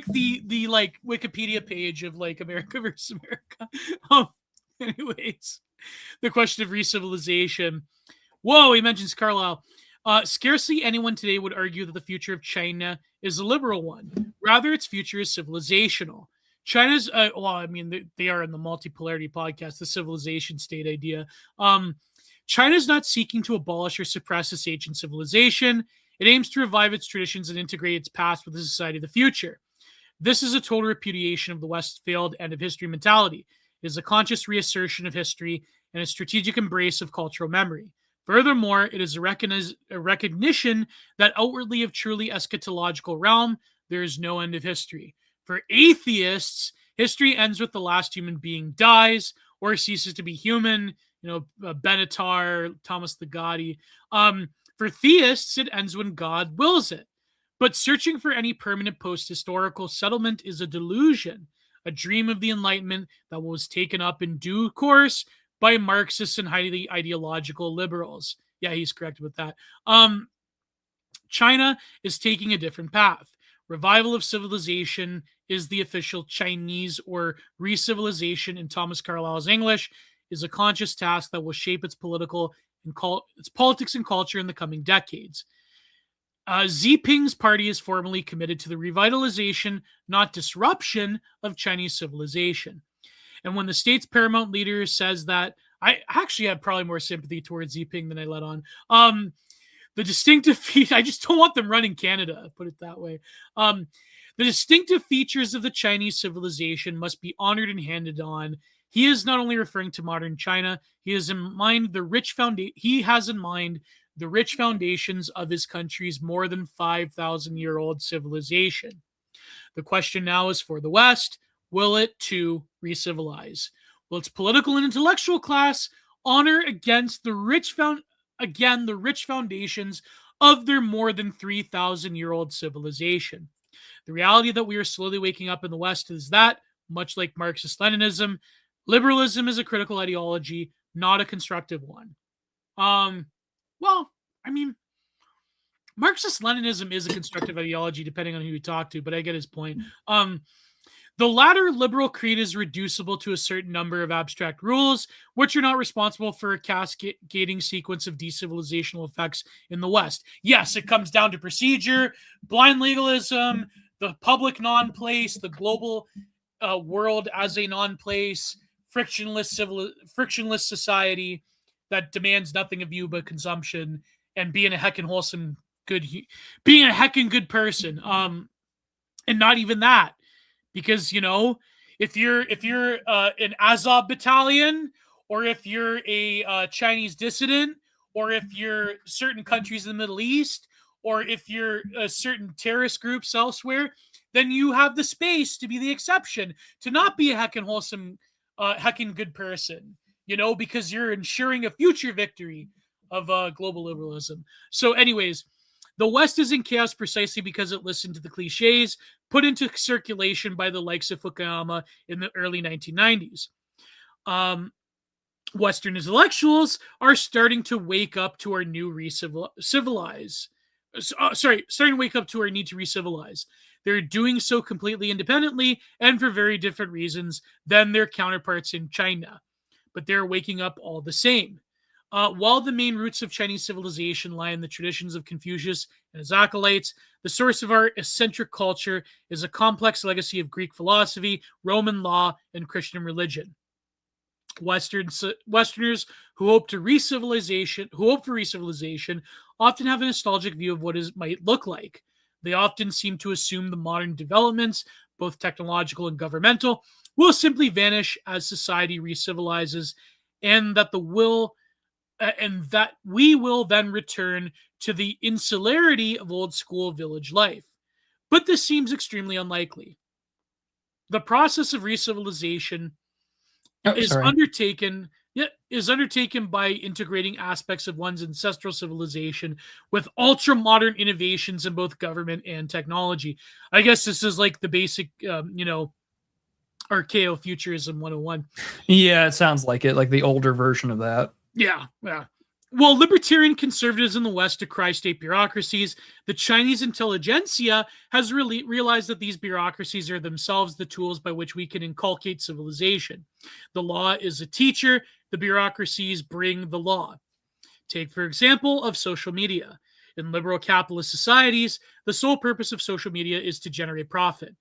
the like Wikipedia page of like America versus America. Anyways, the question of re-civilization. Whoa, he mentions Carlyle. Scarcely anyone today would argue that the future of China is a liberal one. Rather, its future is civilizational. China's, they are in the multipolarity podcast, the civilization state idea. China's not seeking to abolish or suppress its ancient civilization. It aims to revive its traditions and integrate its past with the society of the future. This is a total repudiation of the West's failed end of history mentality. It is a conscious reassertion of history and a strategic embrace of cultural memory. Furthermore, it is a recognition that outwardly of truly eschatological realm, there is no end of history. For atheists, history ends with the last human being dies or ceases to be human. Benatar, Thomas Ligotti. For theists, it ends when God wills it. But searching for any permanent post-historical settlement is a delusion, a dream of the Enlightenment that was taken up in due course by Marxists and highly ideological liberals. Yeah, he's correct with that. China is taking a different path. Revival of civilization is the official Chinese, or re-civilization in Thomas Carlyle's English, is a conscious task that will shape its its politics and culture in the coming decades. Xi Jinping's party is formally committed to the revitalization, not disruption, of Chinese civilization. And when the state's paramount leader says that, I actually have probably more sympathy towards Xi Jinping than I let on. The distinctive I just don't want them running Canada, put it that way. The distinctive features of the Chinese civilization must be honored and handed on. He is not only referring to modern China, he has in mind the rich foundations of his country's more than 5,000-year-old civilization. The question now is for the West, will it too re-civilize? Will its political and intellectual class honor against the rich foundations of their more than 3,000-year-old civilization. The reality that we are slowly waking up in the West is that, much like Marxist-Leninism, liberalism is a critical ideology, not a constructive one. Well, I mean, Marxist-Leninism is a constructive ideology, depending on who you talk to, but I get his point. The latter liberal creed is reducible to a certain number of abstract rules, which are not responsible for a cascading sequence of decivilizational effects in the West. Yes, it comes down to procedure, blind legalism, the public non-place, the global world as a non-place, frictionless society that demands nothing of you but consumption and being a heckin' wholesome being a heckin' good person. And not even that. Because, you know, if you're an Azov battalion, or if you're a Chinese dissident, or if you're certain countries in the Middle East, or if you're certain terrorist groups elsewhere, then you have the space to be the exception, to not be a heckin' wholesome, heckin' good person, you know, because you're ensuring a future victory of global liberalism. So anyways, the West is in chaos precisely because it listened to the cliches put into circulation by the likes of Fukuyama in the early 1990s. Western intellectuals are starting to wake up to our new starting to wake up to our need to re-civilize. They're doing so completely independently and for very different reasons than their counterparts in China. But they're waking up all the same. While the main roots of Chinese civilization lie in the traditions of Confucius and his acolytes, the source of our eccentric culture is a complex legacy of Greek philosophy, Roman law, and Christian religion. Westerners who hope for re-civilization, often have a nostalgic view of what it might look like. They often seem to assume the modern developments, both technological and governmental, will simply vanish as society re-civilizes, and that we will then return to the insularity of old school village life. But this seems extremely unlikely. The process of re-civilization is undertaken by integrating aspects of one's ancestral civilization with ultra-modern innovations in both government and technology. I guess this is like the basic, archaeofuturism 101. Yeah, it sounds like it, like the older version of that. Yeah. While libertarian conservatives in the West decry state bureaucracies, the Chinese intelligentsia has realized that these bureaucracies are themselves the tools by which we can inculcate civilization. The law is a teacher. The bureaucracies bring the law. Take, for example, of social media. In liberal capitalist societies, the sole purpose of social media is to generate profit.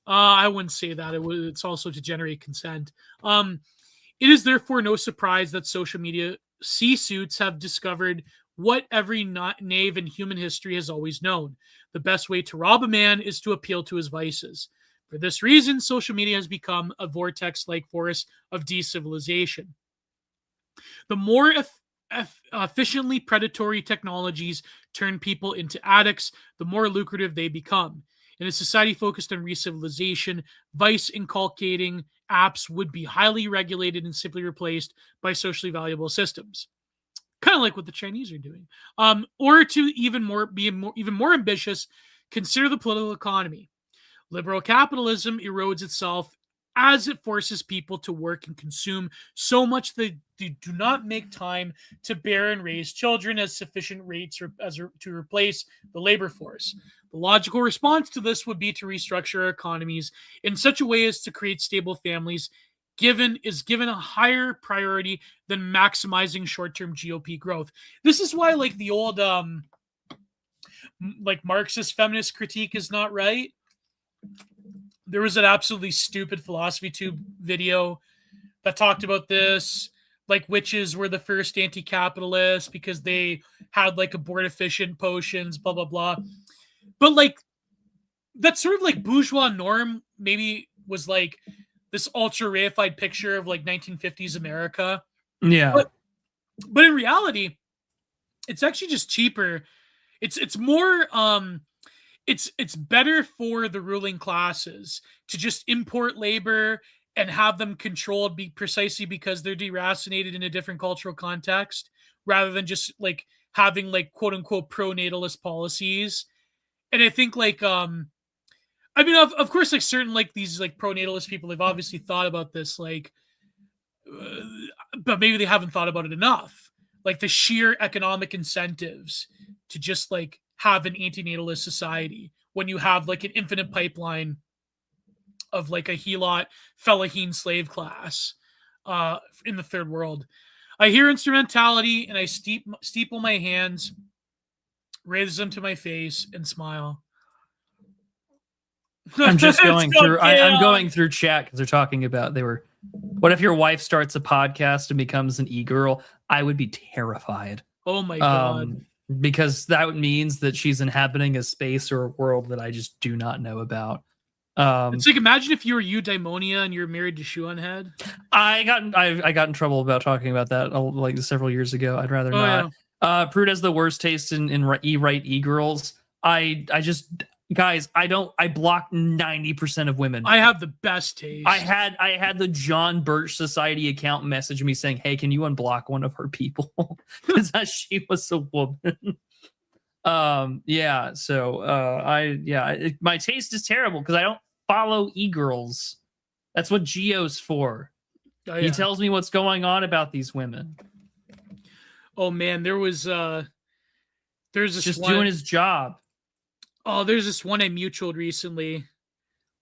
I wouldn't say that. It's also to generate consent. It is therefore no surprise that social media C-suits have discovered what every knave in human history has always known. The best way to rob a man is to appeal to his vices. For this reason, social media has become a vortex-like force of decivilization. The more efficiently predatory technologies turn people into addicts, the more lucrative they become. In a society focused on re-civilization, vice inculcating apps would be highly regulated and simply replaced by socially valuable systems, kind of like what the Chinese are doing. Or to even more ambitious, consider the political economy. Liberal capitalism erodes itself as it forces people to work and consume so much that they do not make time to bear and raise children at sufficient rates to replace the labor force. The logical response to this would be to restructure our economies in such a way as to create stable families, given a higher priority than maximizing short-term GOP growth. This is why, like, the old Marxist feminist critique is not right. There was an absolutely stupid philosophy tube video that talked about this, like witches were the first anti-capitalists because they had like abortifacient potions, blah blah blah. But like that sort of like bourgeois norm maybe was like this ultra reified picture of like 1950s America. Yeah. But in reality, it's actually just cheaper. It's more it's better for the ruling classes to just import labor and have them controlled precisely because they're deracinated in a different cultural context, rather than just like having like quote unquote pro-natalist policies. And I think like I mean, of course, like certain like these like pro-natalist people, they've obviously thought about this, like, but maybe they haven't thought about it enough. Like the sheer economic incentives to just like have an anti-natalist society when you have like an infinite pipeline of like a helot fellaheen slave class in the third world. I hear instrumentality and I steeple my hands, raise them to my face, and smile. I'm just going through. I'm going through chat because they're talking about what if your wife starts a podcast and becomes an e-girl? I would be terrified. Oh my god! Because that means that she's inhabiting a space or a world that I just do not know about. It's like, imagine if you were Eudaimonia and you're married to Shuanhead. I got in trouble about talking about that like several years ago. I'd rather not. Yeah. Prude has the worst taste in e-right e-girls. I just, guys, I block 90% of women. I have the best taste. I had the John Birch Society account message me saying, "Hey, can you unblock one of her people?" Because she was a woman. Yeah. So my taste is terrible because I don't follow e-girls. That's what Geo's for. Oh, yeah. He tells me what's going on about these women. Oh man, there's this just doing his job. Oh, there's this one I mutualed recently.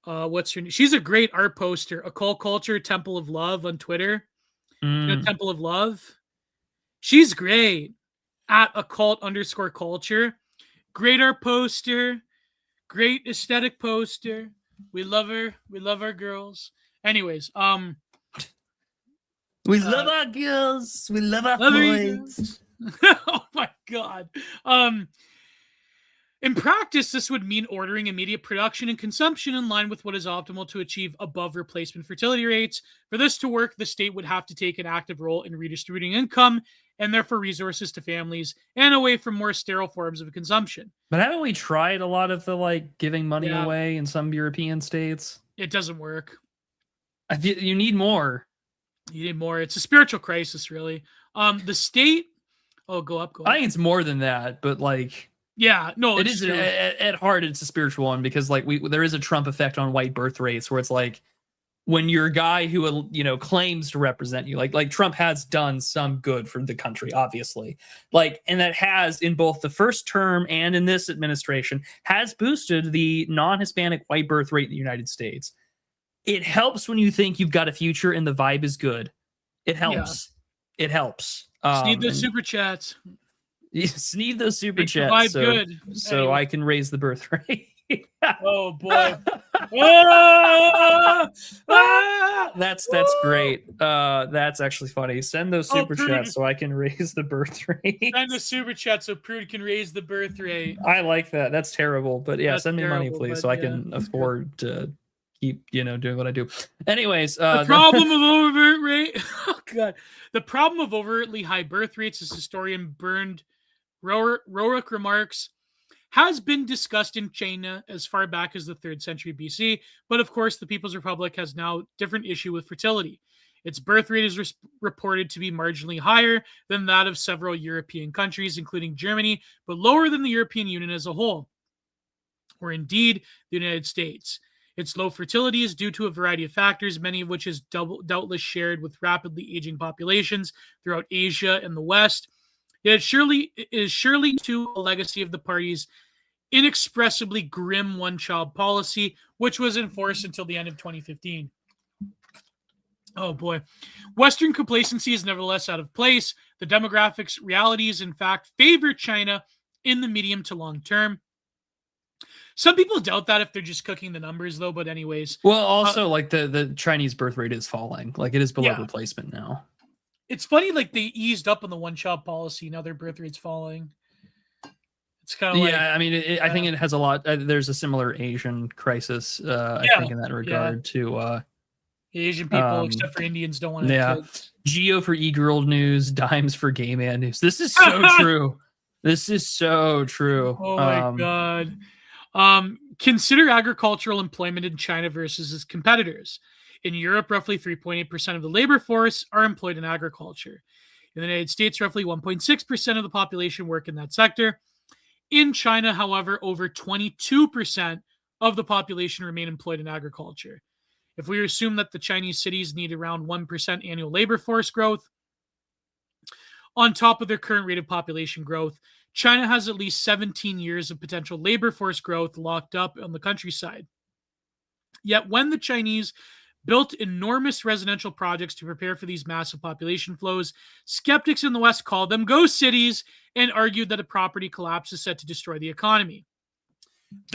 What's her name? She's a great art poster. Occult Culture, Temple of Love on Twitter. You know, Temple of Love. She's great. At occult_culture. Great art poster. Great aesthetic poster. We love her. We love our girls. Anyways, we love our girls. We love our boys. Oh my god. In practice, this would mean ordering immediate production and consumption in line with what is optimal to achieve above replacement fertility rates. For this to work, the state would have to take an active role in redistributing income and therefore resources to families and away from more sterile forms of consumption. But haven't we tried a lot of the like giving money away in some European states? It doesn't work. You need more. You need more. It's a spiritual crisis, really. The state. Oh, go up. I think it's more than that, but like. Yeah, no, it is at heart. It's a spiritual one because like there is a Trump effect on white birth rates where it's like when you're a guy who claims to represent you, like Trump has done some good for the country, obviously, like, and that has in both the first term and in this administration has boosted the non-Hispanic white birth rate in the United States. It helps when you think you've got a future and the vibe is good. It helps. Yeah. It helps. Need those super chats. You need those super chats so anyway. I can raise the birth rate. Oh boy. That's great. That's actually funny. Send those super chats so I can raise the birth rate. Send the super chat so Prude can raise the birth rate. I like that. That's terrible. But yeah, send me money, please, so I can afford to keep doing what I do. Anyways, the problem of overt rate. Oh god. The problem of overtly high birth rates, as historian Bernd Rohrich remarks, has been discussed in China as far back as the 3rd century BC, but of course the People's Republic has now different issue with fertility. Its birth rate is reported to be marginally higher than that of several European countries, including Germany, but lower than the European Union as a whole, or indeed the United States. Its low fertility is due to a variety of factors, many of which is doubtless shared with rapidly aging populations throughout Asia and the West. Yet it is surely too a legacy of the party's inexpressibly grim one-child policy, which was enforced until the end of 2015. Oh boy. Western complacency is nevertheless out of place. The demographics realities, in fact, favor China in the medium to long term. Some people doubt that if they're just cooking the numbers, though. But anyways. Well, also, like the Chinese birth rate is falling. Like it is below replacement now. It's funny, like they eased up on the one-child policy. Now their birth rate's falling. It's kind of I mean, I think it has a lot. There's a similar Asian crisis, I think, in that regard to Asian people, except for Indians, don't want to have kids. Geo for e-girl news, dimes for gay man news. This is so true. This is so true. Oh my god. Consider agricultural employment in China versus its competitors. In Europe, roughly 3.8% of the labor force are employed in agriculture. In the United States, roughly 1.6% of the population work in that sector. In China, however, over 22% of the population remain employed in agriculture. If we assume that the Chinese cities need around 1% annual labor force growth, on top of their current rate of population growth, China has at least 17 years of potential labor force growth locked up on the countryside. Yet when the Chinese built enormous residential projects to prepare for these massive population flows, skeptics in the West called them ghost cities and argued that a property collapse is set to destroy the economy.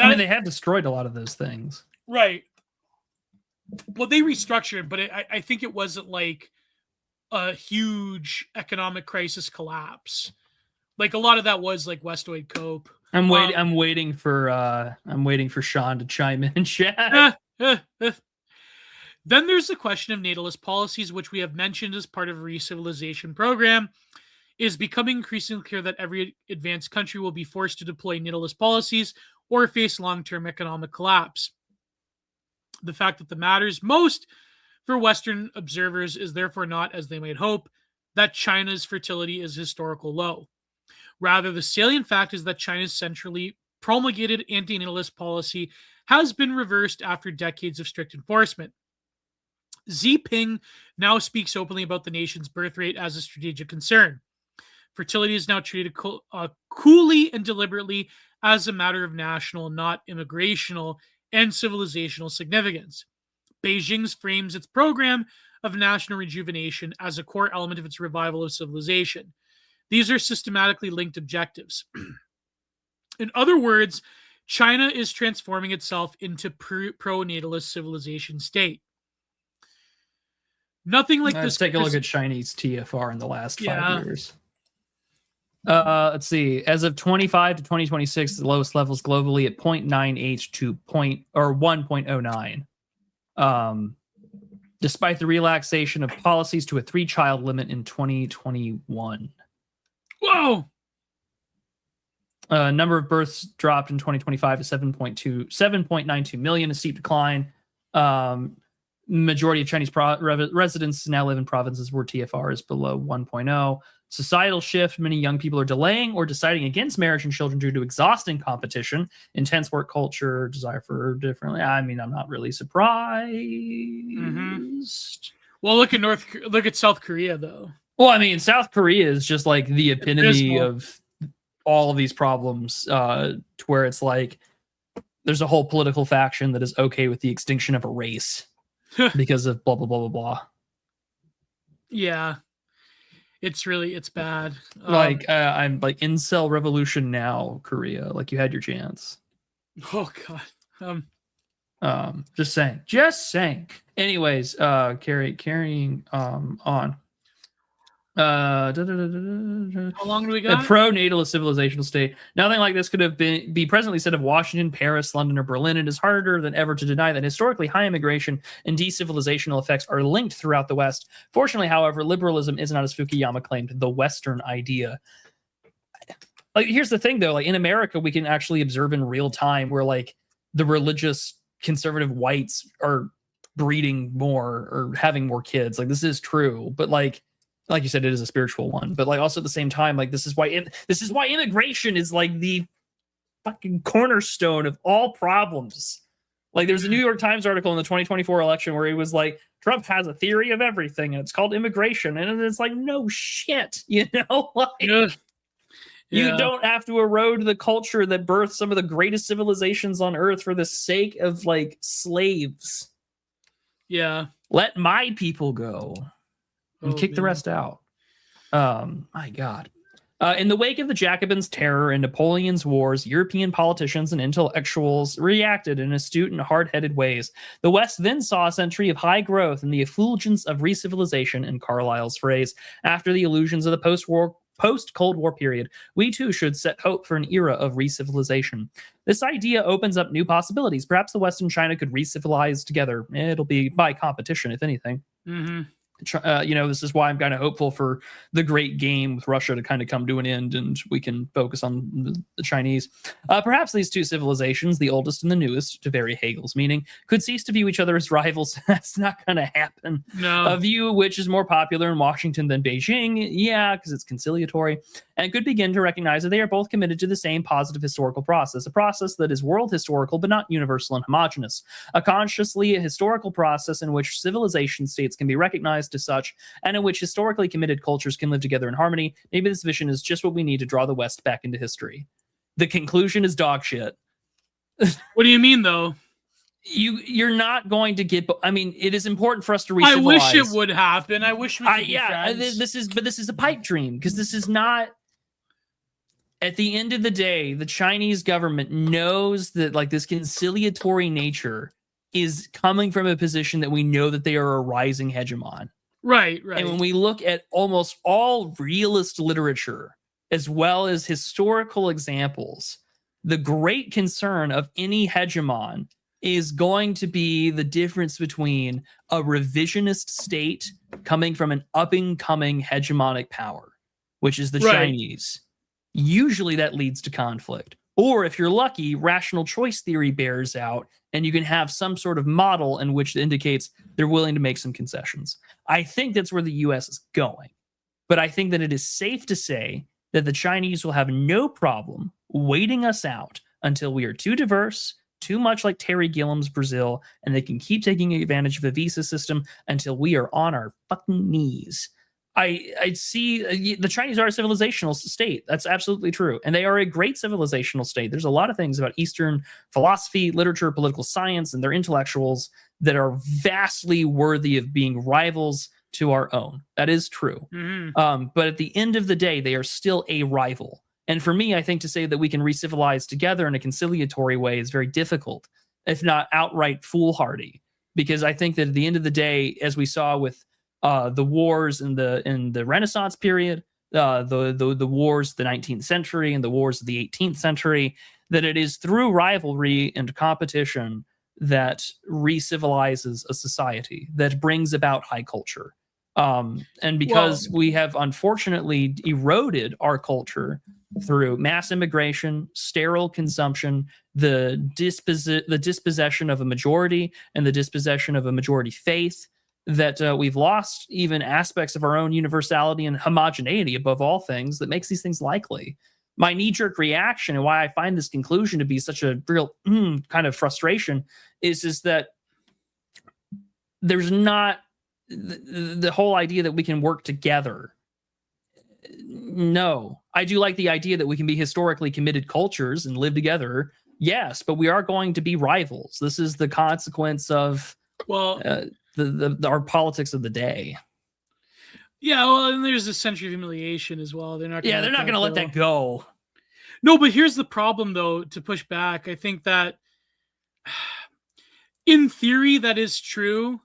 I mean, they have destroyed a lot of those things. Right. Well, they restructured, but I think it wasn't like a huge economic crisis collapse. Like a lot of that was like Westoid Cope. I'm waiting for Sean to chime in and chat. Then there's the question of natalist policies, which we have mentioned as part of a re-civilization program. Is becoming increasingly clear that every advanced country will be forced to deploy natalist policies or face long-term economic collapse. The fact that matters most for Western observers is therefore not, as they might hope, that China's fertility is historical low. Rather, the salient fact is that China's centrally promulgated anti-natalist policy has been reversed after decades of strict enforcement. Xi Jinping now speaks openly about the nation's birth rate as a strategic concern. Fertility is now treated coolly and deliberately as a matter of national, not immigrational, and civilizational significance. Beijing frames its program of national rejuvenation as a core element of its revival of civilization. These are systematically linked objectives. In other words, China is transforming itself into pro-natalist civilization state. Nothing like this. Let's take a look at Chinese TFR in the last 5 years. Let's see. As of 25 to 2026, the lowest levels globally at 0.98 to 1.09. Despite the relaxation of policies to a 3-child limit in 2021. Whoa! Number of births dropped in 2025 to 7.92 million, a steep decline. Majority of Chinese residents now live in provinces where TFR is below 1.0. Societal shift. Many young people are delaying or deciding against marriage and children due to exhausting competition, intense work culture, desire for differently. I mean, I'm not really surprised. Mm-hmm. Well, look at South Korea, though. Well, I mean, South Korea is just like the epitome of all of these problems, to where it's like there's a whole political faction that is okay with the extinction of a race because of blah, blah, blah, blah, blah. Yeah. It's bad. I'm like incel revolution now, Korea. Like you had your chance. Oh God. Just saying. Anyways, carrying on. How long do we got? A pro-natalist civilizational state. Nothing like this could have be presently said of Washington, Paris, London, or Berlin. It is harder than ever to deny that historically high immigration and decivilizational effects are linked throughout the West. Fortunately, however, liberalism is not, as Fukuyama claimed, the Western idea. Like, here's the thing, though. Like in America, we can actually observe in real time where like the religious conservative whites are breeding more or having more kids. Like this is true, but like you said, it is a spiritual one, but like also at the same time, like this is why immigration is like the fucking cornerstone of all problems. Like there's a New York Times article in the 2024 election where he was like, Trump has a theory of everything and it's called immigration. And it's like, no shit, you know, like you don't have to erode the culture that birthed some of the greatest civilizations on earth for the sake of like slaves. Yeah. Let my people go. And kick the rest out. My God. In the wake of the Jacobins' terror and Napoleon's wars, European politicians and intellectuals reacted in astute and hard-headed ways. The West then saw a century of high growth and the effulgence of re-civilization, in Carlyle's phrase. After the illusions of the post-Cold War period, we too should set hope for an era of re-civilization. This idea opens up new possibilities. Perhaps the West and China could re-civilize together. It'll be by competition, if anything. Mm-hmm. This is why I'm kind of hopeful for the great game with Russia to kind of come to an end, and we can focus on the Chinese. Perhaps these two civilizations, the oldest and the newest, to vary Hegel's meaning, could cease to view each other as rivals. That's not going to happen. No. A view which is more popular in Washington than Beijing, yeah, because it's conciliatory, and could begin to recognize that they are both committed to the same positive historical process, a process that is world historical but not universal and homogenous, a consciously historical process in which civilization states can be recognized as such, and in which historically committed cultures can live together in harmony. Maybe this vision is just what we need to draw the West back into history. The conclusion is dog shit. What do you mean, though? You're not going to get. I mean, it is important for us to re-civilize. I wish it would happen. I wish we could be friends. This is a pipe dream, because this is not. At the end of the day, the Chinese government knows that like this conciliatory nature is coming from a position that we know that they are a rising hegemon. Right. And when we look at almost all realist literature, as well as historical examples, the great concern of any hegemon is going to be the difference between a revisionist state coming from an up-and-coming hegemonic power, which is the Chinese. Usually that leads to conflict. Or if you're lucky, rational choice theory bears out, and you can have some sort of model in which indicates they're willing to make some concessions. I think that's where the US is going. But I think that it is safe to say that the Chinese will have no problem waiting us out until we are too diverse, too much like Terry Gilliam's Brazil, and they can keep taking advantage of the visa system until we are on our fucking knees. I see the Chinese are a civilizational state. That's absolutely true. And they are a great civilizational state. There's a lot of things about Eastern philosophy, literature, political science, and their intellectuals that are vastly worthy of being rivals to our own. That is true. Mm-hmm. But at the end of the day, they are still a rival. And for me, I think to say that we can re-civilize together in a conciliatory way is very difficult, if not outright foolhardy. Because I think that at the end of the day, as we saw with the wars in the Renaissance period, the wars of the 19th century and the wars of the 18th century, that it is through rivalry and competition that re-civilizes a society, that brings about high culture. And because we have unfortunately eroded our culture through mass immigration, sterile consumption, the dispossession of a majority and the dispossession of a majority faith, that we've lost even aspects of our own universality and homogeneity above all things that makes these things likely. My knee-jerk reaction and why I find this conclusion to be such a real kind of frustration is that there's not the whole idea that we can work together. No, I do like the idea that we can be historically committed cultures and live together. Yes, but we are going to be rivals. This is the consequence of our politics of the day. Yeah, well, and there's a century of humiliation as well. They're not going to let that go. No, but here's the problem, though, to push back. I think that in theory, that is true,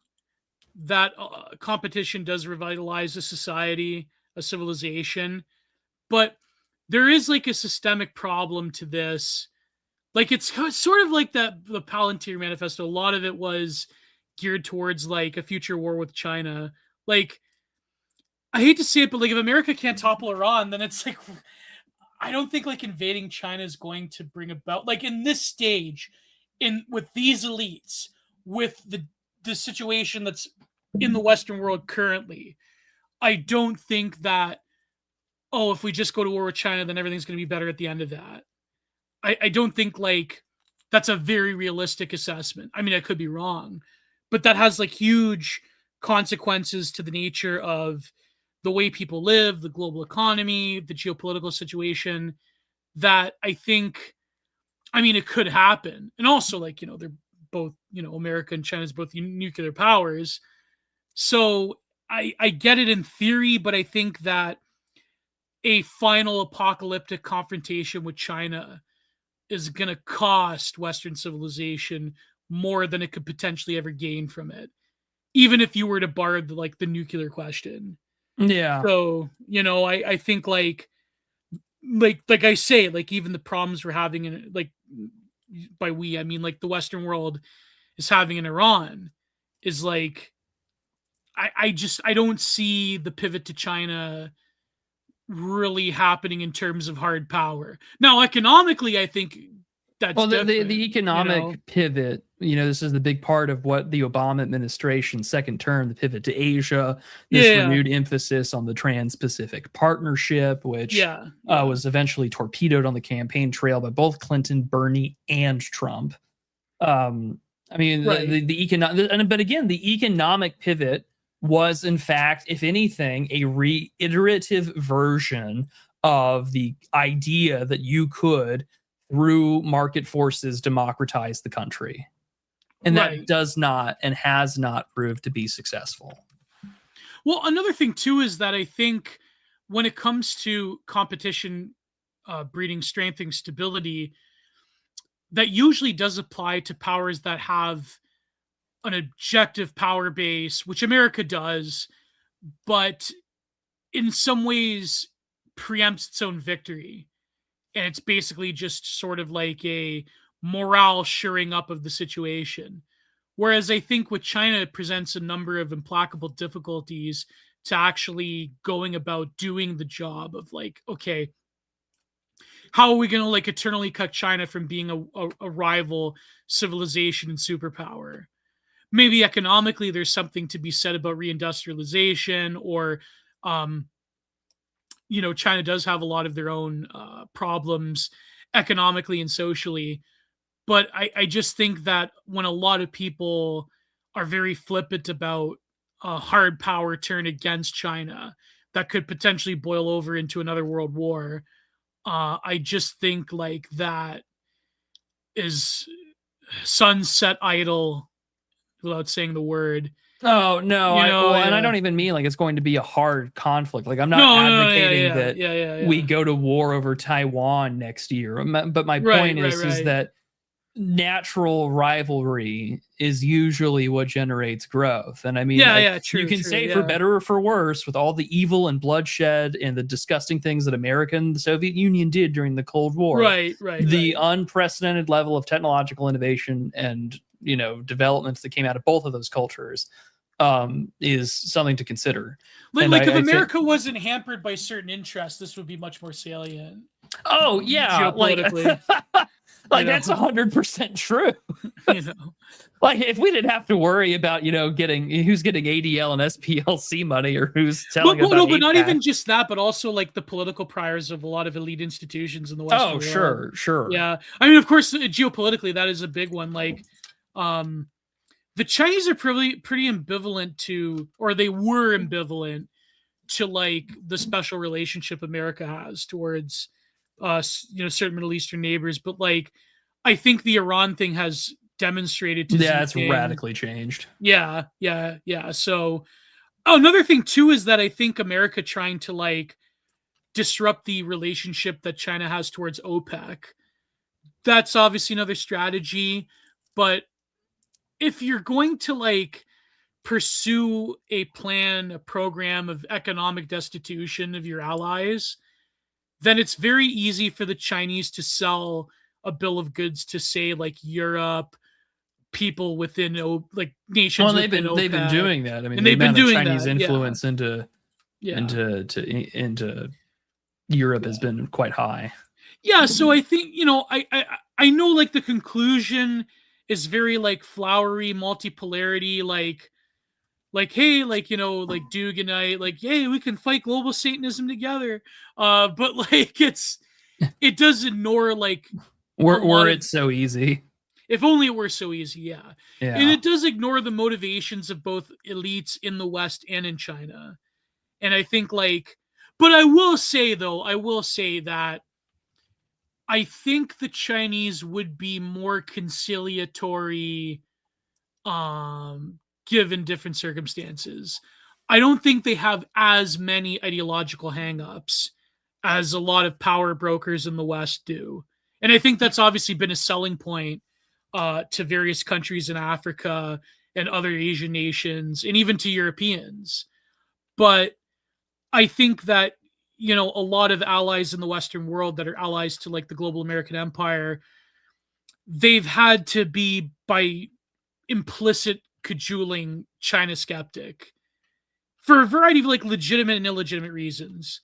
that competition does revitalize a society, a civilization. But there is like a systemic problem to this. Like it's sort of like the Palantir Manifesto. A lot of it was geared towards like a future war with China. Like, I hate to say it, but like if America can't topple Iran, then it's like, I don't think like invading China is going to bring about, like in this stage, with these elites, with the situation that's in the Western world currently, I don't think that, if we just go to war with China, then everything's going to be better at the end of that. I don't think like that's a very realistic assessment. I mean, I could be wrong, but that has like huge consequences to the nature of the way people live, the global economy, the geopolitical situation, that I think, I mean, it could happen. And also like, they're both, America and China's both nuclear powers. So I get it in theory, but I think that a final apocalyptic confrontation with China is going to cost Western civilization more than it could potentially ever gain from it, even if you were to bar the nuclear question. Yeah. So, I think like I say, like even the problems we're having in by we, I mean like the Western world is having in Iran is like, I don't see the pivot to China really happening in terms of hard power. Now, economically, I think that's Well, different. the economic pivot, this is the big part of what the Obama administration second term, the pivot to Asia, this renewed emphasis on the Trans-Pacific Partnership, which was eventually torpedoed on the campaign trail by both Clinton, Bernie, and Trump. But again, the economic pivot was, in fact, if anything, a reiterative version of the idea that you could, through market forces, democratize the country. And that does not and has not proved to be successful. Well, another thing, too, is that I think when it comes to competition breeding strength and stability, that usually does apply to powers that have an objective power base, which America does, but in some ways preempts its own victory. And it's basically just sort of like a morale shoring up of the situation. Whereas I think with China, it presents a number of implacable difficulties to actually going about doing the job of like, okay, how are we going to like eternally cut China from being a rival civilization and superpower? Maybe economically, there's something to be said about reindustrialization, or, China does have a lot of their own problems economically and socially. But I just think that when a lot of people are very flippant about a hard power turn against China that could potentially boil over into another world war, I just think like that is sunset idle without saying the word. Oh no, and I don't even mean like it's going to be a hard conflict. Like I'm not advocating that we go to war over Taiwan next year. But my point is that natural rivalry is usually what generates growth. And I mean, you can say for better or for worse, with all the evil and bloodshed and the disgusting things that America and the Soviet Union did during the Cold War, the unprecedented level of technological innovation and developments that came out of both of those cultures is something to consider. Like if America wasn't hampered by certain interests, this would be much more salient. Oh yeah, geopolitically. Like that's 100% true. Like if we didn't have to worry about getting who's getting ADL and SPLC money or who's telling about but not even just that, but also like the political priors of a lot of elite institutions in the Western world. Sure. Yeah, I mean, of course, geopolitically, that is a big one. Like, the Chinese are pretty ambivalent to, or they were ambivalent to like the special relationship America has towards certain Middle Eastern neighbors. But like, I think the Iran thing has demonstrated to it's radically changed. Yeah. So another thing too is that I think America trying to like disrupt the relationship that China has towards OPEC. That's obviously another strategy, but if you're going to like pursue a program of economic destitution of your allies, then it's very easy for the Chinese to sell a bill of goods to say like Europe, people within like nations. Well, they've been doing that. I mean, they've been doing Chinese influence into Europe has been quite high. Yeah, so I think I know like the conclusion is very like flowery multipolarity, like hey, like like Duganite, like hey, we can fight global Satanism together. But like it does ignore like were it so easy. If only it were so easy, yeah. And it does ignore the motivations of both elites in the West and in China. And I think like, but I will say that I think the Chinese would be more conciliatory given different circumstances. I don't think they have as many ideological hangups as a lot of power brokers in the West do. And I think that's obviously been a selling point to various countries in Africa and other Asian nations, and even to Europeans. But I think that, a lot of allies in the Western world that are allies to like the global American empire, they've had to be by implicit cajoling China skeptic. for a variety of like legitimate and illegitimate reasons.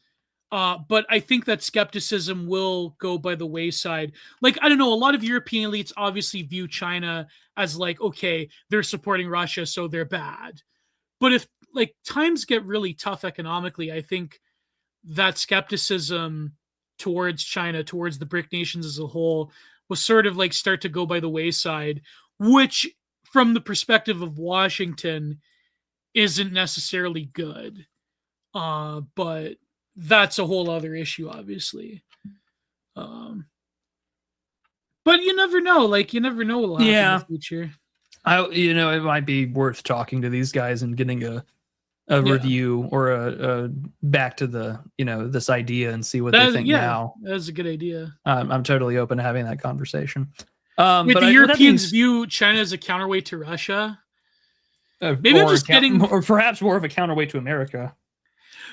But I think that skepticism will go by the wayside. Like, I don't know, a lot of European elites obviously view China as like, okay, they're supporting Russia, so they're bad. But if like times get really tough economically, I think that skepticism towards China, towards the BRIC nations as a whole, will sort of like start to go by the wayside, which from the perspective of Washington isn't necessarily good. But that's a whole other issue, obviously. But you never know. Like, you never know what will happen in the future. It might be worth talking to these guys and getting a review or a back to the this idea and see what they think now. That's a good idea. I'm totally open to having that conversation. But the Europeans view China as a counterweight to Russia. Maybe I'm just getting, or perhaps more of a counterweight to America.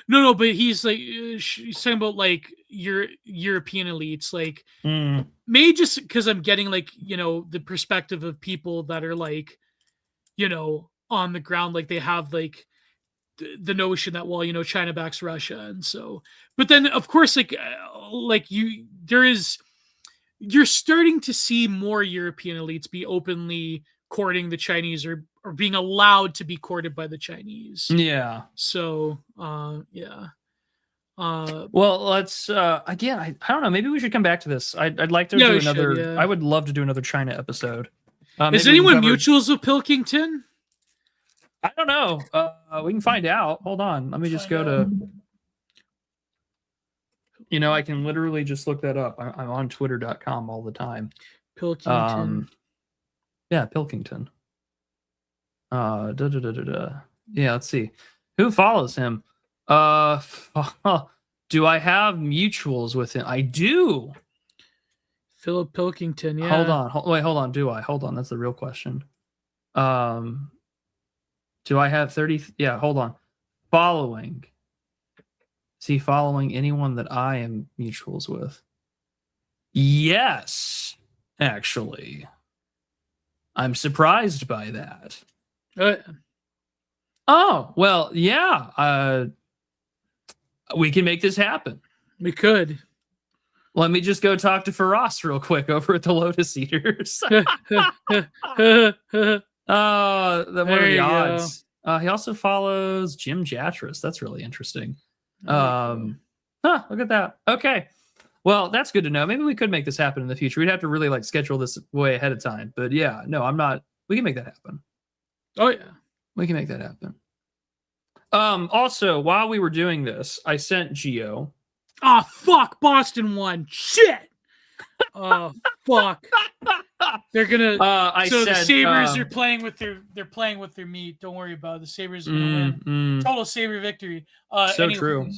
No, but he's like he's talking about like your European elites, like maybe just because I'm getting like the perspective of people that are like on the ground, like they have like the notion that China backs Russia, and so but then of course you're starting to see more European elites be openly courting the Chinese or being allowed to be courted by the Chinese. Yeah. So, yeah. Well, let's again. I don't know. Maybe we should come back to this. I'd like to do another. I would love to do another China episode. Is anyone mutuals with Pilkington? I don't know. We can find out. Hold on. Let me just go to. I can literally just look that up. I'm on Twitter.com all the time. Pilkington. Yeah, Pilkington. Yeah, let's see. Who follows him? Do I have mutuals with him? I do. Philip Pilkington, yeah. Hold on. Do I? Hold on. That's the real question. Do I have 30? Yeah, hold on. Following. Is he following anyone that I am mutuals with? Yes, actually. I'm surprised by that. Oh, well, yeah. We can make this happen. We could. Let me just go talk to Faraz real quick over at the Lotus Eaters. What are the odds? He also follows Jim Jatras. That's really interesting. Look at that. Okay. Well, that's good to know. Maybe we could make this happen in the future. We'd have to really like schedule this way ahead of time. But yeah, no, I'm not. We can make that happen. Oh yeah, we can make that happen. Also, while we were doing this, I sent Gio. Oh fuck! Boston won. Shit. Oh fuck! They're gonna. The Sabres are playing with their. They're playing with their meat. Don't worry about it. The Sabres are gonna win. Total Sabre victory. True.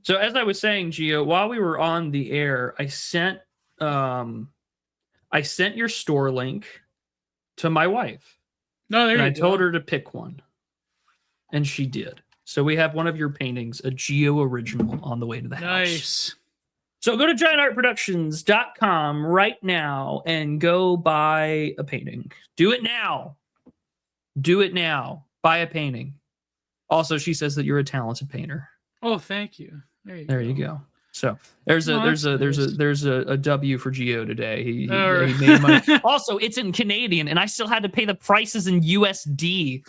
So as I was saying, Gio, while we were on the air, I sent your store link to my wife. I told her to pick one, and she did. So we have one of your paintings, a Gio original, on the way to the house. Nice. So go to giantartproductions.com right now and go buy a painting. Do it now. Buy a painting. Also, she says that you're a talented painter. Oh, thank you. There you go. So there's a W for Gio today. He made money. Also, it's in Canadian, and I still had to pay the prices in USD.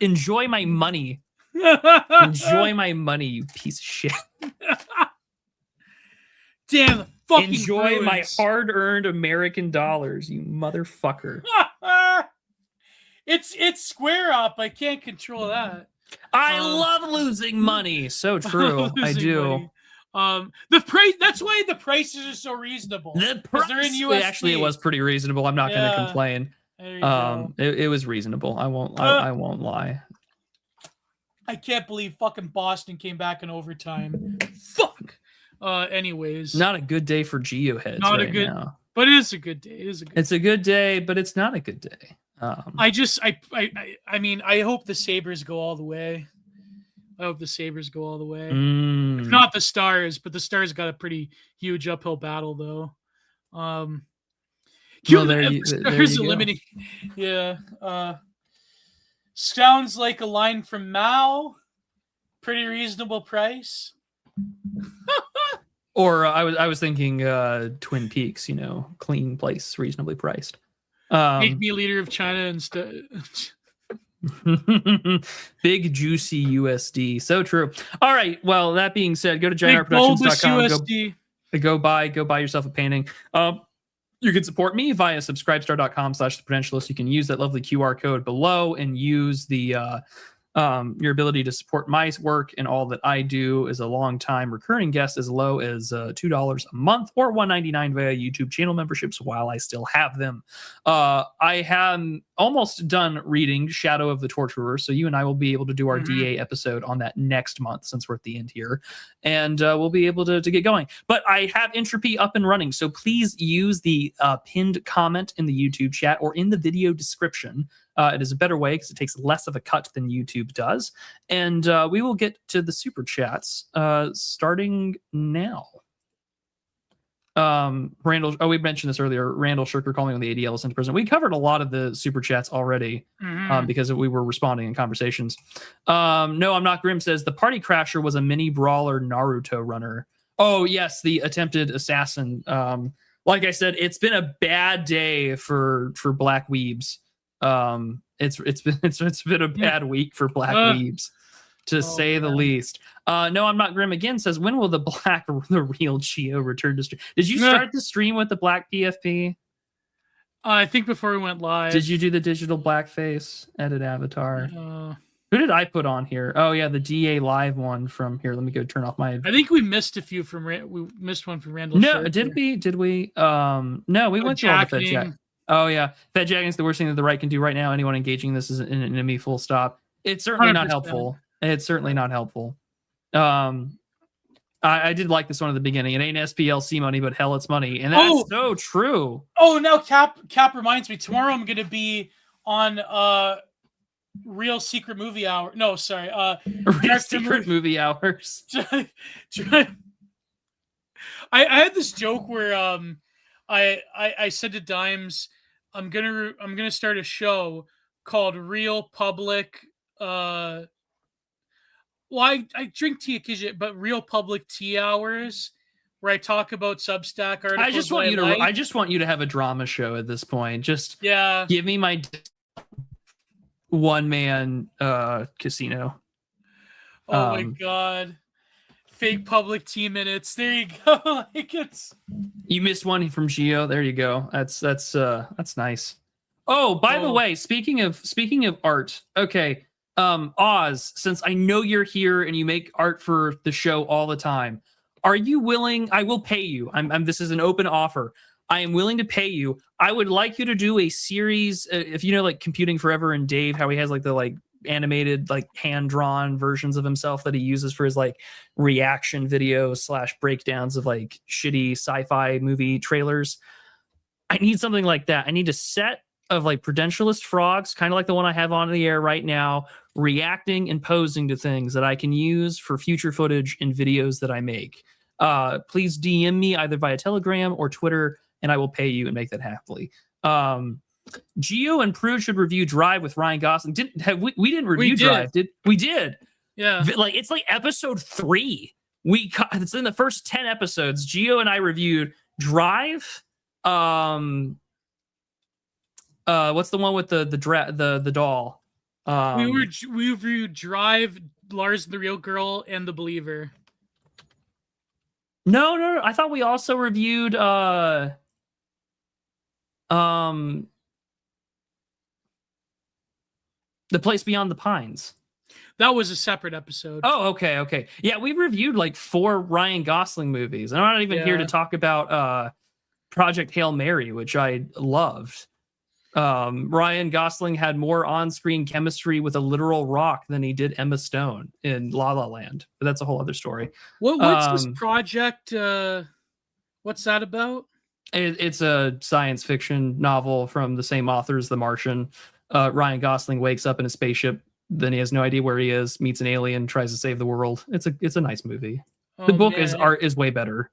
Enjoy my money. Enjoy my money, you piece of shit. Damn the fucking Enjoy my hard-earned American dollars, you motherfucker. It's square up. I can't control that. I love losing money. So true. I do. Money. The price. That's why the prices are so reasonable. The price. They're in USD. Actually, it was pretty reasonable. I'm not going to complain. It was reasonable. I won't lie. I can't believe fucking Boston came back in overtime. Fuck. Anyways, not a good day for Geo heads. Now. But it is a good day. It's a good day, but it's not a good day. I mean, I hope the Sabres go all the way. If not the Stars, but the Stars got a pretty huge uphill battle though. Stars eliminating. Yeah. Sounds like a line from Mao. Pretty reasonable price. Or I was thinking Twin Peaks, clean place, reasonably priced. Make me leader of China instead. Big juicy USD. So true. All right. Well, that being said, go to Big bulbous giantartproductions.com. USD. Go buy yourself a painting. You can support me via subscribestar.com/thepotentialist. You can use that lovely QR code below and use the your ability to support my work and all that I do as a long-time recurring guest as low as $2 a month or $1.99 via YouTube channel memberships while I still have them. I am almost done reading Shadow of the Torturer, so you and I will be able to do our DA episode on that next month since we're at the end here, and we'll be able to get going. But I have Entropy up and running, so please use the pinned comment in the YouTube chat or in the video description. It is a better way because it takes less of a cut than YouTube does. And we will get to the super chats starting now. Randall, we mentioned this earlier. Randall Shirker calling on the ADL sent to prison. We covered a lot of the super chats already because we were responding in conversations. No, I'm not grim says the Party Crasher was a mini brawler Naruto runner. Oh, yes, the attempted assassin. Like I said, it's been a bad day for Black Weebs. It's been a bad week for Black Weebs, to say the least. No, I'm not grim again says, when will the real Geo return to stream? Did you start the stream with the black PFP? I think before we went live. Did you do the digital blackface edit avatar? Who did I put on here? Oh yeah, the DA live one from here. Let me go turn off my. I think we missed a few we missed one from Randall. No, did we? Did we? No, we went through all the Fed Jack. Oh yeah, Fed jacking is the worst thing that the right can do right now. Anyone engaging this is an enemy. Full stop. It's certainly 100%. Not helpful. It's certainly not helpful. I did like this one at the beginning. It ain't SPLC money, but hell, it's money, and that's so true. Oh, now Cap reminds me. Tomorrow I'm going to be on Real Secret Movie Hour. No, sorry, Real Secret Movie Hours. I had this joke where I said to Dimes, I'm gonna start a show called Real Public. Well, I drink tea occasionally, but Real Public Tea Hours, where I talk about Substack articles. I just want you to have a drama show at this point. Just give me my one man casino. Oh my god. Fake public tea minutes. There you go. You missed one from Geo. There you go. That's nice. Oh, by the way, speaking of art, okay. Oz, since I know you're here and you make art for the show all the time, are you willing? I will pay you. This is an open offer. I am willing to pay you. I would like you to do a series. If you know, like Computing Forever and Dave, how he has like the animated hand-drawn versions of himself that he uses for his reaction videos / breakdowns of shitty sci-fi movie trailers. I need something like that. I need a set of prudentialist frogs, kind of like the one I have on the air right now, reacting and posing to things that I can use for future footage in videos that I make. Please DM me either via Telegram or Twitter, and I will pay you and make that happily. Geo and Prude should review Drive with Ryan Gosling. We didn't review Drive, did we? Did. Yeah. It's episode 3. It's in the first 10 episodes. Geo and I reviewed Drive. What's the one with the doll? We reviewed Drive, Lars the Real Girl, and The Believer. No. I thought we also reviewed The Place Beyond the Pines. That was a separate episode. Oh, okay. Yeah, we reviewed 4 Ryan Gosling movies. And I'm not even here to talk about Project Hail Mary, which I loved. Ryan Gosling had more on-screen chemistry with a literal rock than he did Emma Stone in La La Land. But that's a whole other story. What's this project? What's that about? It's a science fiction novel from the same author as The Martian. Ryan Gosling wakes up in a spaceship, then he has no idea where he is, meets an alien, tries to save the world. It's a nice movie. The book is way better.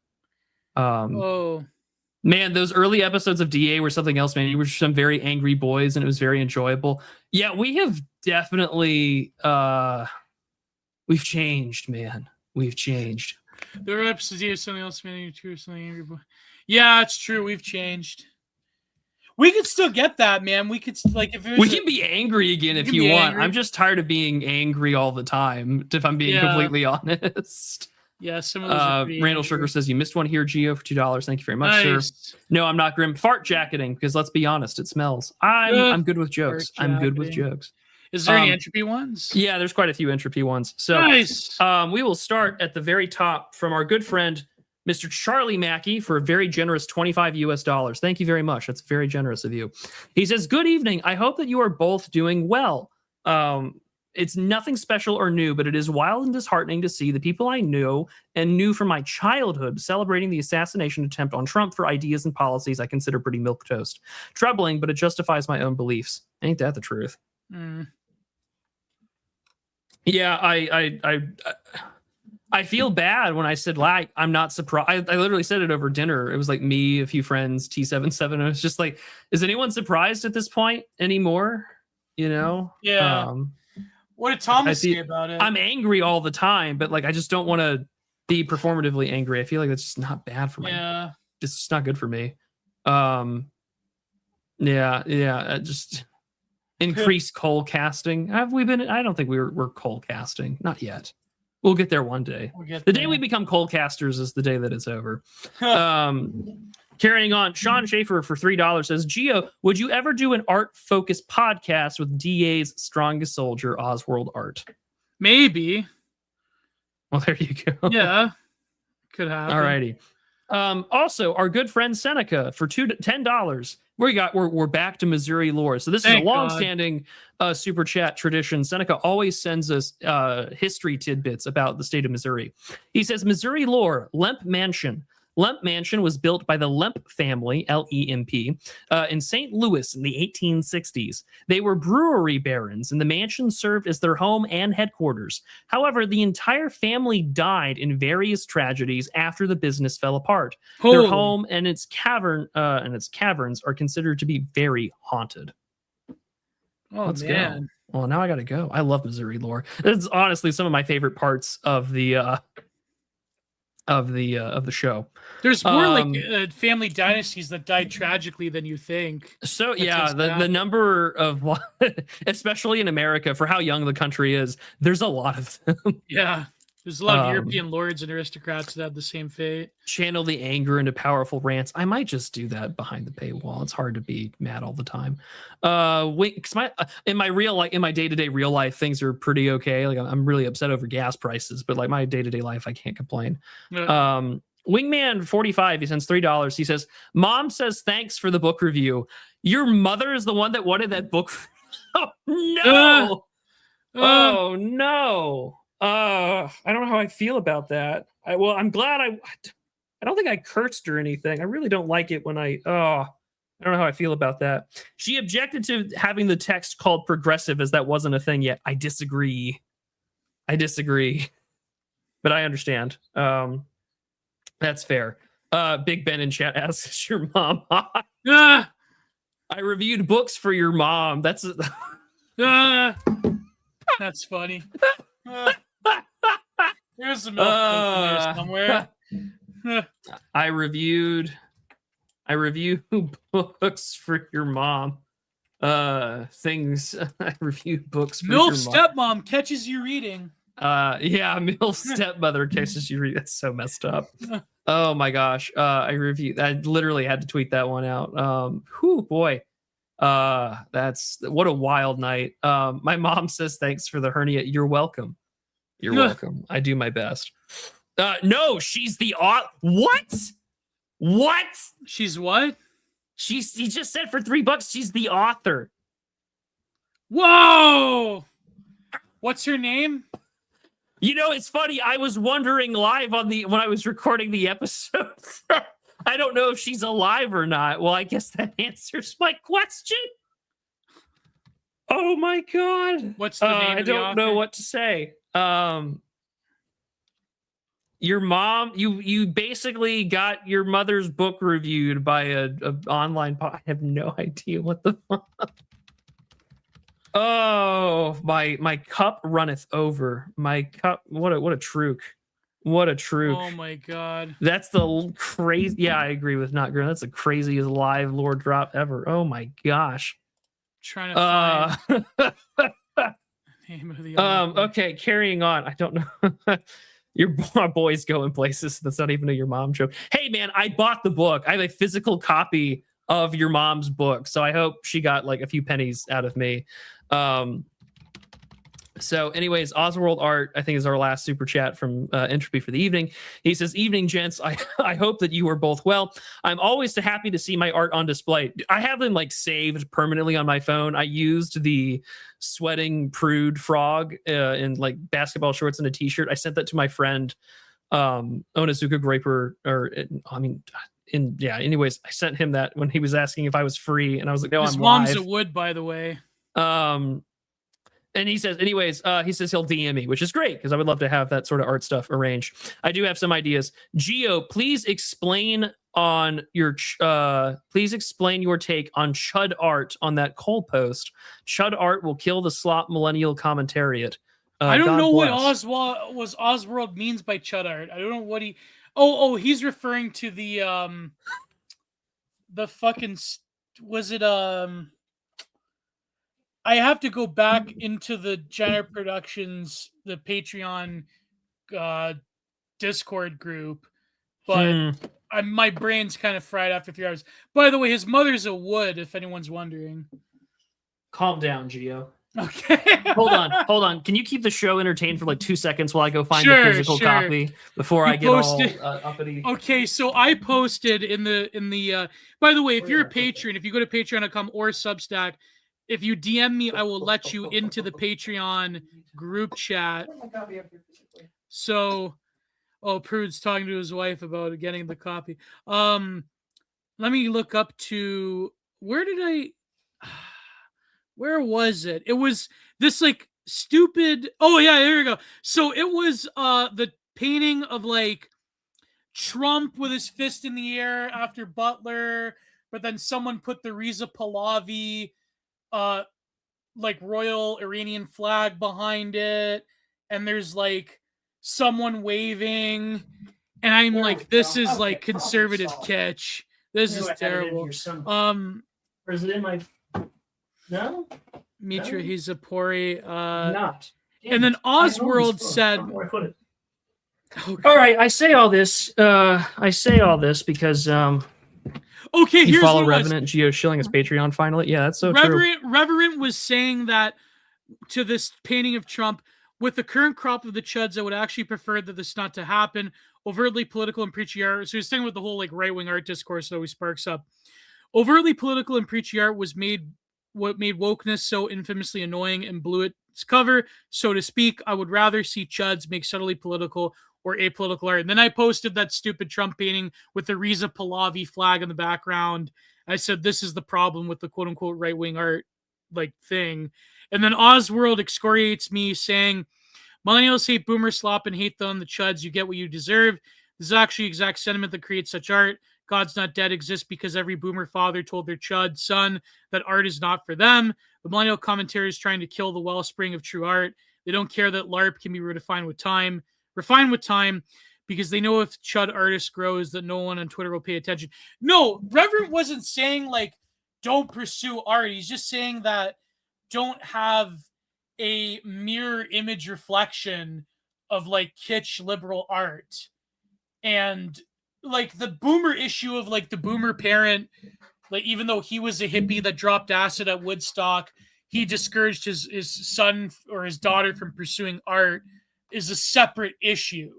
Man, those early episodes of DA were something else, man. You were some very angry boys, and it was very enjoyable. Yeah, we have definitely we've changed, man. We've changed. There were episodes of something else, man. Or something angry boy. Yeah, it's true. We've changed. We could still get that, man. We could like if it was we can be angry again if you want. Angry. I'm just tired of being angry all the time. If I'm being completely honest. Yeah, some of those Randall Sugar says you missed one here, Gio, for $2. Thank you very much, sir. No, I'm not grim. Fart jacketing, because let's be honest, it smells. I'm good with jokes. I'm good with jokes. Is there any entropy ones? Yeah, there's quite a few entropy ones. So nice. We will start at the very top from our good friend Mr. Charlie Mackey for a very generous $25. Thank you very much. That's very generous of you. He says, good evening. I hope that you are both doing well. It's nothing special or new, but it is wild and disheartening to see the people I know and knew from my childhood celebrating the assassination attempt on Trump for ideas and policies I consider pretty milquetoast. Troubling, but it justifies my own beliefs. Ain't that the truth? Yeah, I feel bad when I said, like, I'm not surprised. I literally said it over dinner. It was like me, a few friends, T77. And it was just like, is anyone surprised at this point anymore? You know? Yeah. What did Thomas say about it? I'm angry all the time, but like I just don't want to be performatively angry. I feel like that's just not bad for me. Yeah. It's just not good for me. Just increased coal casting. Have we been? I don't think we're coal casting. Not yet. We'll get there one day. The day we become coal casters is the day that it's over. Carrying on, Sean Schaefer for $3 says, Gio, would you ever do an art-focused podcast with DA's strongest soldier, Oswald Art? Maybe. Well, there you go. Yeah. Could happen. All righty. Also, our good friend Seneca for $10. We're back to Missouri lore. So this is a long-standing super chat tradition. Seneca always sends us history tidbits about the state of Missouri. He says, Missouri lore, Lemp Mansion. Lemp Mansion was built by the Lemp family, L-E-M-P, in St. Louis in the 1860s. They were brewery barons, and the mansion served as their home and headquarters. However, the entire family died in various tragedies after the business fell apart. Their home and its caverns are considered to be very haunted. Let's go. Well, now I got to go. I love Missouri lore. It's honestly some of my favorite parts of the show. There's more like family dynasties that died tragically than you think. So yeah, the number of, especially in America, for how young the country is, there's a lot of them. Yeah, there's a lot of European lords and aristocrats that have the same fate. Channel the anger into powerful rants. I might just do that behind the paywall. It's hard to be mad all the time. In my day-to-day real life, things are pretty okay. Like I'm really upset over gas prices, but like my day-to-day life, I can't complain. Yeah. Wingman 45, he sends $3. He says, Mom says thanks for the book review. Your mother is the one that wanted that book. Oh no! Oh no! I don't know how I feel about that. I'm glad I don't think I cursed or anything. I really don't like it when I don't know how I feel about that. She objected to having the text called progressive as that wasn't a thing yet. I disagree. But I understand. That's fair. Big Ben in chat asks, is your mom hot? I reviewed books for your mom. That's that's funny. There's some milk there somewhere. I review books for your mom. I reviewed books for MILF your mom. stepmom catches you reading. Yeah, MILF stepmother catches you reading. That's so messed up. Oh my gosh. I literally had to tweet that one out. Boy. That's what a wild night. My mom says thanks for the hernia. You're welcome. You're welcome. I do my best. No, she's the what? She's what? He just said for $3 she's the author. Whoa! What's her name? You know, it's funny. I was wondering live when I was recording the episode. I don't know if she's alive or not. Well, I guess that answers my question. Oh my god. What's the name I of the don't author? know what to say. Your mom, you basically got your mother's book reviewed by a online. I have no idea what the fuck. Oh, my cup runneth over. My cup. What a truc. What a truc. Oh my god. That's the crazy. Yeah, I agree with not girl. That's the craziest live lore drop ever. Oh my gosh. Trying to find name of the author. Okay, carrying on. I don't know. Your boy's going places. That's not even a your mom joke. Hey man, I bought the book. I have a physical copy of your mom's book, so I hope she got like a few pennies out of me. So anyways, Oswald Art, I think, is our last super chat from Entropy for the evening. He says, evening, gents. I hope that you are both well. I'm always happy to see my art on display. I have them like saved permanently on my phone. I used the sweating prude frog in like basketball shorts and a t-shirt. I sent that to my friend, Onizuka Graper, anyways, I sent him that when he was asking if I was free, and I was like, no, His I'm mom's live. a wood, by the way. And he says, anyways, he says he'll DM me, which is great because I would love to have that sort of art stuff arranged. I do have some ideas. Geo, please explain your take on Chud art on that Cole post. Chud art will kill the slop millennial commentariat. I don't God know bless. what Oswald means by Chud art. I don't know what he. Oh, he's referring to the fucking. Was it I have to go back into the Jenner Productions, the Patreon Discord group, but my brain's kind of fried after 3 hours. By the way, his mother's a wood, if anyone's wondering. Calm down, Geo. Okay. Hold on. Can you keep the show entertained for like 2 seconds while I go find the physical copy before I get all uppity? Okay, so I posted in the by the way, if you're a patron, if you go to patreon.com or Substack, if you DM me, I will let you into the Patreon group chat. So, Prude's talking to his wife about getting the copy. Let me look up to where was it? It was this like stupid. Oh yeah, there we go. So it was the painting of like Trump with his fist in the air after Butler, but then someone put the Reza Pahlavi like royal Iranian flag behind it, and there's like someone waving, and I'm like, this is like conservative kitsch. This is terrible. Or is it in my no? Mitra Hizapori. Not. And then Oswald said, all right, I say all this because okay, you follow Revenant Geo Shilling as Patreon finally. Yeah, that's so true. Reverend was saying that to this painting of Trump, with the current crop of the chuds, I would actually prefer that this not to happen. Overtly political and preachy art. So he's saying with the whole like right-wing art discourse that always sparks up. Overtly political and preachy art was what made wokeness so infamously annoying and blew its cover, so to speak. I would rather see chuds make subtly political or apolitical art. And then I posted that stupid Trump painting with the Reza Pahlavi flag in the background. I said, this is the problem with the quote unquote right-wing art like thing. And then Oswald excoriates me saying, millennials hate boomer slop and hate them, the chuds. You get what you deserve. This is actually exact sentiment that creates such art. God's Not Dead exists because every boomer father told their chud son that art is not for them. The millennial commentary is trying to kill the wellspring of true art. They don't care that LARP can be refined with time, because they know if chud artist grows that no one on Twitter will pay attention. No, Reverend wasn't saying like don't pursue art. He's just saying that don't have a mirror image reflection of like kitsch liberal art. And like the boomer issue of like the boomer parent, like even though he was a hippie that dropped acid at Woodstock, he discouraged his son or his daughter from pursuing art, is a separate issue.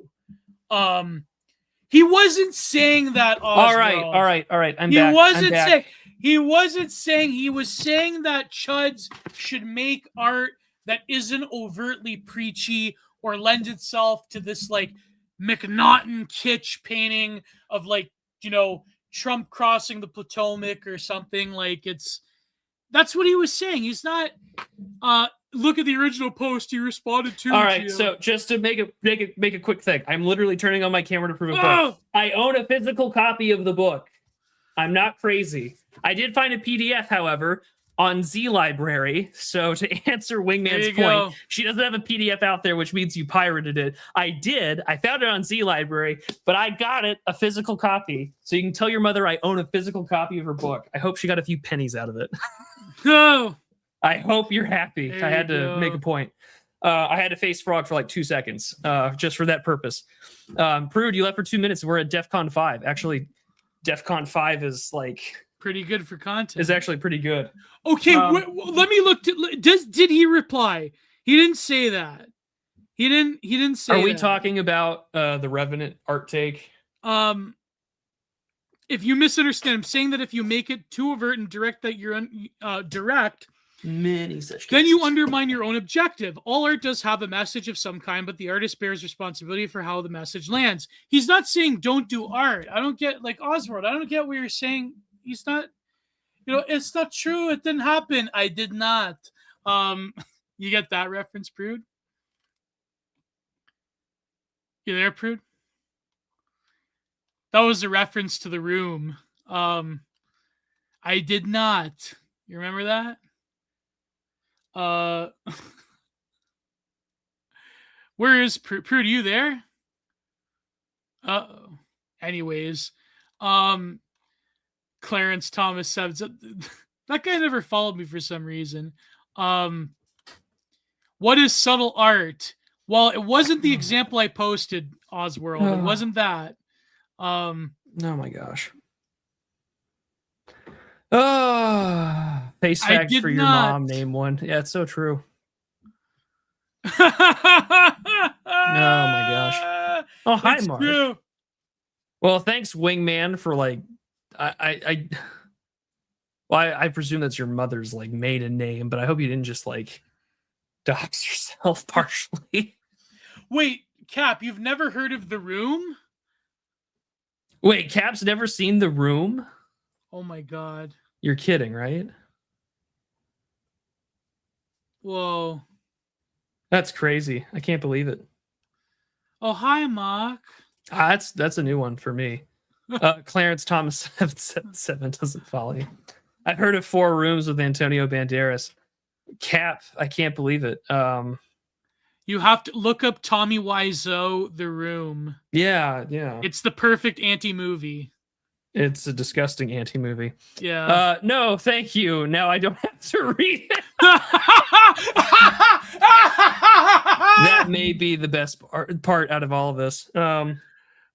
He wasn't saying that. Oswald. All right. He wasn't saying. He was saying that chuds should make art that isn't overtly preachy or lends itself to this like McNaughton kitsch painting of like, you know, Trump crossing the Potomac or something. Like that's what he was saying. He's not look at the original post you responded to. All right, Gio. so just to make a quick thing, I'm literally turning on my camera to prove a point. Oh! I own a physical copy of the book. I'm not crazy. I did find a PDF, however, on Z Library. So to answer Wingman's point, go. she doesn't have a PDF out there, which means you pirated it. I did. I found it on Z Library, but I got it a physical copy. So you can tell your mother I own a physical copy of her book. I hope she got a few pennies out of it. No. I hope you're happy. There I had you to go. make a point. I had to face Frog for like 2 seconds, just for that purpose. Prude, you left for 2 minutes. We're at DEF CON 5. Actually, DEF CON 5 is like pretty good for content. Is actually pretty good. Okay, let me look. Did he reply? He didn't say that. He didn't say. Are we that. talking about the Revenant art take? If you misunderstand, I'm saying that if you make it too overt and direct that you're direct, many such then you undermine your own objective. All art does have a message of some kind, but the artist bears responsibility for how the message lands. He's not saying don't do art. I don't get, like, Oswald, I don't get what you're saying. He's not, it's not true. It didn't happen. I did not. You get that reference, Prude? You there, Prude? That was a reference to The Room. I did not. You remember that? Where is Prude? Are you there? Uh-oh. Anyways, Clarence Thomas said that guy never followed me for some reason. What is subtle art? Well, it wasn't the example I posted, Osworld. It wasn't that. Oh my gosh. Oh, face fact for your mom, name one. Yeah, it's so true. Oh my gosh. Oh, hi, Mark. True. Well, thanks, Wingman, for like I presume that's your mother's like maiden name, but I hope you didn't just like dox yourself partially. Wait, Cap, you've never heard of The Room? Wait, Cap's never seen The Room? Oh my god. You're kidding, right? Whoa. That's crazy. I can't believe it. Oh, hi, Mark. That's a new one for me. Clarence Thomas 777 doesn't follow you. I've heard of 4 Rooms with Antonio Banderas. Cap, I can't believe it. You have to look up Tommy Wiseau, The Room. Yeah. It's the perfect anti-movie. It's a disgusting anti-movie. Yeah. No, thank you. Now I don't have to read it. That may be the best part out of all of this.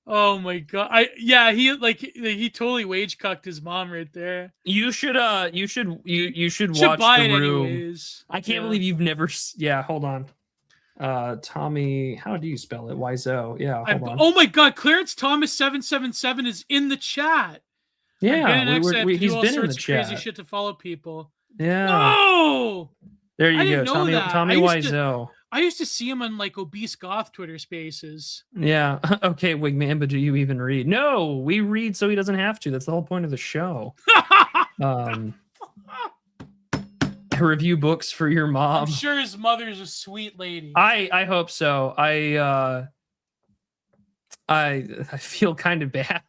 Oh my god! He totally wage cucked his mom right there. You should watch The Room. Anyways. I can't believe you've never. Yeah, hold on. Tommy, how do you spell it? Wiseau. Yeah, hold on. Oh my god, Clarence Thomas 777 is in the chat. Yeah, he's been in the chat. Crazy shit to follow people. Yeah. No. There you go, Tommy Wiseau. I used to see him on like obese goth Twitter Spaces. Yeah. Okay, Wigman, but do you even read? No, we read so he doesn't have to. That's the whole point of the show. Review books for your mom. I'm sure his mother's a sweet lady. I hope so. I feel kind of bad.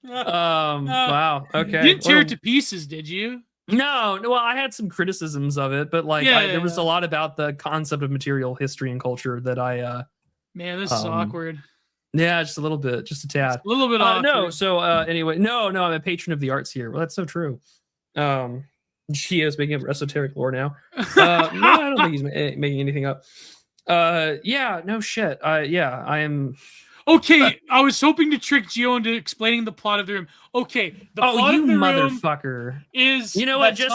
Wow. Okay. You didn't tear it to pieces, did you? No. Well, I had some criticisms of it, but like there was a lot about the concept of material history and culture that I man, this is awkward. Yeah, just a little bit, just a tad. It's a little bit awkward. No, so anyway, no, I'm a patron of the arts here. Well, that's so true. Gio's making up esoteric lore now. No, I don't think he's making anything up. Yeah, no shit. Yeah, I am. Okay, I was hoping to trick Gio into explaining the plot of The Room. Okay, the plot of The motherfucker Room is you know what? Just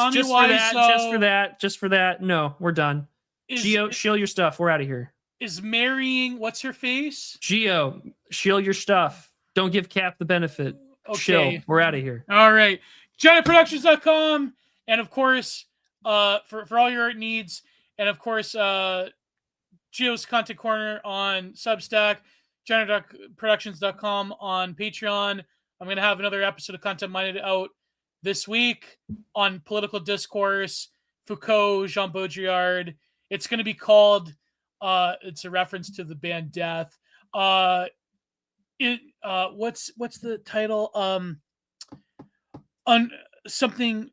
for that. No, we're done. Gio, shill your stuff. We're out of here. Is marrying what's her face? Gio, shill your stuff. Don't give Cap the benefit. Okay. Shill. We're out of here. All right. GiantProductions.com. And of course, for all your art needs, and of course, Gio's Content Corner on Substack, GiantProductions.com on Patreon. I'm going to have another episode of Content Minded out this week on political discourse Foucault, Jean Baudrillard. It's going to be called. It's a reference to the band Death. What's the title? On something.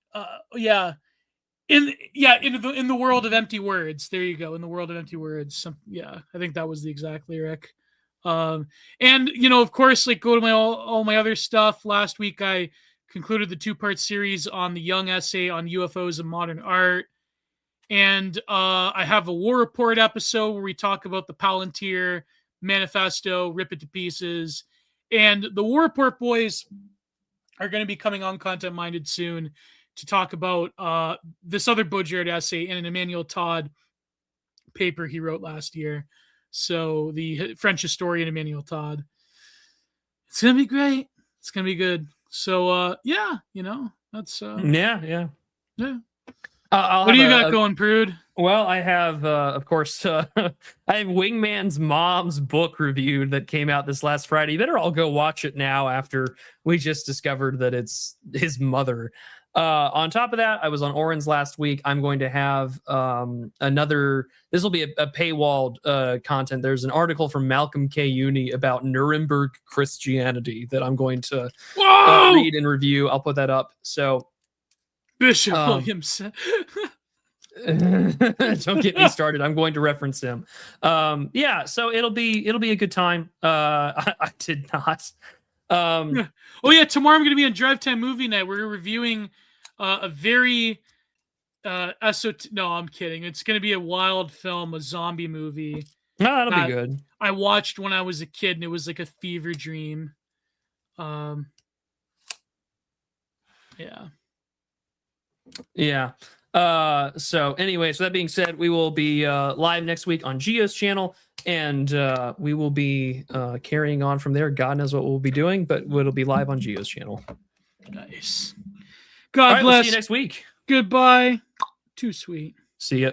In the world of empty words. There you go. In the world of empty words. I think that was the exact lyric. And of course, like, go to all my other stuff. Last week I concluded the 2-part series on the Young essay on UFOs and modern art. And I have a War Report episode where we talk about the Palantir Manifesto, rip it to pieces. And the War Report boys are going to be coming on Content Minded soon to talk about this other Baudrillard essay in an Emmanuel Todd paper he wrote last year. So the French historian Emmanuel Todd. It's going to be great. It's going to be good. So, that's... Yeah. What do you got going, Prude? Well, I have, of course, I have Wingman's mom's book reviewed that came out this last Friday. You better all go watch it now after we just discovered that it's his mother. On top of that, I was on Oren's last week. I'm going to have this will be a paywalled content. There's an article from Malcolm K. Uni about Nuremberg Christianity that I'm going to read and review. I'll put that up. So Bishop Williamson. Don't get me started. I'm going to reference him. So it'll be a good time. I did not. Tomorrow I'm going to be on Drive Time Movie Night. We're reviewing a very no, I'm kidding. It's going to be a wild film, a zombie movie. No, that'll be good. I watched when I was a kid, and it was like a fever dream. Yeah. So that being said, we will be live next week on Gio's channel, and we will be carrying on from there. God knows what we'll be doing, but it'll be live on Gio's channel. Nice. God bless. We'll see you next week. Goodbye. Too sweet. See ya.